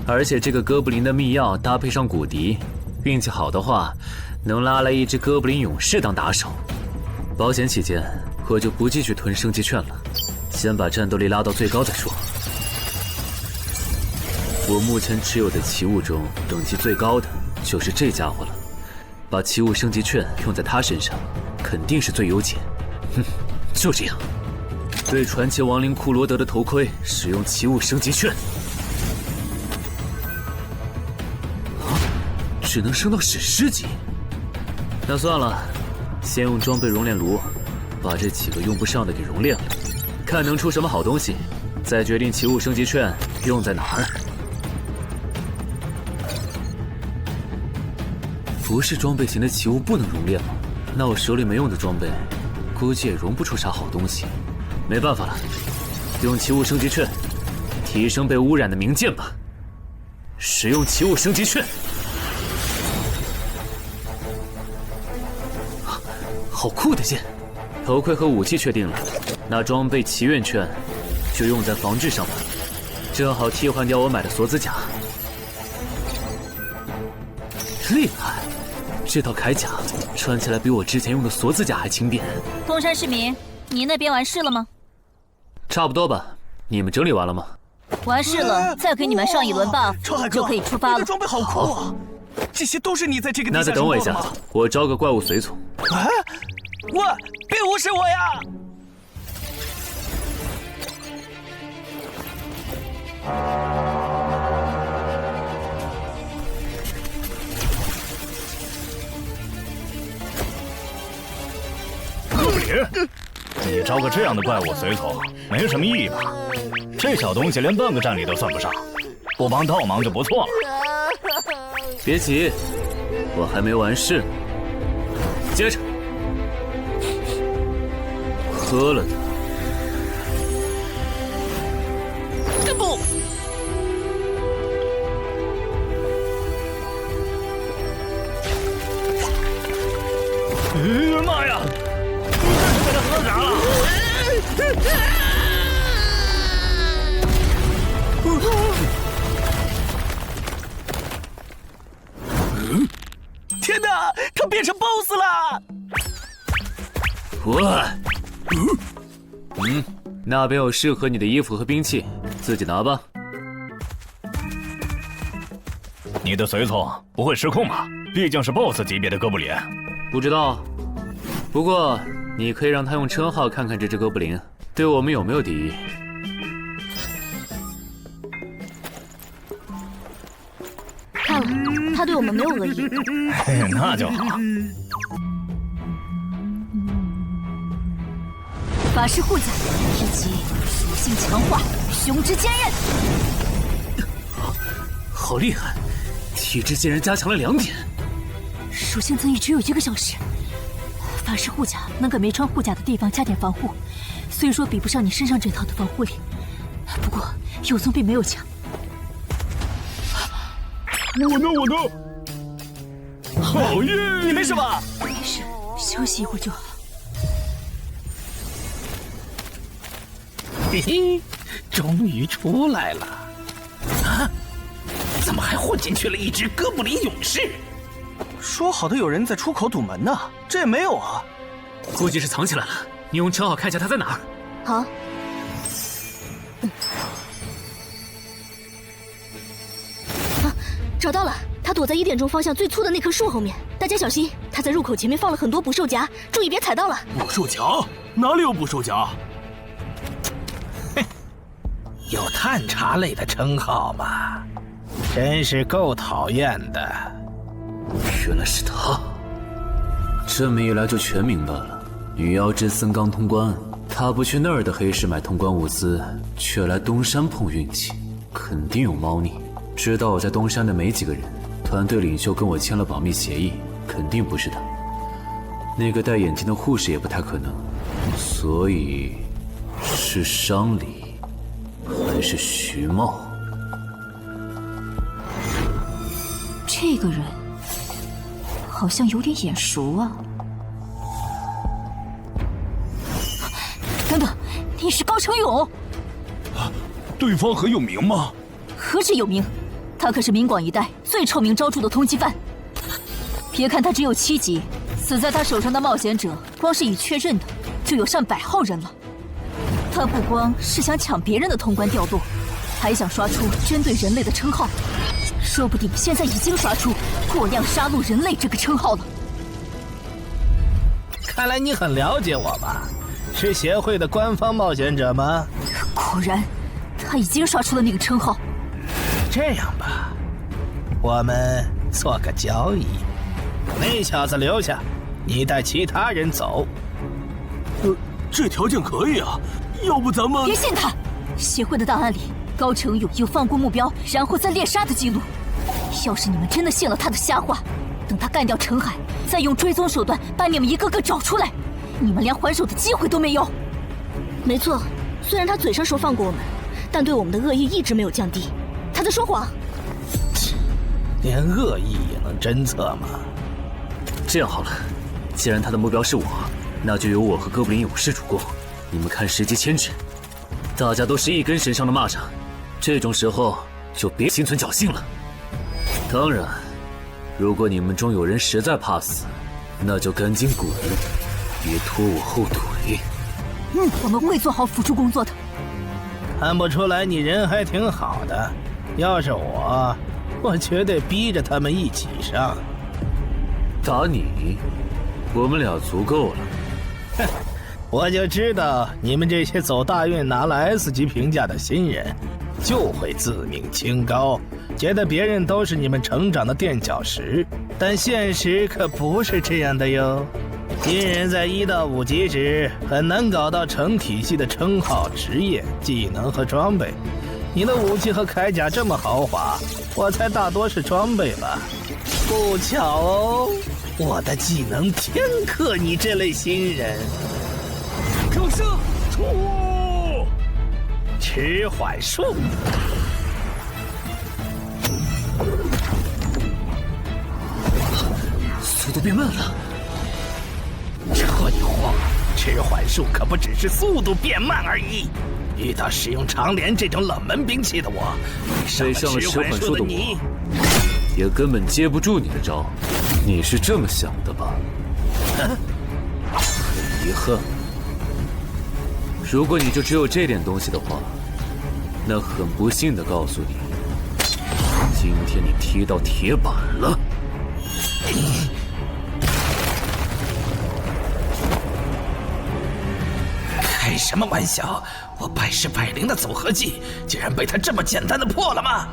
而且这个哥布林的秘药搭配上骨笛，运气好的话，能拉来一只哥布林勇士当打手。保险起见，我就不继续囤升级券了，先把战斗力拉到最高再说。我目前持有的奇物中，等级最高的就是这家伙了。把奇物升级券用在他身上，肯定是最优解。就这样，对传奇亡灵库罗德的头盔使用奇物升级券。只能升到史诗级。那算了，先用装备熔炼炉把这几个用不上的给熔炼了，看能出什么好东西，再决定奇物升级券用在哪儿。不是装备型的奇物不能熔炼吗？那我手里没用的装备，估计也熔不出啥好东西。没办法了，用奇物升级券提升被污染的名剑吧。使用奇物升级券。好酷的剑！头盔和武器确定了，那装备祈愿券就用在防具上吧，正好替换掉我买的锁子甲。厉害！这套铠甲穿起来比我之前用的锁子甲还轻便。东山市民，你那边完事了吗？差不多吧。你们整理完了吗？完事了，再给你们上一轮 buff，就可以出发了。你的装备好酷啊！这些都是你在这个地下那再等我一下，我招个怪物随从。啊！喂，别无视我呀！哥布林，你招个这样的怪物随从，没什么意义吧？这小东西连半个战力都算不上，不帮倒忙就不错了。别急，我还没完事。接着，喝了它。这不，妈呀！你这是给他喝啥了？天哪，他变成 BOSS 了！那边有适合你的衣服和兵器，自己拿吧。你的随从不会失控吧？毕竟是 BOSS 级别的哥布林。不知道，不过你可以让他用称号看看这只哥布林对我们有没有敌意。看了，他对我们没有恶意。那就好。法师护甲以及属性强化，胸之坚韧。好厉害，体质竟然加强了2点。属性增益只有1个小时。法师护甲能给没穿护甲的地方加点防护，虽说比不上你身上这套的防护力，不过有总比没有强。我呢？好耶！你没事吧？没事，休息一会儿就好。嘿嘿，终于出来了！啊，怎么还混进去了一只哥布林勇士？说好的有人在出口堵门呢，这也没有啊。估计是藏起来了，你用称号看一下他在哪儿。好。找到了，他躲在1点钟方向最粗的那棵树后面。大家小心，他在入口前面放了很多捕兽夹，注意别踩到了。捕兽夹？哪里有捕兽夹？有探查类的称号吗？真是够讨厌的。原来是他，这么一来就全明白了。女妖之森刚通关，他不去那儿的黑市买通关物资，却来东山碰运气，肯定有猫腻。知道我在东山的没几个人，团队领袖跟我签了保密协议，肯定不是他。那个戴眼镜的护士也不太可能，所以是商里。还是徐茂？这个人好像有点眼熟啊！等等，你是高成勇？对方很有名吗？何止有名，他可是明广一带最臭名昭著的通缉犯。别看他只有7级，死在他手上的冒险者，光是已确认的就有上100号人了。他不光是想抢别人的通关掉落，还想刷出针对人类的称号，说不定现在已经刷出过量杀戮人类这个称号了。看来你很了解我吧？是协会的官方冒险者吗？果然，他已经刷出了那个称号。这样吧，我们做个交易，那小子留下，你带其他人走。这条件可以啊。要不咱们别信他！协会的档案里，高成勇有放过目标然后再猎杀的记录。要是你们真的信了他的瞎话，等他干掉陈海，再用追踪手段把你们一个个找出来，你们连还手的机会都没有。没错，虽然他嘴上说放过我们，但对我们的恶意一直没有降低。他在说谎。连恶意也能侦测吗？这样好了，既然他的目标是我，那就由我和哥布林勇士主攻。你们看时机牵制，大家都是一根绳上的蚂蚱，这种时候就别心存侥幸了。当然，如果你们中有人实在怕死，那就赶紧滚，别拖我后腿。我们会做好辅助工作的。看不出来你人还挺好的，要是我绝对逼着他们一起上。打你，我们俩足够了。哼。我就知道你们这些走大运拿了 S 级评价的新人，就会自命清高，觉得别人都是你们成长的垫脚石。但现实可不是这样的哟。新人在1到5级时很难搞到成体系的称号、职业、技能和装备。你的武器和铠甲这么豪华，我猜大多是装备吧。不巧哦，我的技能天克你这类新人。正射出，迟缓术。速度变慢了。这你慌，迟缓术可不只是速度变慢而已。遇到使用长镰这种冷门兵器的我，谁上了迟缓术的我，也根本接不住你的招。你是这么想的吧？很遗憾。如果你就只有这点东西的话，那很不幸的告诉你，今天你踢到铁板了。开什么玩笑！我百试百灵的组合技，竟然被他这么简单的破了吗？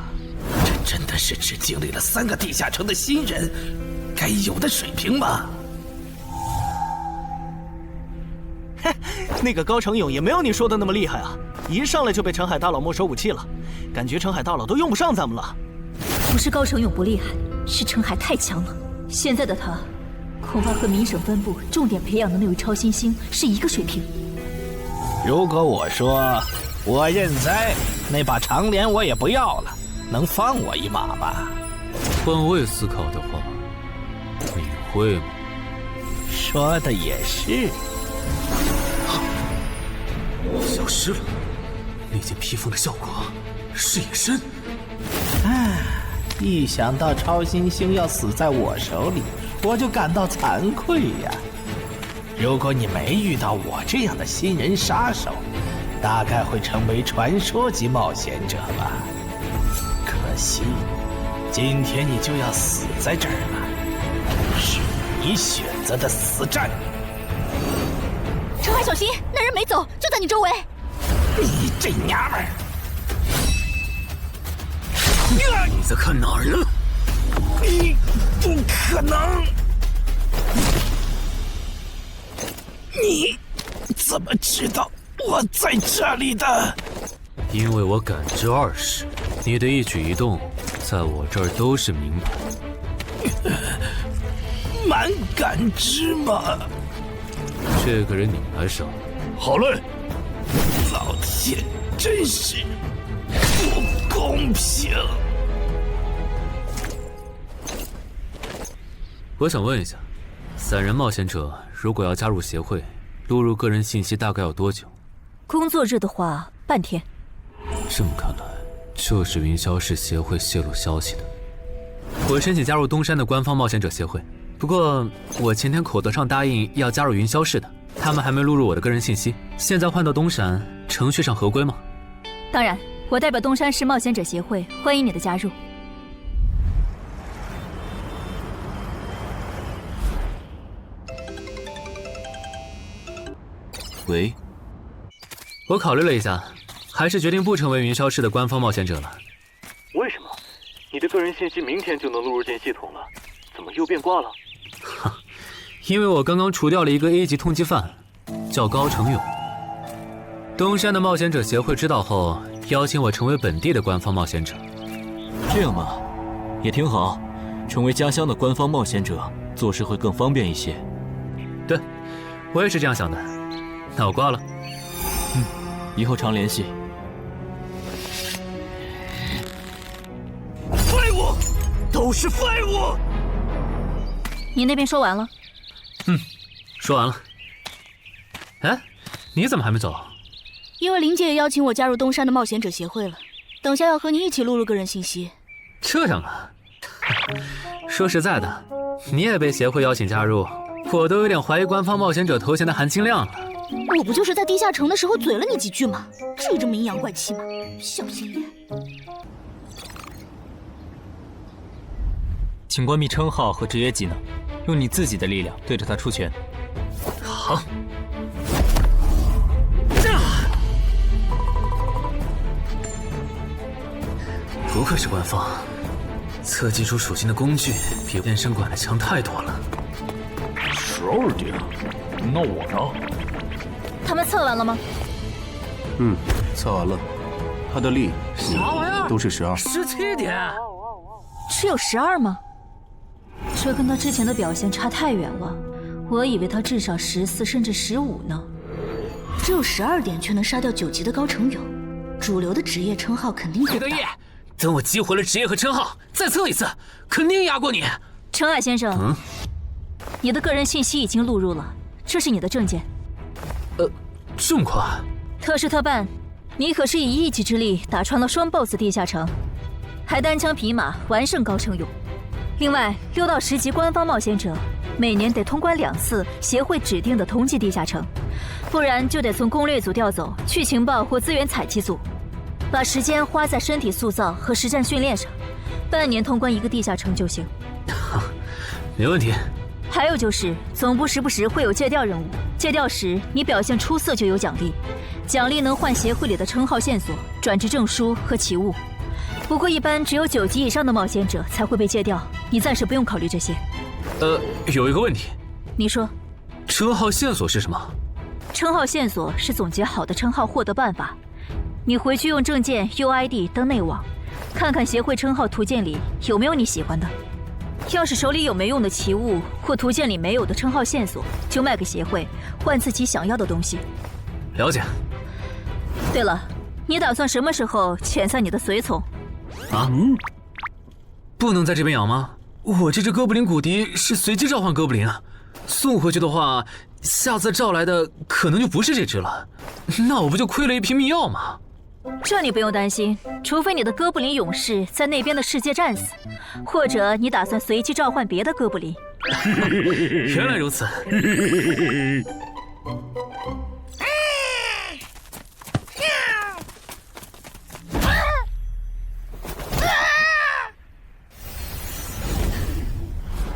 这真的是只经历了3个地下城的新人该有的水平吗？嘿，那个高成勇也没有你说的那么厉害啊！一上来就被澄海大佬没收武器了，感觉澄海大佬都用不上咱们了。不是高成勇不厉害，是澄海太强了。现在的他，恐怕和明省分部重点培养的那位超新星是一个水平。如果我说我认栽，那把长镰我也不要了，能放我一马吧？换位思考的话，你会吗？说的也是。消失了，那件披风的效果是隐身。唉，一想到超新星要死在我手里，我就感到惭愧呀。如果你没遇到我这样的新人杀手，大概会成为传说级冒险者吧。可惜，今天你就要死在这儿了，是你选择的死战。澄海，小心，那人没走，就在你周围。你这娘们儿！你在看哪儿呢？你不可能！你怎么知道我在这里的？因为我感知20，你的一举一动在我这儿都是明白。蛮感知吗？这个人你来杀。好嘞！老天，真是不公平！我想问一下，3人冒险者如果要加入协会，录入个人信息大概要多久？工作日的话，半天。这么看来，就是云霄市协会泄露消息的。我申请加入东山的官方冒险者协会，不过我前天口头上答应要加入云霄市的，他们还没录入我的个人信息。现在换到东山，程序上合规吗？当然，我代表东山市冒险者协会欢迎你的加入。喂，我考虑了一下，还是决定不成为云霄市的官方冒险者了。为什么？你的个人信息明天就能录入进系统了，怎么又变卦了？因为我刚刚除掉了一个 A 级通缉犯，叫高成勇。东山的冒险者协会知道后，邀请我成为本地的官方冒险者。这样嘛，也挺好，成为家乡的官方冒险者，做事会更方便一些。对，我也是这样想的。那我挂了。以后常联系。废物，都是废物！你那边说完了？说完了。哎，你怎么还没走？因为林姐也邀请我加入东山的冒险者协会了，等下要和你一起录入个人信息。这样啊？说实在的，你也被协会邀请加入，我都有点怀疑官方冒险者头衔的含金量了。我不就是在地下城的时候嘴了你几句吗？至于这么阴阳怪气吗？小心眼！请关闭称号和制约技能，用你自己的力量对着他出拳。好。不愧是官方，测技出属性的工具比变身馆的强太多了。12点，那我呢？他们测完了吗？测完了，他的力啥玩意儿都是12。17点，只有12吗？这跟他之前的表现差太远了，我以为他至少14甚至15呢。只有12点却能杀掉9级的高成勇，主流的职业称号肯定够大。等我激活了职业和称号，再测一次，肯定压过你。澄海先生，你的个人信息已经录入了，这是你的证件。这么快？特事特办，你可是以一己之力打穿了双 BOSS 地下城，还单枪匹马完胜高成勇。另外，6到10级官方冒险者每年得通关2次协会指定的同级地下城，不然就得从攻略组调走去情报或资源采集组。把时间花在身体塑造和实战训练上，半年通关一个地下城就行。没问题。还有就是，总部时不时会有借调任务，借调时你表现出色就有奖励，奖励能换协会里的称号线索、转职证书和奇物。不过一般只有9级以上的冒险者才会被借调，你暂时不用考虑这些。有一个问题。你说。称号线索是什么？称号线索是总结好的称号获得办法。你回去用证件 UID 登内网，看看协会称号图鉴里有没有你喜欢的。要是手里有没用的奇物或图鉴里没有的称号线索，就卖给协会，换自己想要的东西。了解。对了，你打算什么时候遣散你的随从？啊？不能在这边养吗？我这只哥布林骨笛是随机召唤哥布林啊，送回去的话，下次召来的可能就不是这只了，那我不就亏了一瓶秘药吗？这你不用担心，除非你的哥布林勇士在那边的世界战死，或者你打算随机召唤别的哥布林。原来如此。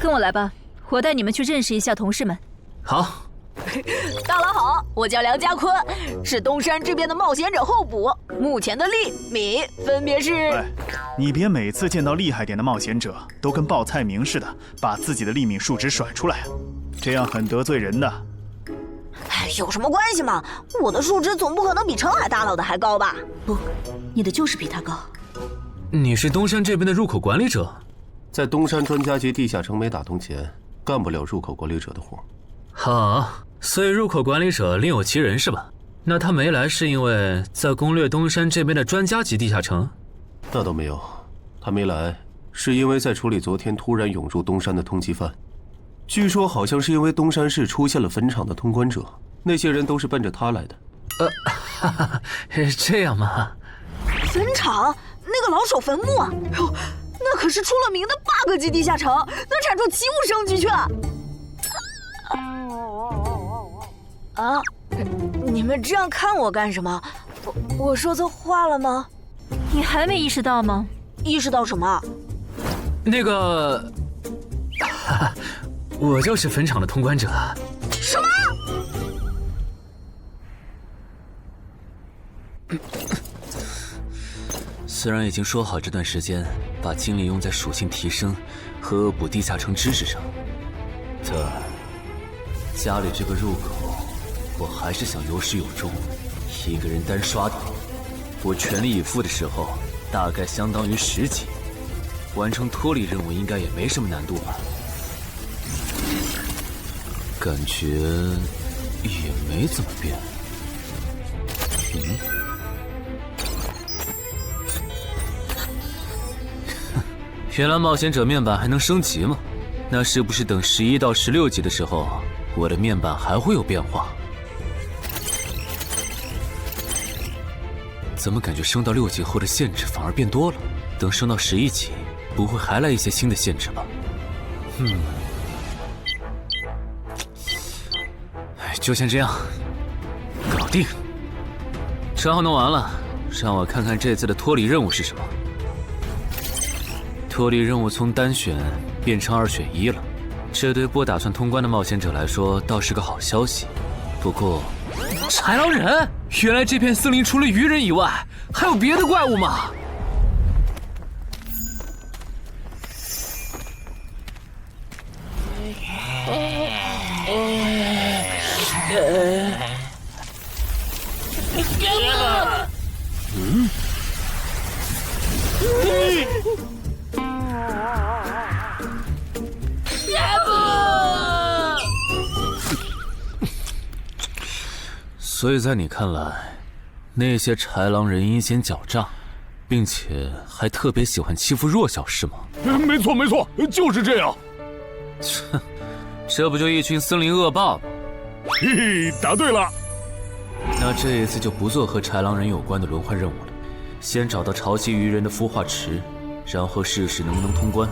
跟我来吧，我带你们去认识一下同事们。好。大佬好，我叫梁家坤，是东山这边的冒险者候补，目前的利米分别是。哎，你别每次见到厉害点的冒险者都跟报菜名似的，把自己的利米数值甩出来啊，这样很得罪人的。哎，有什么关系嘛？我的数值总不可能比澄海大佬的还高吧？不，你的就是比他高。你是东山这边的入口管理者？在东山专家级地下城没打通前，干不了入口管理者的活。好，所以入口管理者另有其人是吧？那他没来是因为在攻略东山这边的专家级地下城？那倒没有，他没来是因为在处理昨天突然涌入东山的通缉犯。据说好像是因为东山市出现了坟场的通关者，那些人都是奔着他来的。哈哈，这样吗？坟场那个老手坟墓啊，哟，那可是出了名的 bug 级地下城，能产出奇物升级券。啊！你们这样看我干什么？我说错话了吗？你还没意识到吗？意识到什么？那个，我就是坟场的通关者。什么？虽然已经说好这段时间把精力用在属性提升和恶补地下城知识上，但家里这个入口，我还是想有始有终，一个人单刷的。我全力以赴的时候，大概相当于10级，完成脱离任务应该也没什么难度吧？感觉也没怎么变。原来冒险者面板还能升级吗？那是不是等11到16级的时候，我的面板还会有变化？怎么感觉升到6级后的限制反而变多了？等升到11级，不会还来一些新的限制吧？就先这样，搞定。账号弄完了，让我看看这次的脱离任务是什么。脱离任务从单选变成2选1了，这对不打算通关的冒险者来说倒是个好消息。不过，豺狼人，原来这片森林除了鱼人以外，还有别的怪物吗？所以在你看来，那些豺狼人阴险狡诈，并且还特别喜欢欺负弱小，是吗？没错没错，就是这样。这不就一群森林恶霸吗？嘿嘿，答对了。那这一次就不做和豺狼人有关的轮换任务了，先找到潮汐鱼人的孵化池，然后试试能不能通关。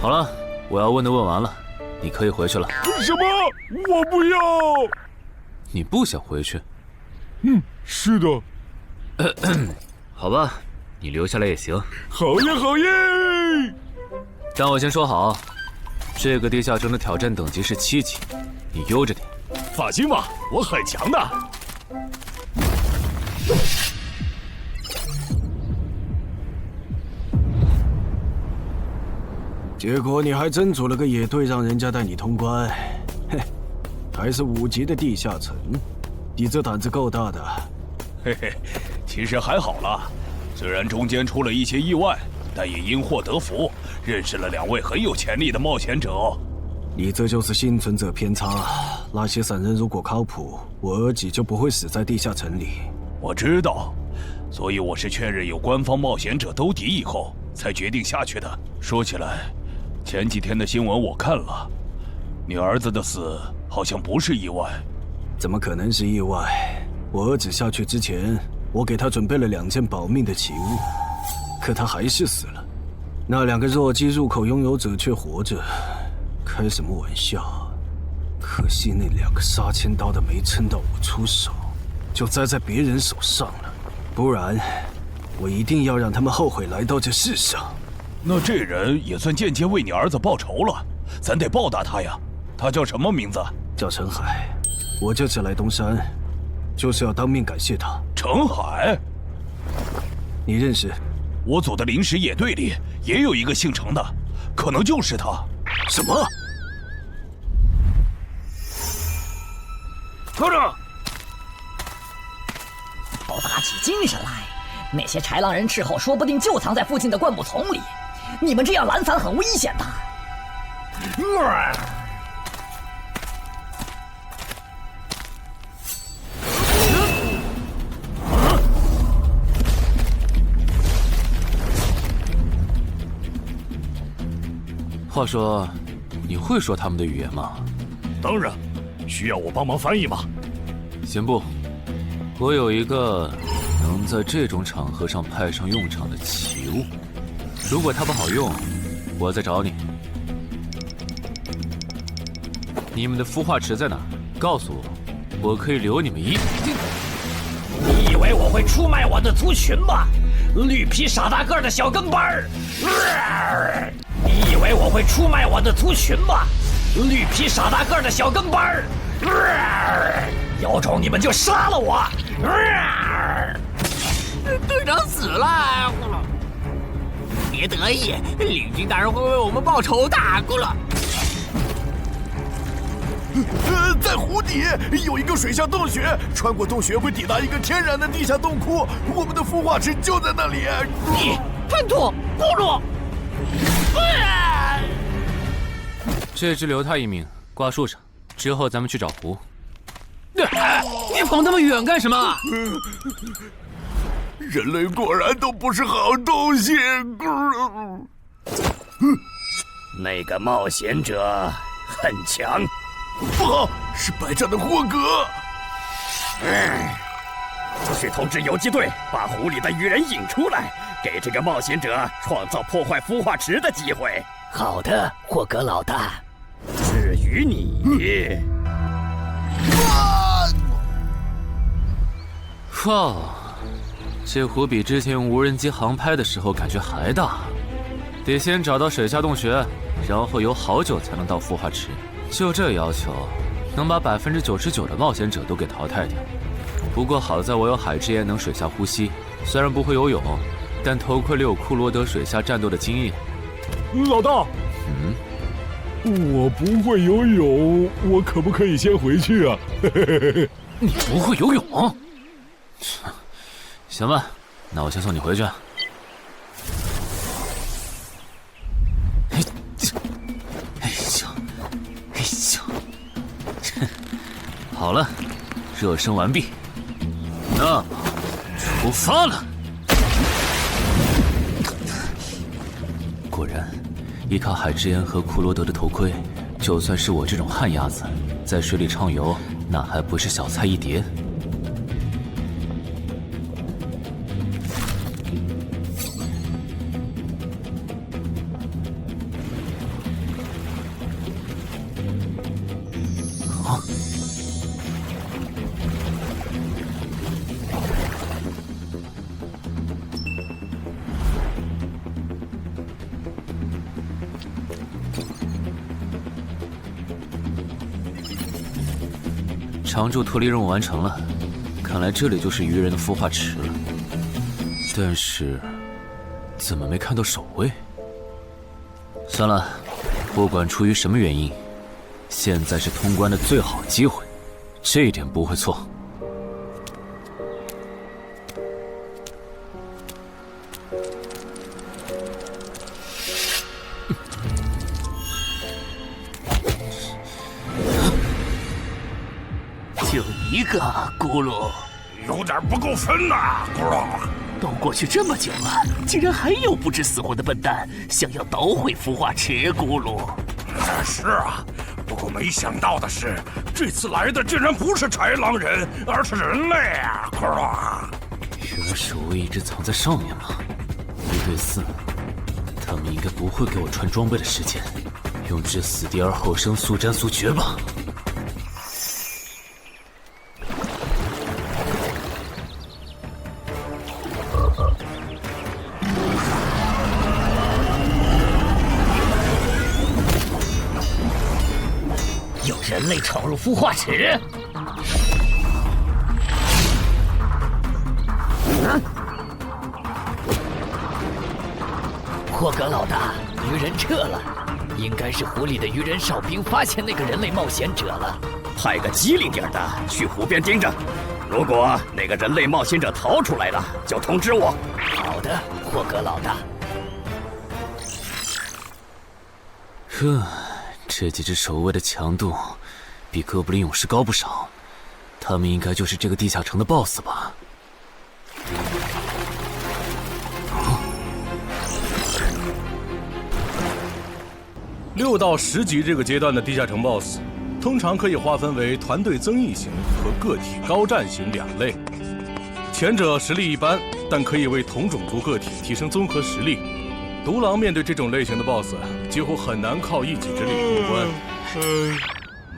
好了，我要问的问完了，你可以回去了。什么？我不要。你不想回去？是的。好吧，你留下来也行。好耶好耶！但我先说好，这个地下城的挑战等级是7级，你悠着点。放心吧，我很强的。结果你还真组了个野队，让人家带你通关。嘿，还是5级的地下城，你这胆子够大的。嘿嘿，其实还好啦，虽然中间出了一些意外，但也因祸得福，认识了2位很有潜力的冒险者。你这就是幸存者偏差。那些散人如果靠谱，我儿几就不会死在地下城里。我知道，所以我是确认有官方冒险者兜底以后，才决定下去的。说起来，前几天的新闻我看了，你儿子的死好像不是意外。怎么可能是意外？我儿子下去之前，我给他准备了2件保命的奇物，可他还是死了。那2个弱鸡入口拥有者却活着，开什么玩笑？可惜那2个杀千刀的没撑到我出手，就栽在别人手上了。不然，我一定要让他们后悔来到这世上。那这人也算间接为你儿子报仇了，咱得报答他呀。他叫什么名字？叫陈海。我这次来东山，就是要当面感谢他。陈海，你认识？我组的临时野队里也有一个姓陈的，可能就是他。什么？科长，都打起精神来！那些豺狼人斥候说不定就藏在附近的灌木丛里，你们这样懒散很危险的。话说，你会说他们的语言吗？当然，需要我帮忙翻译吗？刑部，我有一个能在这种场合上派上用场的奇物，如果它不好用，我再找你。你们的孵化池在哪？告诉我，我可以留你们一。你以为我会出卖我的族群吗？绿皮傻大个的小跟班儿！你以为我会出卖我的族群吗？绿皮傻大个的小跟班儿！有种你们就杀了我！队长死了，别得意，李军大人会为我们报仇的，咕噜。在湖底有一个水下洞穴，穿过洞穴会抵达一个天然的地下洞窟，我们的孵化池就在那里。你叛徒，咕噜！这只留他一命，挂树上，之后咱们去找湖。你跑那么远干什么？人类果然都不是好东西。那个冒险者很强。不好，是白战的霍格。去通知游击队，把湖里的鱼人引出来，给这个冒险者创造破坏孵化池的机会。好的，霍格老大。至于你，哇，这湖比之前用无人机航拍的时候感觉还大。得先找到水下洞穴，然后游好久才能到孵化池。就这要求，能把99%的冒险者都给淘汰掉。不过好在我有海之炎能水下呼吸，虽然不会游泳，但头盔里有库罗德水下战斗的经验。老大，我不会游泳，我可不可以先回去啊？你不会游泳？行吧，那我先送你回去。好了，热身完毕，那么出发了。果然，依靠海之炎和库罗德的头盔，就算是我这种旱鸭子，在水里畅游，那还不是小菜一碟。常驻脱离任务完成了，看来这里就是鱼人的孵化池了。但是，怎么没看到守卫？算了，不管出于什么原因，现在是通关的最好机会，这一点不会错。就一个咕噜，有点不够分呐，咕噜。都过去这么久了，竟然还有不知死活的笨蛋想要捣毁孵化池，咕噜。是啊，不过没想到的是，这次来的竟然不是豺狼人，而是人类啊，咕噜。原来守卫一直藏在上面吗？1对4，他们应该不会给我穿装备的时间，用至死地而后生，速战速决吧。人类闯入孵化池！霍格老大，鱼人撤了，应该是湖里的鱼人哨兵发现那个人类冒险者了。派个机灵点的去湖边盯着，如果那个人类冒险者逃出来了，就通知我。好的，霍格老大。这几只守卫的强度比哥布林勇士高不少，他们应该就是这个地下城的 BOSS 吧。6到10级这个阶段的地下城 BOSS， 通常可以划分为团队增益型和个体高战型2类。前者实力一般，但可以为同种族个体提升综合实力。独狼面对这种类型的 BOSS， 几乎很难靠一己之力通关。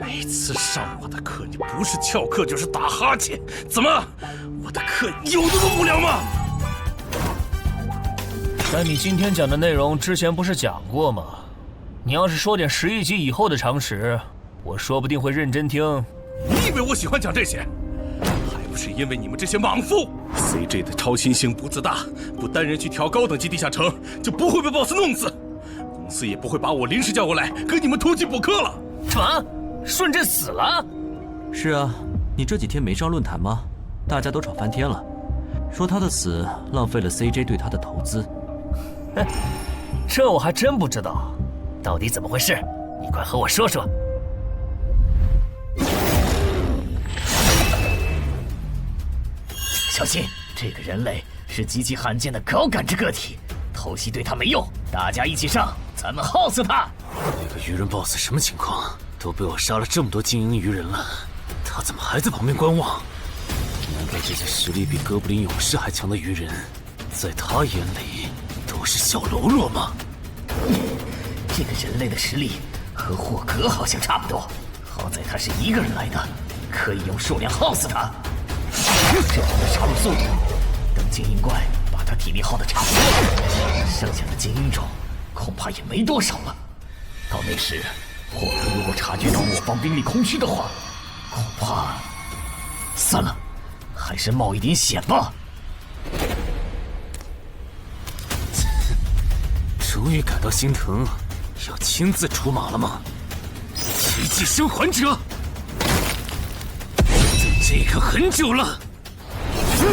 每次上我的课，你不是翘课就是打哈欠，怎么？我的课有那么无聊吗？但你今天讲的内容之前不是讲过吗？你要是说点11级以后的常识，我说不定会认真听。你以为我喜欢讲这些？还不是因为你们这些莽夫 ！CJ 的超新星不自大，不单人去调高等级地下城，就不会被 BOSS 弄死。公司也不会把我临时叫过来跟你们突击补课了。什么？顺治死了？是啊，你这几天没上论坛吗？大家都吵翻天了，说他的死浪费了 CJ 对他的投资。哼，这我还真不知道，到底怎么回事？你快和我说说。小心，这个人类是极其罕见的高感知个体，偷袭对他没用，大家一起上，咱们耗死他！那个鱼人 BOSS 什么情况？都被我杀了这么多精英鱼人了，他怎么还在旁边观望？难道这些实力比哥布林勇士还强的鱼人，在他眼里都是小喽啰吗？这个人类的实力和霍格好像差不多，好在他是一个人来的，可以用数量耗死他。这样的杀戮速度，等精英怪把他体力耗得差不多了，剩下的精英种恐怕也没多少了。到那时，霍格如果察觉到我方兵力空虚的话，恐怕……算了，还是冒一点险吧。终于感到心疼，要亲自出马了吗？奇迹生还者，等这个很久了。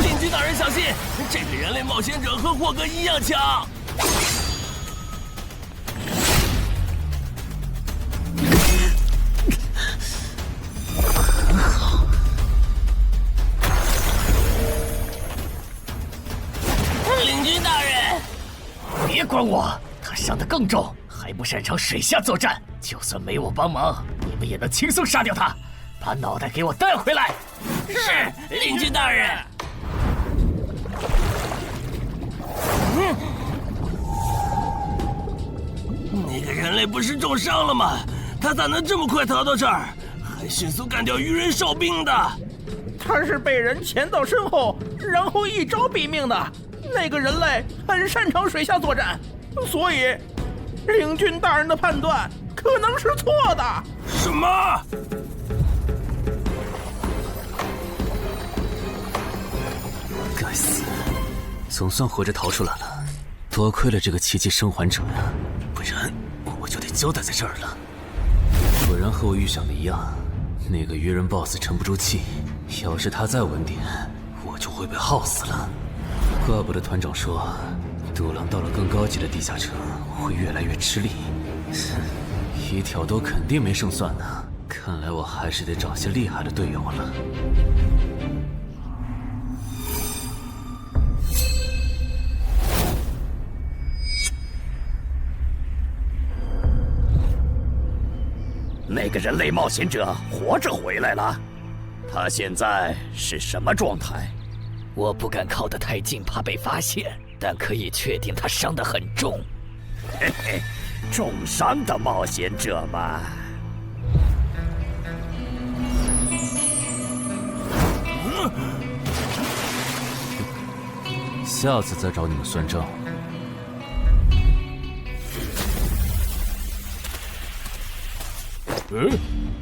领军大人小心，这个人类冒险者和霍格一样强。很好。领军大人，别管我，他伤得更重，还不擅长水下作战。就算没我帮忙，你们也能轻松杀掉他。把脑袋给我带回来。是，领军大人。那个人类不是重伤了吗？他咋能这么快逃到这儿，还迅速干掉鱼人哨兵的？他是被人潜到身后，然后一招毙命的。那个人类很擅长水下作战，所以领军大人的判断可能是错的。什么？该死，总算活着逃出来了，多亏了这个奇迹生还者呀，不然我就得交代在这儿了。果然和我预想的一样，那个鱼人 BOSS 沉不住气，要是他再稳点，我就会被耗死了。怪不得团长说，独狼到了更高级的地下城会越来越吃力。一挑多肯定没胜算呢，看来我还是得找些厉害的队友了。那个人类冒险者活着回来了，他现在是什么状态？我不敢靠得太近，怕被发现，但可以确定他伤得很重。嘿嘿，重伤的冒险者嘛。下次再找你们算账。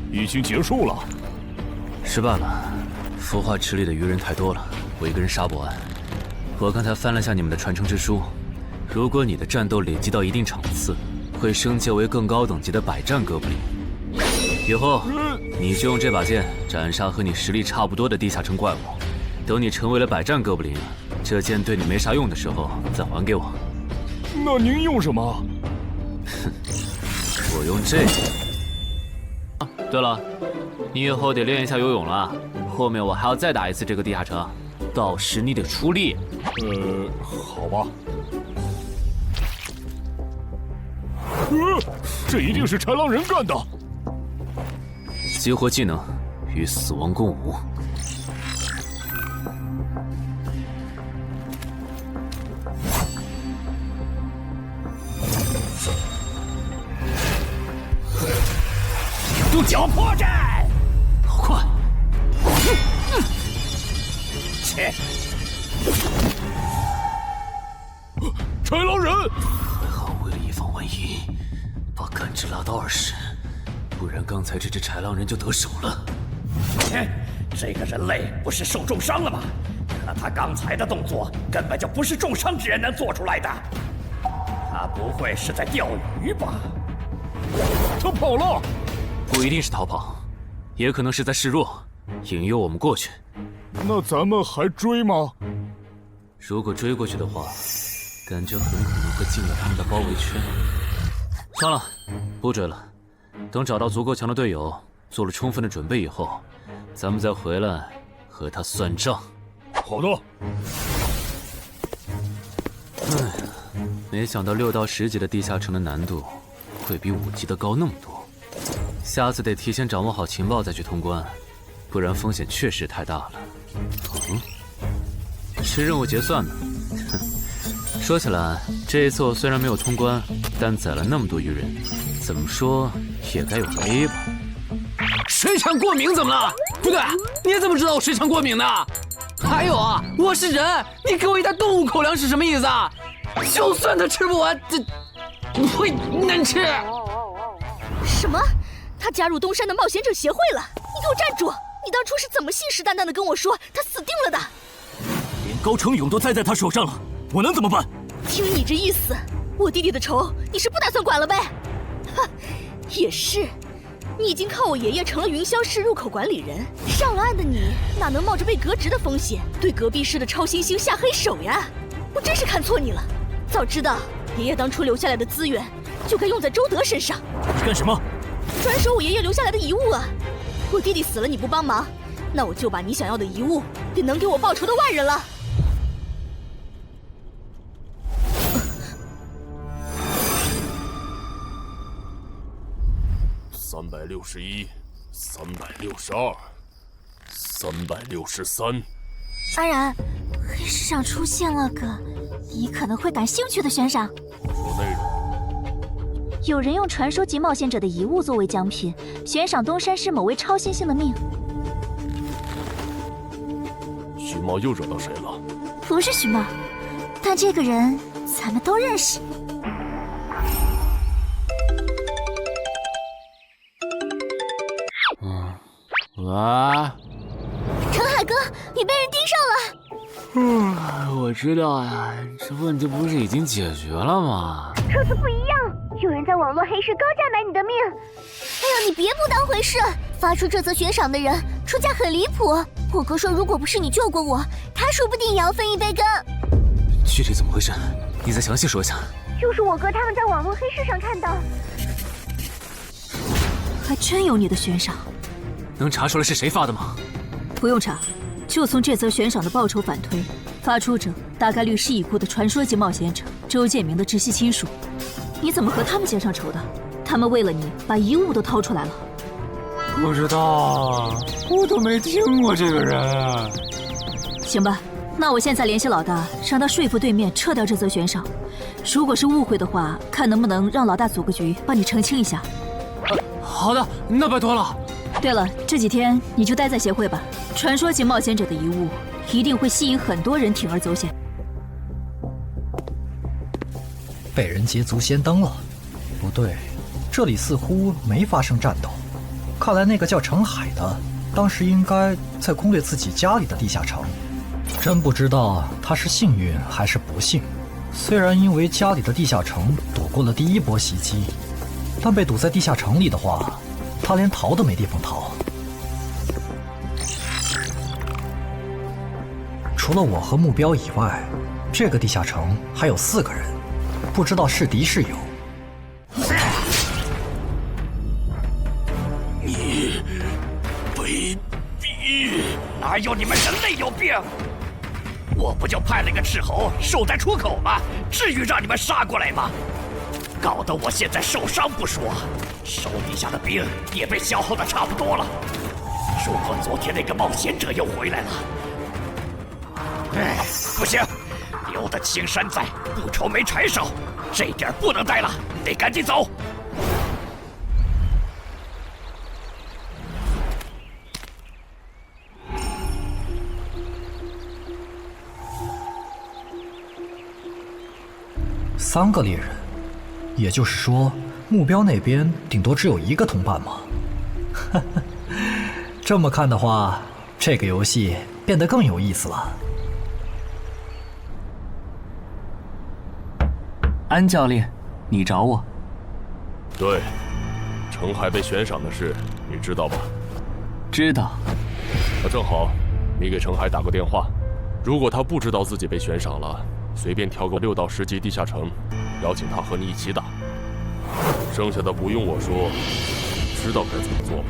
已经结束了。失败了，孵化池里的鱼人太多了，我一个人杀不完。我刚才翻了下你们的传承之书，如果你的战斗累积到一定场次，会升阶为更高等级的百战哥布林。以后你就用这把剑斩杀和你实力差不多的地下城怪物。等你成为了百战哥布林，这剑对你没啥用的时候再还给我。那您用什么？哼，我用这个。对了，你以后得练一下游泳了，后面我还要再打一次这个地下城，到时你得出力。好吧。这一定是豺狼人干的。激活技能，与死亡共舞。绞破阵，好快！切！豺狼人，还好，为了以防万一，把感知拉到20，不然刚才这只豺狼人就得手了。切！这个人类不是受重伤了吗？可他刚才的动作根本就不是重伤之人能做出来的。他不会是在钓鱼吧？他跑了。不一定是逃跑，也可能是在示弱，引诱我们过去。那咱们还追吗？如果追过去的话，感觉很可能会进了他们的包围圈。算了，不追了。等找到足够强的队友，做了充分的准备以后，咱们再回来和他算账。好的。哎呀，没想到6到10级的地下城的难度会比5级的高那么多。下次得提前掌握好情报再去通关，不然风险确实太大了。是任务结算的。哼，说起来，这一次我虽然没有通关，但宰了那么多鱼人，怎么说也该有个 A 吧。水产过敏怎么了？不对，你怎么知道我水产过敏的？还有啊，我是人，你给我一袋动物口粮是什么意思啊？就算他吃不完，这会难吃。什么？他加入东山的冒险者协会了？你给我站住！你当初是怎么信誓旦旦的跟我说他死定了的？连高成勇都栽在他手上了，我能怎么办？听你这意思，我弟弟的仇你是不打算管了呗？哈，也是，你已经靠我爷爷成了云霄市入口管理人，上了岸的你哪能冒着被革职的风险对隔壁市的超新星下黑手呀？我真是看错你了，早知道爷爷当初留下来的资源就该用在周德身上。干什么？转手我爷爷留下来的遗物啊！我弟弟死了你不帮忙，那我就把你想要的遗物给能给我报仇的外人了。361、362、363。安然，黑市上出现了个你可能会感兴趣的悬赏。说内容。有人用传说级冒险者的遗物作为奖品，悬赏东山市某位超新星的命。徐茂又惹到谁了？不是徐茂，但这个人咱们都认识。哇！陈海哥，你被人盯上了！我知道呀，这问题不是已经解决了吗？这次不一样，有人在网络黑市高价买你的命。哎呀，你别不当回事！发出这则悬赏的人出价很离谱。我哥说，如果不是你救过我，他说不定也要分一杯羹。具体怎么回事？你再详细说一下。就是我哥他们在网络黑市上看到，还真有你的悬赏。能查出来是谁发的吗？不用查，就从这则悬赏的报酬反推，发出者大概率是已故的传说级冒险者周建明的直系亲属。你怎么和他们结上仇的？他们为了你把遗物都掏出来了。不知道，我都没听过这个人啊。行吧，那我现在联系老大，让他说服对面撤掉这则悬赏。如果是误会的话，看能不能让老大组个局帮你澄清一下。好的，那拜托了。对了，这几天你就待在协会吧。传说级冒险者的遗物一定会吸引很多人铤而走险。被人捷足先登了？不对，这里似乎没发生战斗。看来那个叫程海的，当时应该在攻略自己家里的地下城。真不知道他是幸运还是不幸。虽然因为家里的地下城躲过了第一波袭击，但被堵在地下城里的话，他连逃都没地方逃。除了我和目标以外，这个地下城还有4个人，不知道是敌是友。你卑鄙！哪有你们人类有病？我不就派了个斥候守在出口吗？至于让你们杀过来吗？搞得我现在受伤不说，手底下的兵也被消耗的差不多了。如果昨天那个冒险者又回来了，不行，留得青山在，不愁没柴烧。这点不能待了，得赶紧走。3个猎人，也就是说，目标那边顶多只有1个同伴吗？这么看的话，这个游戏变得更有意思了。安教练，你找我？对，程海被悬赏的事，你知道吧？知道。那正好，你给程海打个电话，如果他不知道自己被悬赏了，随便挑个6到10级地下城，邀请他和你一起打。剩下的不用我说，知道该怎么做吗？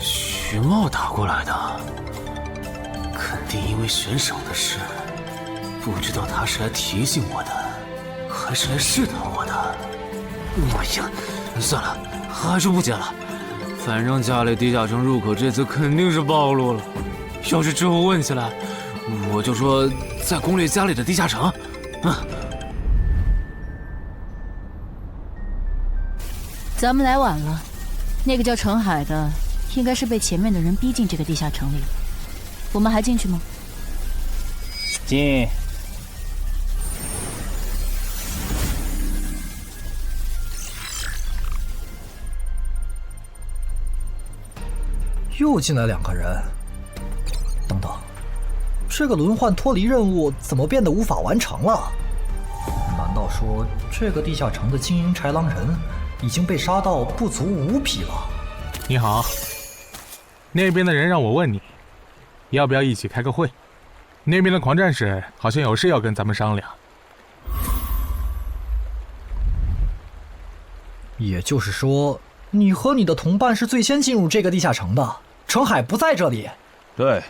徐茂打过来的，肯定因为悬赏的事，不知道他是来提醒我的，还是来试探我的。哎呀，算了，还是不接了。反正家里地下城入口这次肯定是暴露了，要是之后问起来，我就说在攻略家里的地下城。咱们来晚了，那个叫程海的，应该是被前面的人逼进这个地下城里了。我们还进去吗？进。又进来2个人。等等，这个轮换脱离任务怎么变得无法完成了？难道说这个地下城的精英豺狼人已经被杀到不足5匹了？你好，那边的人让我问你，要不要一起开个会？那边的狂战士好像有事要跟咱们商量。也就是说，你和你的同伴是最先进入这个地下城的，程海不在这里。对。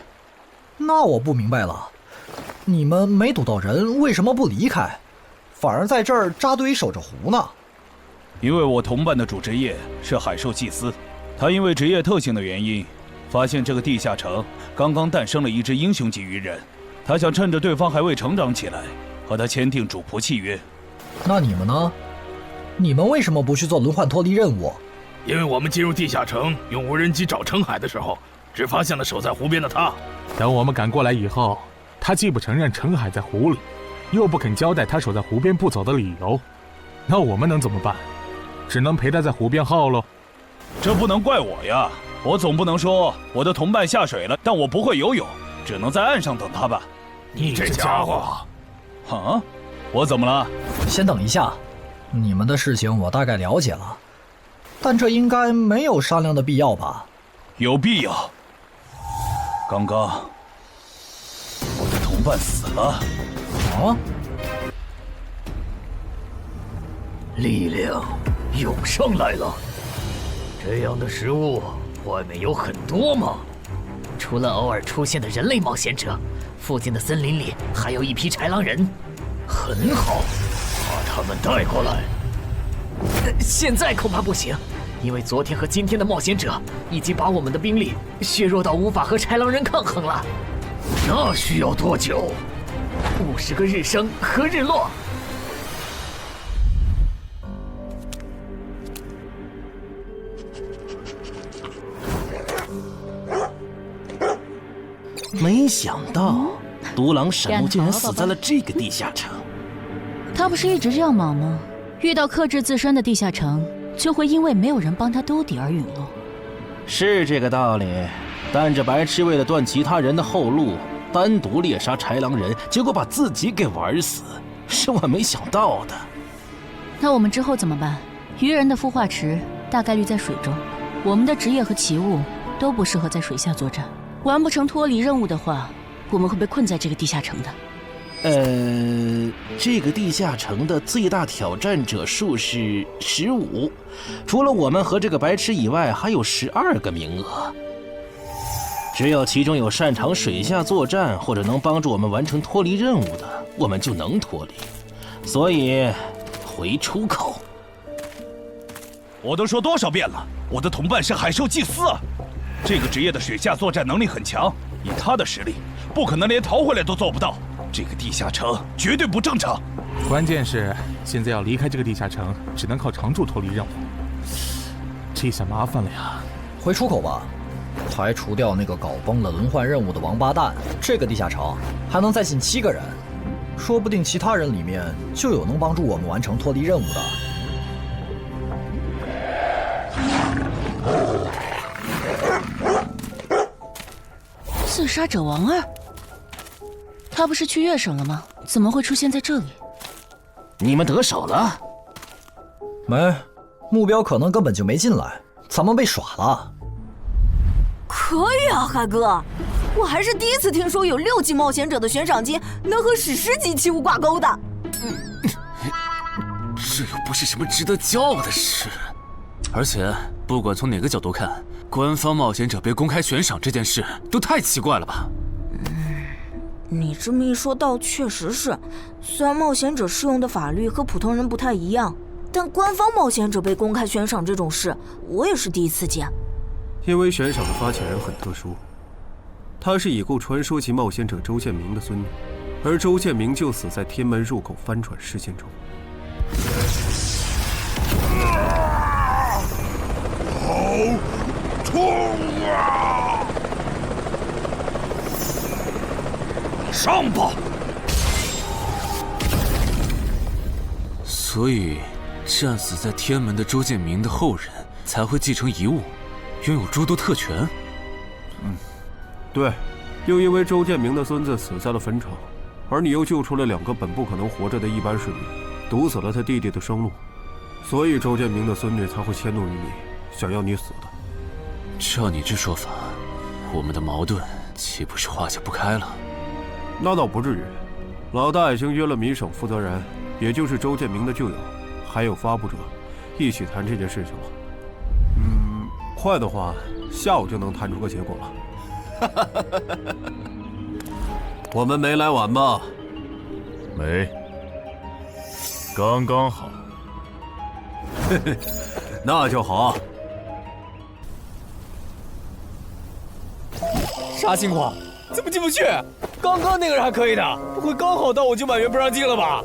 那我不明白了，你们没堵到人，为什么不离开，反而在这儿扎堆守着湖呢？因为我同伴的主职业是海兽祭司，他因为职业特性的原因，发现这个地下城刚刚诞生了一只英雄级鱼人，他想趁着对方还未成长起来，和他签订主仆契约。那你们呢？你们为什么不去做轮换脱离任务？因为我们进入地下城用无人机找程海的时候，只发现了守在湖边的他。等我们赶过来以后，他既不承认程海在湖里，又不肯交代他守在湖边不走的理由，那我们能怎么办？只能陪他在湖边耗喽。这不能怪我呀，我总不能说我的同伴下水了，但我不会游泳，只能在岸上等他吧？你这家伙！啊，我怎么了？先等一下，你们的事情我大概了解了，但这应该没有商量的必要吧？有必要。刚刚我的同伴死了。啊？力量涌上来了。这样的食物外面有很多吗？除了偶尔出现的人类冒险者，附近的森林里还有一批豺狼人。很好，把他们带过来。现在恐怕不行，因为昨天和今天的冒险者已经把我们的兵力削弱到无法和豺狼人抗衡了。那需要多久？50个日升和日落。没想到，独狼沈木竟然死在了这个地下城。他不是一直这样忙吗？遇到克制自身的地下城，就会因为没有人帮他兜底而陨落。是这个道理，但这白痴为了断其他人的后路，单独猎杀豺狼人，结果把自己给玩死，是我没想到的。那我们之后怎么办？鱼人的孵化池大概率在水中，我们的职业和奇物都不适合在水下作战。完不成脱离任务的话，我们会被困在这个地下城的。这个地下城的最大挑战者数是15，除了我们和这个白痴以外，还有12个名额。只有其中有擅长水下作战或者能帮助我们完成脱离任务的，我们就能脱离。所以，回出口。我都说多少遍了，我的同伴是海兽祭司啊！这个职业的水下作战能力很强，以他的实力，不可能连逃回来都做不到。这个地下城绝对不正常。关键是现在要离开这个地下城，只能靠常驻脱离任务，这下麻烦了呀！回出口吧，排除掉那个搞崩了轮换任务的王八蛋，这个地下城还能再进7个人，说不定其他人里面就有能帮助我们完成脱离任务的。刺杀者王二，他不是去月省了吗？怎么会出现在这里？你们得手了？没，目标可能根本就没进来，咱们被耍了。可以啊，海哥，我还是第一次听说有6级冒险者的悬赏金能和史诗级奇物挂钩的。这又不是什么值得骄傲的事，而且不管从哪个角度看，官方冒险者被公开悬赏这件事都太奇怪了吧？你这么一说，倒确实是。虽然冒险者适用的法律和普通人不太一样，但官方冒险者被公开悬赏这种事，我也是第一次见。因为悬赏的发起人很特殊，他是已故传说级冒险者周建明的孙女，而周建明就死在天门入口翻船事件中。好痛啊！上吧！所以，战死在天门的周建明的后人才会继承遗物，拥有诸多特权。对，又因为周建明的孙子死在了坟场，而你又救出了2个本不可能活着的一般市民，堵死了他弟弟的生路，所以周建明的孙女才会迁怒于你，想要你死的。照你这说法，我们的矛盾岂不是化解不开了？那倒不至于，老大已经约了米省负责人，也就是周建明的旧友，还有发布者，一起谈这件事情了。快的话，下午就能谈出个结果了。我们没来晚吧？没，刚刚好。那就好。啥情况？怎么进不去？刚刚那个人还可以的，不会刚好到我就满员不让进了吧？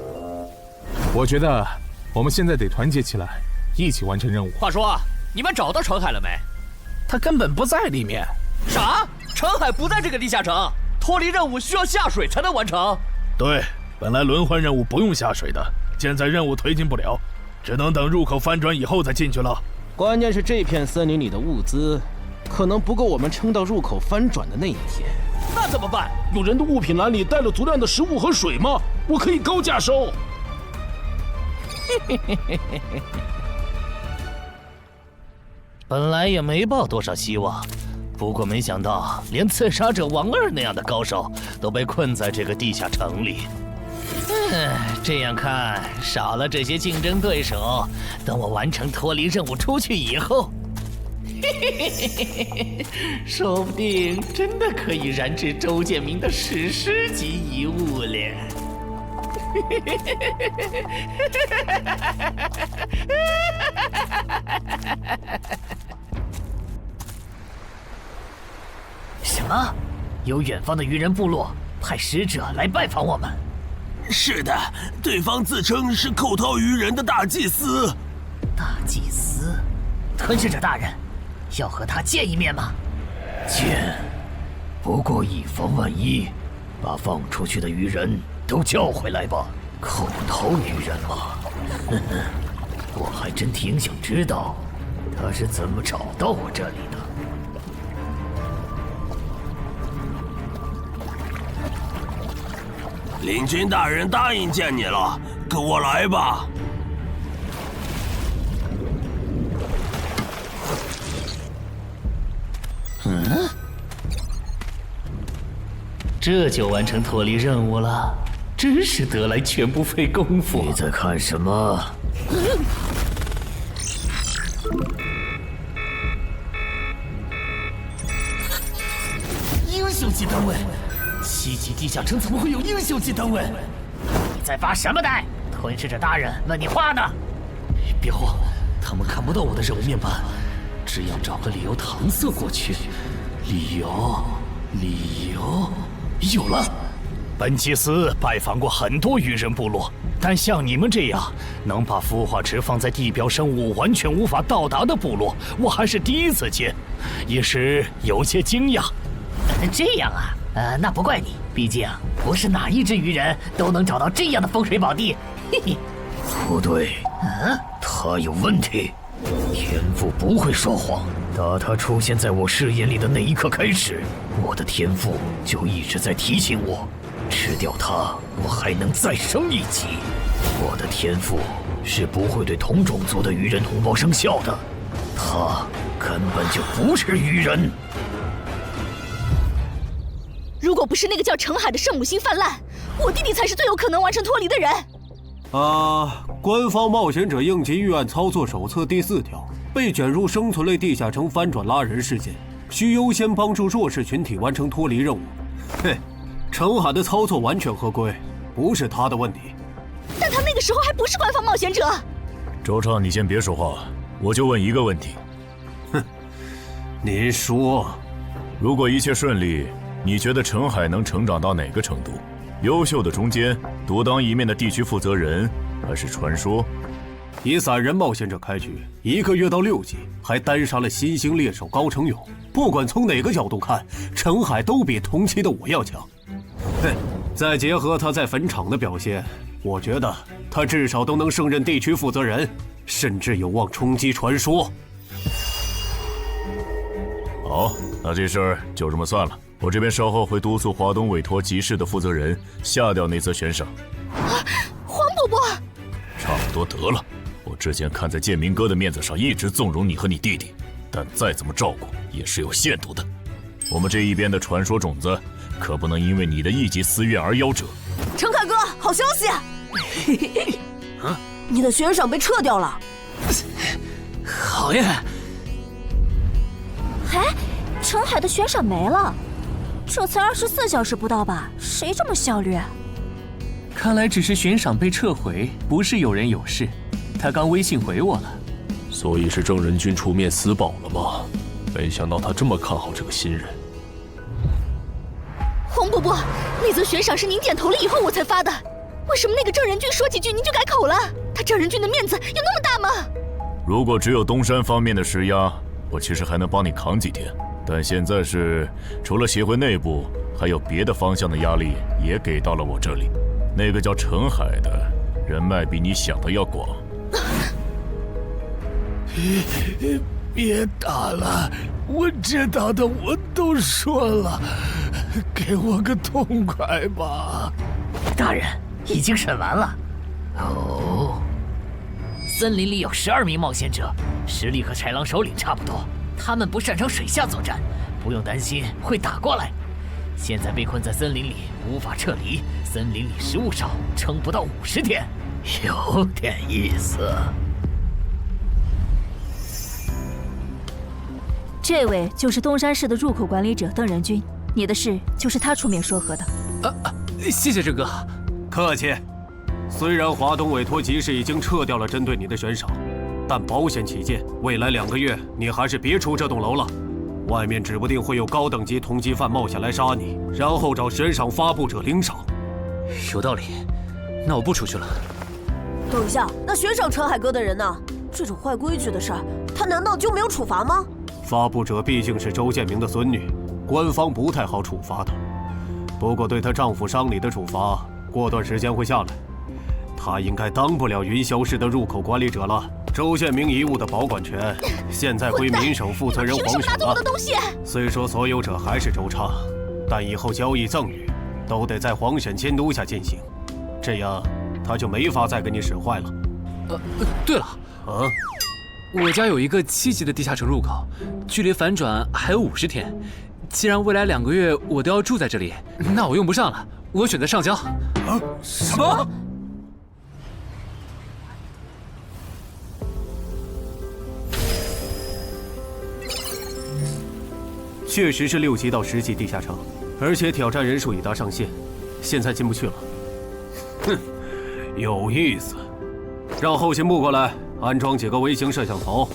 我觉得我们现在得团结起来，一起完成任务。话说，你们找到陈海了没？他根本不在里面。啥？陈海不在这个地下城？脱离任务需要下水才能完成？对，本来轮换任务不用下水的，现在任务推进不了，只能等入口翻转以后再进去了。关键是这片森林里的物资可能不够我们撑到入口翻转的那一天。那怎么办？有人的物品栏里带了足量的食物和水吗？我可以高价收。本来也没抱多少希望，不过没想到连刺杀者王二那样的高手都被困在这个地下城里。这样看，少了这些竞争对手，等我完成脱离任务出去以后，说不定真的可以燃制周建明的史诗级遗物了。什么？有远方的鱼人部落派使者来拜访我们？是的，对方自称是寇涛鱼人的大祭司。大祭司？吞噬者大人，要和他见一面吗？见，不过以防万一，把放出去的鱼人都叫回来吧。寇涛鱼人嘛，我还真挺想知道他是怎么找到我这里的。领军大人答应见你了，跟我来吧。这就完成脱离任务了，真是得来全不费工夫。你在看什么？英雄级单位，7级地下城怎么会有英雄级单位？你在发什么呆？吞噬者大人问你话呢。别慌，他们看不到我的任务面板，只要找个理由搪塞过去。理由，有了。本祭司拜访过很多鱼人部落，但像你们这样能把孵化池放在地表生物完全无法到达的部落，我还是第一次见，一时有些惊讶。这样啊，那不怪你，毕竟不是哪一只鱼人都能找到这样的风水宝地。嘿嘿，不对，他有问题。天赋不会说谎，打他出现在我视野里的那一刻开始，我的天赋就一直在提醒我，吃掉他，我还能再升一级。我的天赋是不会对同种族的鱼人同胞生效的，他根本就不是鱼人。如果不是那个叫程海的圣母心泛滥，我弟弟才是最有可能完成脱离的人。官方冒险者应急预案操作手册第4条，被卷入生存类地下城翻转拉人事件，需优先帮助弱势群体完成脱离任务。程海的操作完全合规，不是他的问题。但他那个时候还不是官方冒险者。周畅，你先别说话，我就问一个问题。您说，如果一切顺利，你觉得程海能成长到哪个程度？优秀的中间，独当一面的地区负责人，还是传说？以散人冒险者开局，1个月到6级，还单杀了新兴猎手高成勇。不管从哪个角度看，程海都比同期的我要强。再结合他在坟场的表现，我觉得他至少都能胜任地区负责人，甚至有望冲击传说。好，那这事儿就这么算了。我这边稍后会督促华东委托集市的负责人下掉那则悬赏。黄伯伯，差不多得了。我之前看在建明哥的面子上，一直纵容你和你弟弟，但再怎么照顾也是有限度的。我们这一边的传说种子，可不能因为你的一己私怨而夭折。程凯哥，好消息！你的悬赏被撤掉了。好呀。程海的悬赏没了，这才24小时不到吧？谁这么效率？看来只是悬赏被撤回，不是有人有事。他刚微信回我了。所以是郑仁君出面私保了吗？没想到他这么看好这个新人。黄伯伯，那则悬赏是您点头了以后我才发的，为什么那个郑仁君说几句您就改口了？他郑仁君的面子有那么大吗？如果只有东山方面的施压，我其实还能帮你扛几天。但现在是除了协会内部，还有别的方向的压力也给到了我这里。那个叫程海的人脉比你想的要广。别打了，我知道的我都说了，给我个痛快吧。大人，已经审完了。哦，森林里有12名冒险者，实力和豺狼首领差不多。他们不擅长水下作战，不用担心会打过来。现在被困在森林里，无法撤离。森林里食物少，撑不到50天，有点意思。这位就是东山市的入口管理者邓仁君，你的事就是他出面说和的。谢谢郑哥。客气。虽然华东委托集市已经撤掉了针对你的悬赏，但保险起见，未来2个月你还是别出这栋楼了。外面指不定会有高等级通缉犯冒险来杀你，然后找悬赏发布者领赏。有道理，那我不出去了。等一下，那悬赏陈海哥的人呢？这种坏规矩的事儿，他难道就没有处罚吗？发布者毕竟是周建明的孙女，官方不太好处罚她。不过对她丈夫伤礼的处罚，过段时间会下来。她应该当不了云霄市的入口管理者了。周建明遗物的保管权现在归民省负责人黄雪了。虽说所有者还是周昌，但以后交易赠与都得在黄沈监督下进行，这样他就没法再给你使坏了。对了，我家有一个7级的地下城入口，距离反转还有50天。既然未来2个月我都要住在这里，那我用不上了，我选择上交。什么？确实是6级到10级地下城，而且挑战人数已达上限，现在进不去了。哼，有意思。让后勤部过来安装几个微型摄像头，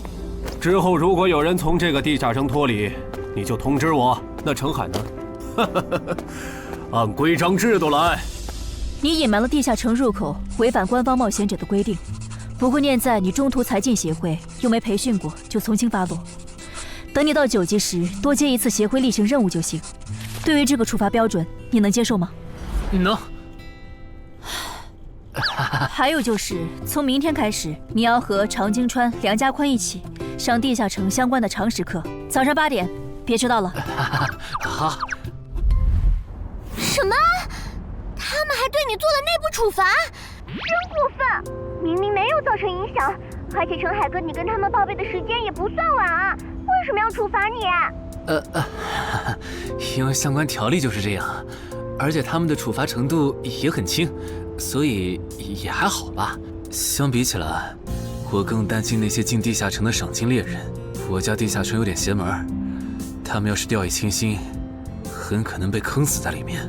之后如果有人从这个地下城脱离，你就通知我。那程海呢？按规章制度来。你隐瞒了地下城入口，违反官方冒险者的规定。不过念在你中途才进协会，又没培训过，就从轻发落。等你到9级时，多接一次协会例行任务就行。对于这个处罚标准，你能接受吗？能。还有就是，从明天开始，你要和常金川、梁家宽一起上地下城相关的常识课，早上8点，别迟到了。好。什么？他们还对你做了内部处罚？真过分！明明没有造成影响，而且陈海哥，你跟他们报备的时间也不算晚啊，为什么要处罚你？因为相关条例就是这样，而且他们的处罚程度也很轻，所以也还好吧。相比起来，我更担心那些进地下城的赏金猎人。我家地下城有点邪门，他们要是掉以轻心，很可能被坑死在里面。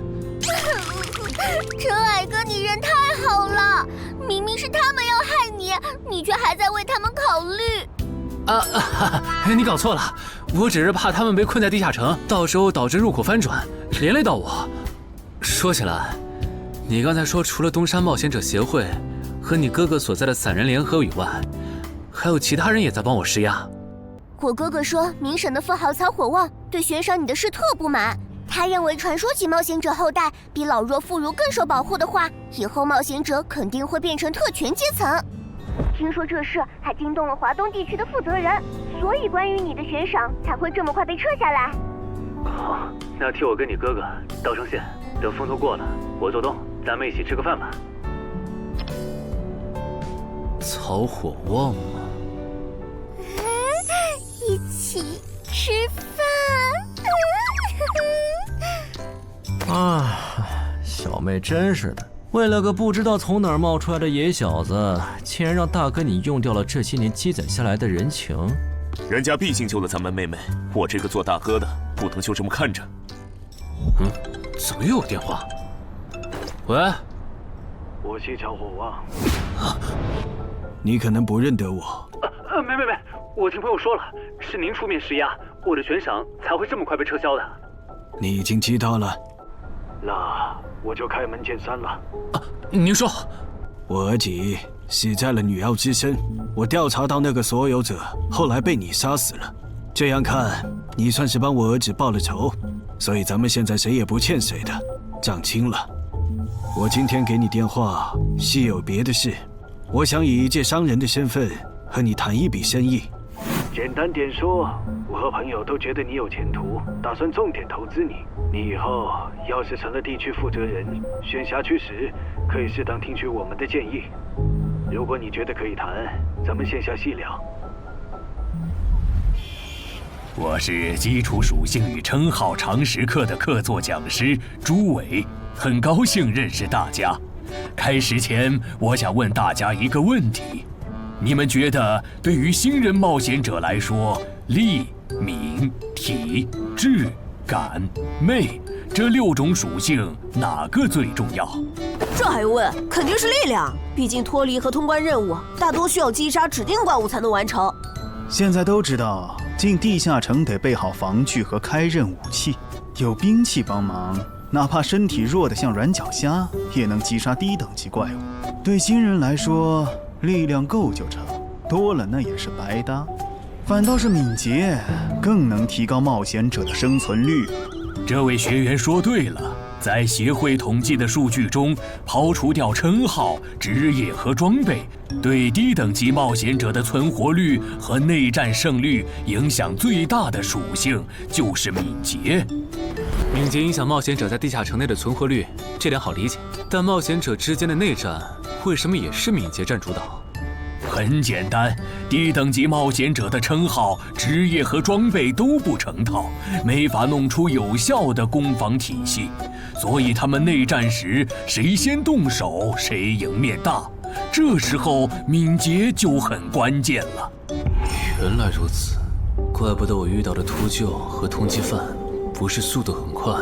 陈海哥，你人太好了，明明是他们要害你，你却还在为他们考虑。你搞错了，我只是怕他们被困在地下城，到时候导致入口翻转，连累到我。说起来，你刚才说除了东山冒险者协会和你哥哥所在的散人联合以外，还有其他人也在帮我施压。我哥哥说明省的富豪曹火旺对悬赏你的事特不满，他认为传说级冒险者后代比老弱妇孺更受保护的话，以后冒险者肯定会变成特权阶层。听说这事还惊动了华东地区的负责人，所以关于你的悬赏才会这么快被撤下来。好，那替我跟你哥哥道声歉，等风头过了，我做东，咱们一起吃个饭吧。曹火旺吗？一起吃饭。啊，小妹真是的，为了个不知道从哪儿冒出来的野小子，竟然让大哥你用掉了这些年积攒下来的人情。人家毕竟救了咱们妹妹，我这个做大哥的不能就这么看着。怎么又有电话？喂，我是曹火旺。你可能不认得我。没，我听朋友说了，是您出面施压，我的悬赏才会这么快被撤销的。你已经知道了，那我就开门见山了。您说，我儿子死在了女妖之身，我调查到那个所有者后来被你杀死了，这样看你算是帮我儿子报了仇，所以咱们现在谁也不欠谁的，账清了。我今天给你电话是有别的事，我想以一介商人的身份和你谈一笔生意。简单点说，府和朋友都觉得你有前途，打算重点投资你。你以后要是成了地区负责人，选辖区时可以适当听取我们的建议。如果你觉得可以谈，咱们线下细聊。我是基础属性与称号常识课的客座讲师朱伟，很高兴认识大家。开始前，我想问大家一个问题：你们觉得对于新人冒险者来说，力、敏、体、智、感、魅这6种属性哪个最重要？这还用问？肯定是力量。毕竟脱离和通关任务大多需要击杀指定怪物才能完成。现在都知道，进地下城得备好防具和开刃武器，有兵器帮忙，哪怕身体弱得像软脚虾，也能击杀低等级怪物。对新人来说，力量够就成，多了那也是白搭。反倒是敏捷更能提高冒险者的生存率。这位学员说对了，在协会统计的数据中，刨除掉称号、职业和装备，对低等级冒险者的存活率和内战胜率影响最大的属性就是敏捷。敏捷影响冒险者在地下城内的存活率，这点好理解。但冒险者之间的内战，为什么也是敏捷占主导？很简单，低等级冒险者的称号、职业和装备都不成套，没法弄出有效的攻防体系，所以他们内战时谁先动手谁赢面大。这时候敏捷就很关键了。原来如此，怪不得我遇到的秃鹫和通缉犯不是速度很快，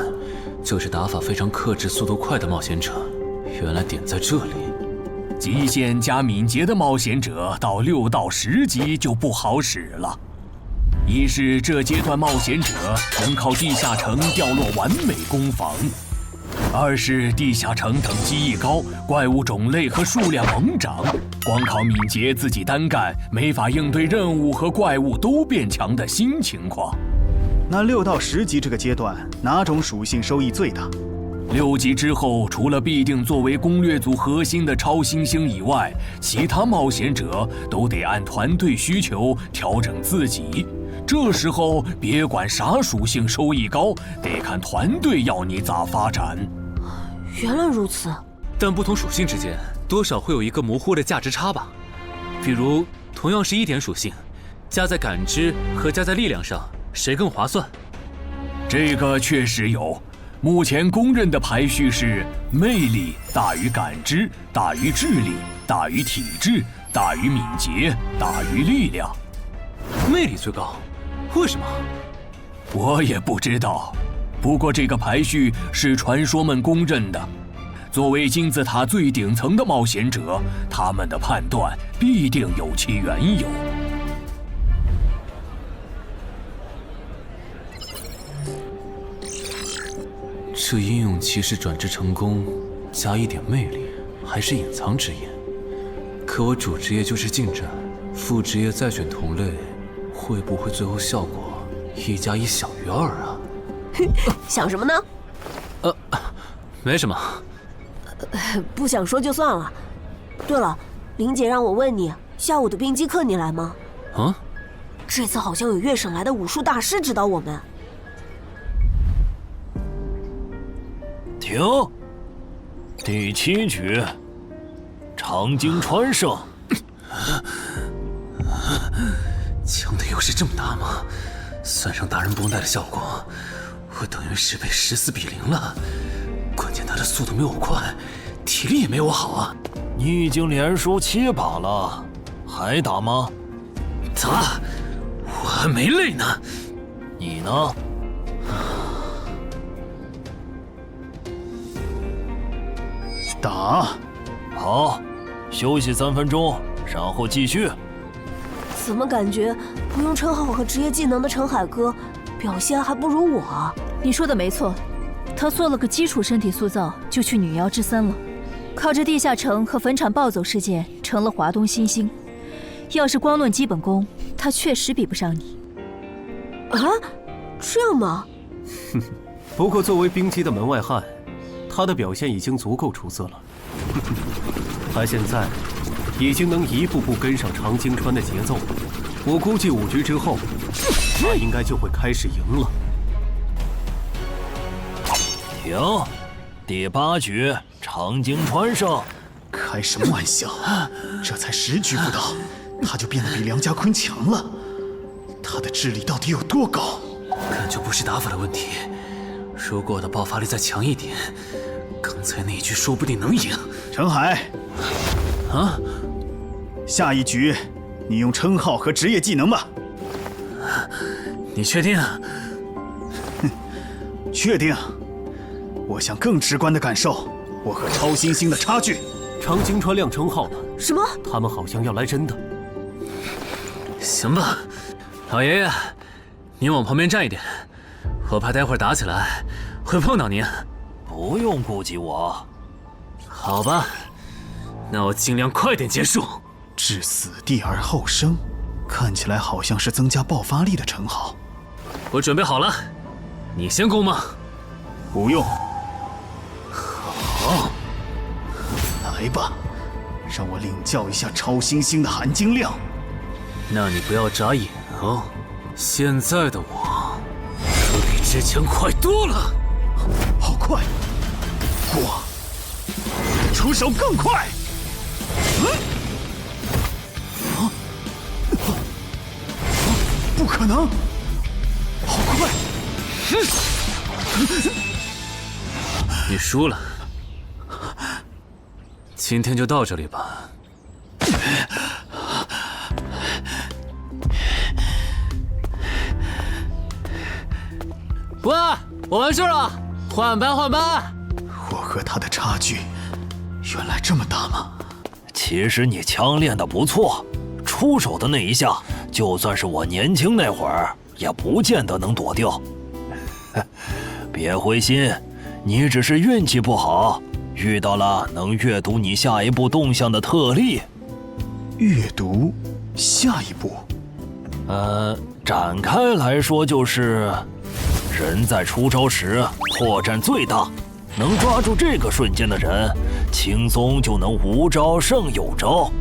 就是打法非常克制、速度快的冒险者。原来点在这里。极限加敏捷的冒险者到6到10级就不好使了。一是这阶段冒险者能靠地下城掉落完美攻防，二是地下城等级一高，怪物种类和数量猛涨，光靠敏捷自己单干没法应对任务和怪物都变强的新情况。那6到10级这个阶段，哪种属性收益最大？6级之后，除了必定作为攻略组核心的超新星以外，其他冒险者都得按团队需求调整自己。这时候别管啥属性收益高，得看团队要你咋发展。原来如此。但不同属性之间多少会有一个模糊的价值差吧？比如同样是1点属性，加在感知和加在力量上，谁更划算？这个确实有。目前公认的排序是：魅力大于感知，大于智力，大于体质，大于敏捷，大于力量。魅力最高，为什么？我也不知道。不过这个排序是传说们公认的。作为金字塔最顶层的冒险者，他们的判断必定有其缘由。这英勇骑士转职成功，加1点魅力，还是隐藏职业。可我主职业就是近战，副职业再选同类，会不会最后效果1+1小于2啊？想什么呢？没什么。不想说就算了。对了，林姐让我问你，下午的冰击课你来吗？啊？这次好像有越省来的武术大师指导我们。停！第7局，长经穿胜。枪的优势这么大吗？算上达人绷带的效果，我等于是被14比0了。关键他的速度没我快，体力也没我好啊。你已经连输7把了，还打吗？打，我还没累呢。你呢？打。好，休息3分钟，然后继续。怎么感觉不用称号和职业技能的陈海哥表现还不如我？你说的没错，他做了个基础身体塑造就去女妖之森了，靠着地下城和坟场暴走事件成了华东新星。要是光论基本功，他确实比不上你。啊，这样吗？不过作为冰姬的门外汉，他的表现已经足够出色了。他现在已经能一步步跟上常经川的节奏了。我估计5局之后，他应该就会开始赢了。停！第8局，长京川胜。开什么玩笑？这才10局不到，他就变得比梁家坤强了。他的智力到底有多高？感觉不是打法的问题。如果我的爆发力再强一点，刚才那一局说不定能赢。陈海，啊，下一局你用称号和职业技能吧。你确定？确定。我想更直观地感受我和超新星的差距。长京川亮称号了。什么？他们好像要来真的。行吧，老爷爷，您往旁边站一点，我怕待会儿打起来会碰到您。不用顾及我。好吧，那我尽量快点结束。置死地而后生，看起来好像是增加爆发力的称号。我准备好了，你先攻吗？不用。好，来吧，让我领教一下超新星的含金量。那你不要眨眼哦，现在的我可比之前快多了。好快！我出手更快！不可能！好快！你输了，今天就到这里吧。喂，我完事了，换班换班。我和他的差距原来这么大吗？其实你枪练得不错，出手的那一下，就算是我年轻那会儿，也不见得能躲掉。别灰心，你只是运气不好，遇到了能阅读你下一步动向的特例。阅读下一步？展开来说就是，人在出招时破绽最大，能抓住这个瞬间的人，轻松就能无招胜有招。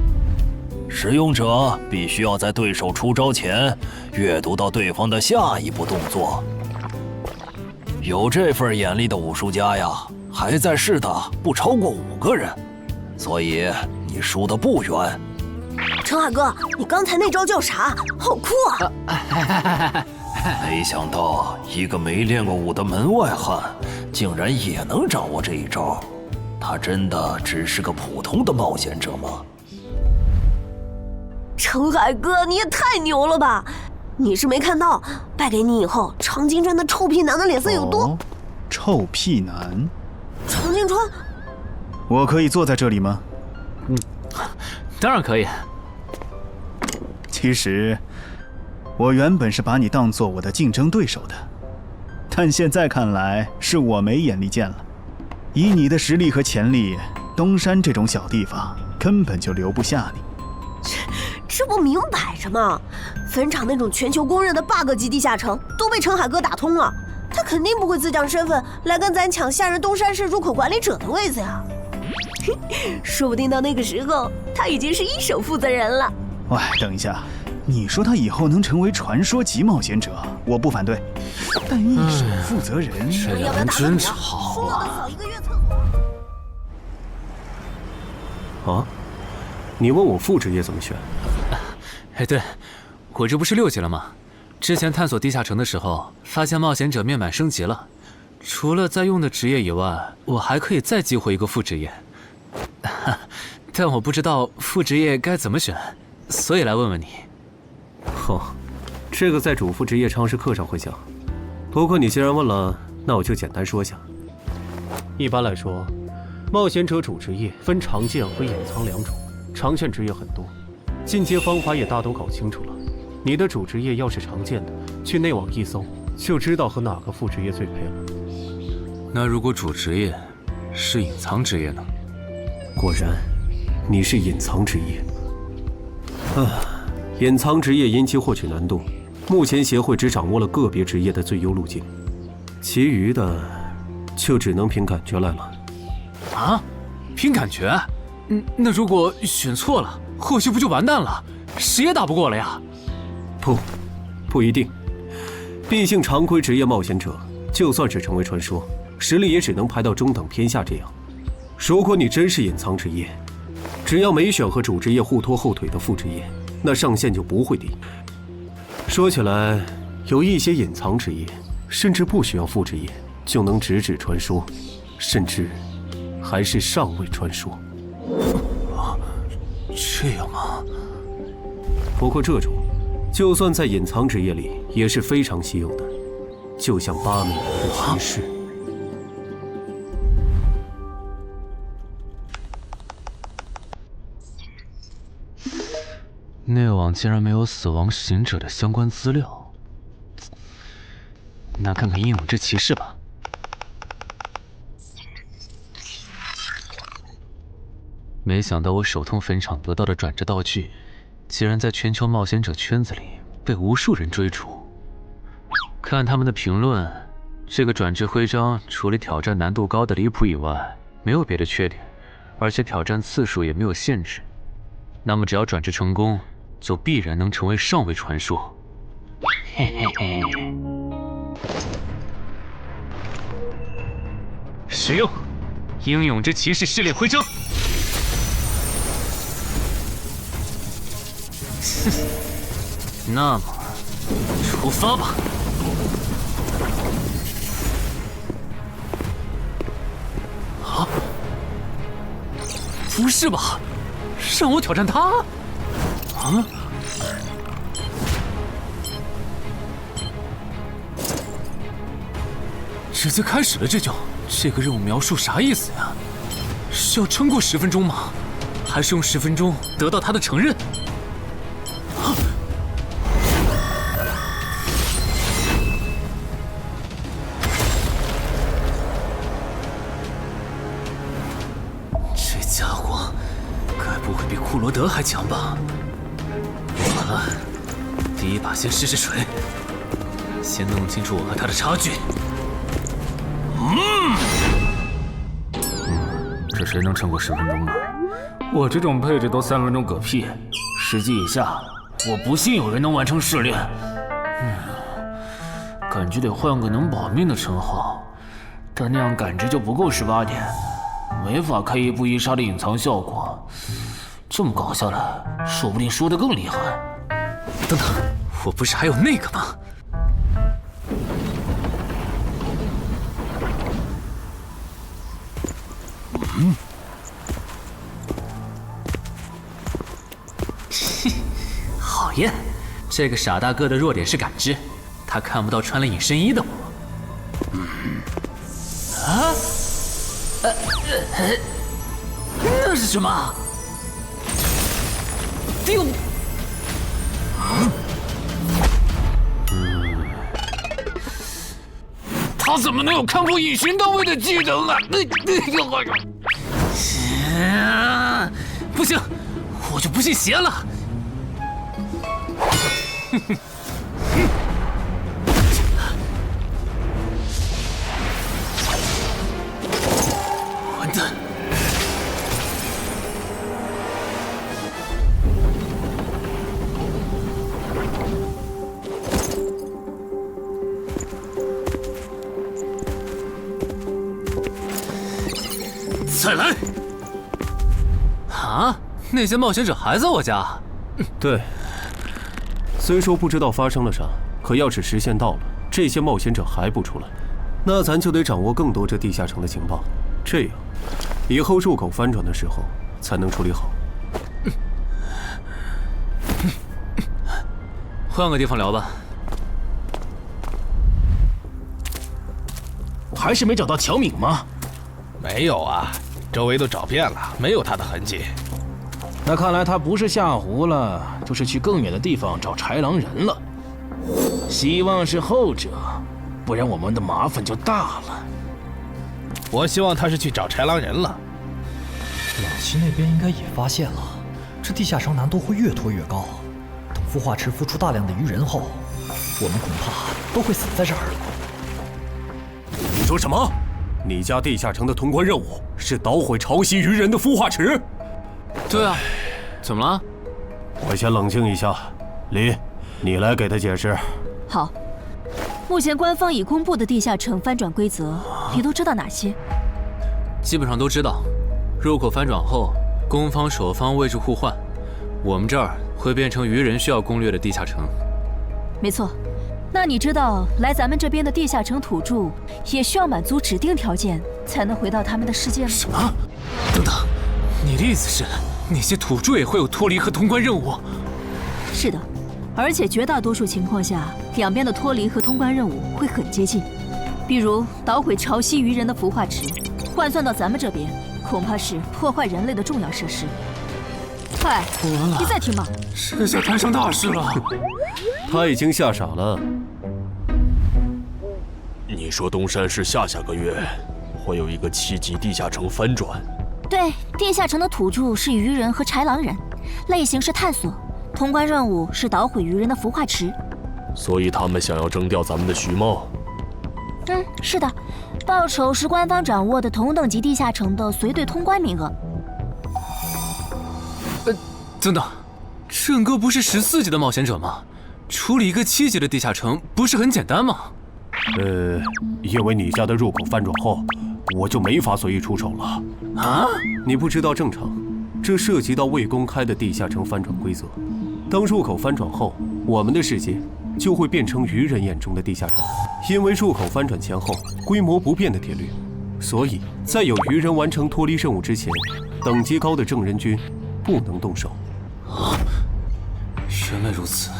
使用者必须要在对手出招前阅读到对方的下一步动作。有这份眼力的武术家呀，还在世的不超过5个人，所以你输得不远。陈海哥，你刚才那招叫啥？好酷啊！没想到一个没练过武的门外汉，竟然也能掌握这一招。他真的只是个普通的冒险者吗？陈海哥，你也太牛了吧！你是没看到败给你以后，长京川的臭屁男的脸色有多……臭屁男？长京川，我可以坐在这里吗？当然可以。其实，我原本是把你当做我的竞争对手的，但现在看来是我没眼力见了。以你的实力和潜力，东山这种小地方根本就留不下你。这不明摆着吗？坟场那种全球公认的 bug 级地下城都被陈海哥打通了，他肯定不会自降身份来跟咱抢下任东山市入口管理者的位子呀。说不定到那个时候，他已经是一手负责人了。喂，等一下，你说他以后能成为传说级冒险者，我不反对，但一手负责人，这俩人真吵啊！啊？你问我副职业怎么选？哎，对，我这不是6级了吗？之前探索地下城的时候，发现冒险者面板升级了，除了在用的职业以外，我还可以再激活一个副职业。但我不知道副职业该怎么选，所以来问问你。这个在主副职业常识课上会讲。不过你既然问了，那我就简单说下。一般来说，冒险者主职业分常见和隐藏2种。常见职业很多，进阶方法也大都搞清楚了。你的主职业要是常见的，去内网一搜就知道和哪个副职业最配了。那如果主职业是隐藏职业呢？果然，你是隐藏职业。隐藏职业因其获取难度，目前协会只掌握了个别职业的最优路径，其余的就只能凭感觉来了。啊？凭感觉？那如果选错了，后续不就完蛋了？谁也打不过了呀？不一定。毕竟常规职业冒险者，就算是成为传说，实力也只能排到中等偏下这样。如果你真是隐藏职业，只要没选和主职业互拖后腿的副职业，那上限就不会低。说起来，有一些隐藏职业，甚至不需要副职业就能直指传说，甚至还是上位传说。这样吗？不过这种，就算在隐藏职业里也是非常稀有的，就像8美人的骑士。内网竟然没有死亡行者的相关资料，那看看英勇之骑士吧。没想到我手痛坟场得到的转职道具，竟然在全球冒险者圈子里被无数人追逐。看他们的评论，这个转职徽章除了挑战难度高的离谱以外，没有别的缺点，而且挑战次数也没有限制。那么只要转职成功，就必然能成为上位传说。嘿嘿嘿。使用英勇之骑士试炼徽章。那么，出发吧！啊！不是吧？让我挑战他？啊！直接开始了这个任务描述啥意思呀？是要撑过10分钟吗？还是用10分钟得到他的承认？啊！这家伙该不会比库罗德还强吧？完了，第一把先试试水，先弄清楚我和他的差距。这谁能撑过10分钟呢？我这种配置都3分钟嗝屁，10级以下，我不信有人能完成试炼。感觉得换个能保命的称号，但那样感知就不够18点，没法开一步一杀的隐藏效果。这么搞下来，说不定输得更厉害。等等，我不是还有那个吗？讨厌，这个傻大个的弱点是感知，他看不到穿了隐身衣的我。那是什么？丢！他怎么能有看破隐形到位的技能啊？不行，我就不信邪了。混蛋！再来！啊！那些冒险者还在我家？对。虽说不知道发生了啥，可要是时限到了，这些冒险者还不出来，那咱就得掌握更多这地下城的情报，这样以后入口翻转的时候才能处理好。换个地方聊吧。还是没找到乔敏吗？没有啊，周围都找遍了，没有他的痕迹。那看来他不是下湖了，就是去更远的地方找豺狼人了。希望是后者，不然我们的麻烦就大了。我希望他是去找豺狼人了。老七那边应该也发现了，这地下城难度会越拖越高。等孵化池孵出大量的鱼人后，我们恐怕都会死在这儿了。你说什么？你家地下城的通关任务是捣毁潮汐鱼人的孵化池？对啊，怎么了？我先冷静一下，林，你来给他解释。好，目前官方已公布的地下城翻转规则，你都知道哪些？基本上都知道。入口翻转后，攻方守方位置互换，我们这儿会变成愚人需要攻略的地下城。没错。那你知道来咱们这边的地下城土著也需要满足指定条件才能回到他们的世界吗？什么？等等，你的意思是那些土著也会有脱离和通关任务？是的，而且绝大多数情况下，两边的脱离和通关任务会很接近。比如捣毁潮汐鱼人的孵化池，换算到咱们这边，恐怕是破坏人类的重要设施。快，你再听吧，这下摊上大事了。他已经吓傻了。你说东山市下个月会有一个7级地下城翻转？对，地下城的土著是鱼人和豺狼人，类型是探索，通关任务是捣毁鱼人的孵化池。所以他们想要征调咱们的徐茂。是的，报酬是官方掌握的同等级地下城的随队通关名额。等等，郑哥不是14级的冒险者吗？处理一个7级的地下城不是很简单吗？因为你家的入口翻转后，我就没法随意出手了。啊？你不知道正常，这涉及到未公开的地下城翻转规则。当入口翻转后，我们的世界就会变成愚人眼中的地下城。因为入口翻转前后规模不变的铁律，所以在有愚人完成脱离任务之前，等级高的正人军不能动手。啊，原来如此，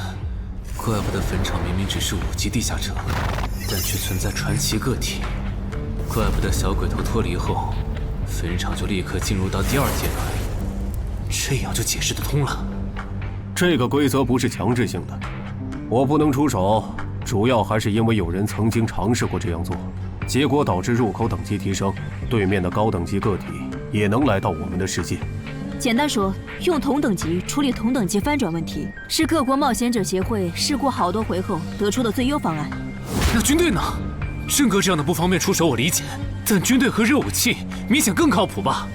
怪不得坟场明明只是5级地下城，但却存在传奇个体。怪不得小鬼头脱离后，坟场就立刻进入到第2阶段，这样就解释得通了。这个规则不是强制性的，我不能出手，主要还是因为有人曾经尝试过这样做，结果导致入口等级提升，对面的高等级个体也能来到我们的世界。简单说，用同等级处理同等级翻转问题，是各国冒险者协会试过好多回后得出的最优方案。那军队呢？郑哥这样的不方便出手我理解，但军队和热武器明显更靠谱吧？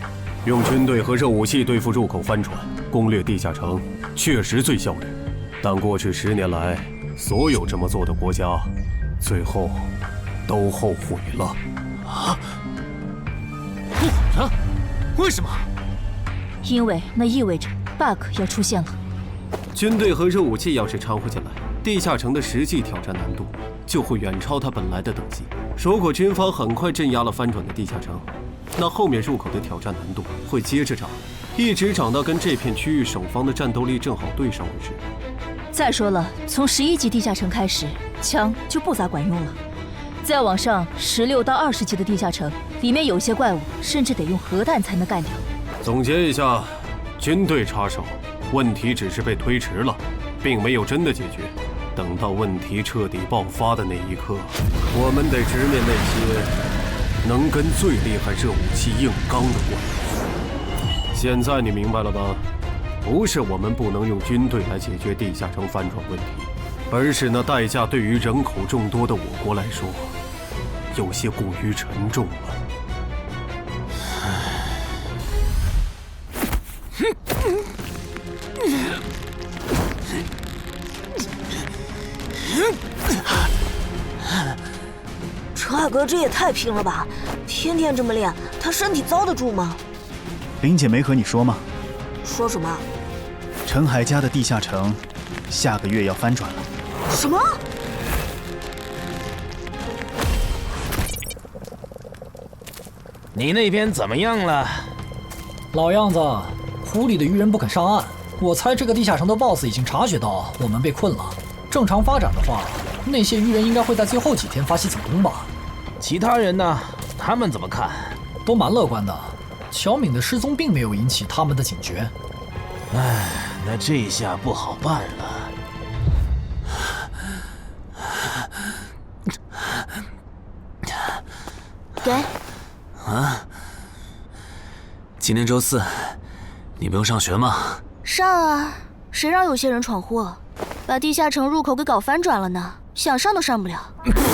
用军队和热武器对付入口翻转，攻略地下城确实最效率，但过去10年来，所有这么做的国家，最后都后悔了。啊？后悔了？为什么？因为那意味着 bug 要出现了。军队和热武器要是掺和进来，地下城的实际挑战难度就会远超它本来的等级。如果军方很快镇压了翻转的地下城，那后面入口的挑战难度会接着涨，一直涨到跟这片区域守方的战斗力正好对上为止。再说了，从11级地下城开始，枪就不咋管用了。再往上，16到20级的地下城，里面有些怪物甚至得用核弹才能干掉。总结一下，军队插手，问题只是被推迟了，并没有真的解决。等到问题彻底爆发的那一刻，我们得直面那些能跟最厉害热武器硬刚的怪物。现在你明白了吧？不是我们不能用军队来解决地下城翻转问题，而是那代价对于人口众多的我国来说，有些过于沉重了。陈海哥这也太拼了吧！天天这么练，他身体遭得住吗？林姐没和你说吗？说什么？陈海家的地下城下个月要翻转了。什么？你那边怎么样了？老样子，湖里的鱼人不肯上岸。我猜这个地下城的 BOSS 已经察觉到我们被困了。正常发展的话，那些鱼人应该会在最后几天发起进攻吧？其他人呢？他们怎么看？都蛮乐观的。乔敏的失踪并没有引起他们的警觉。唉，那这下不好办了。给。啊？今天周4，你不用上学吗？上啊！谁让有些人闯祸，把地下城入口给搞翻转了呢？想上都上不了。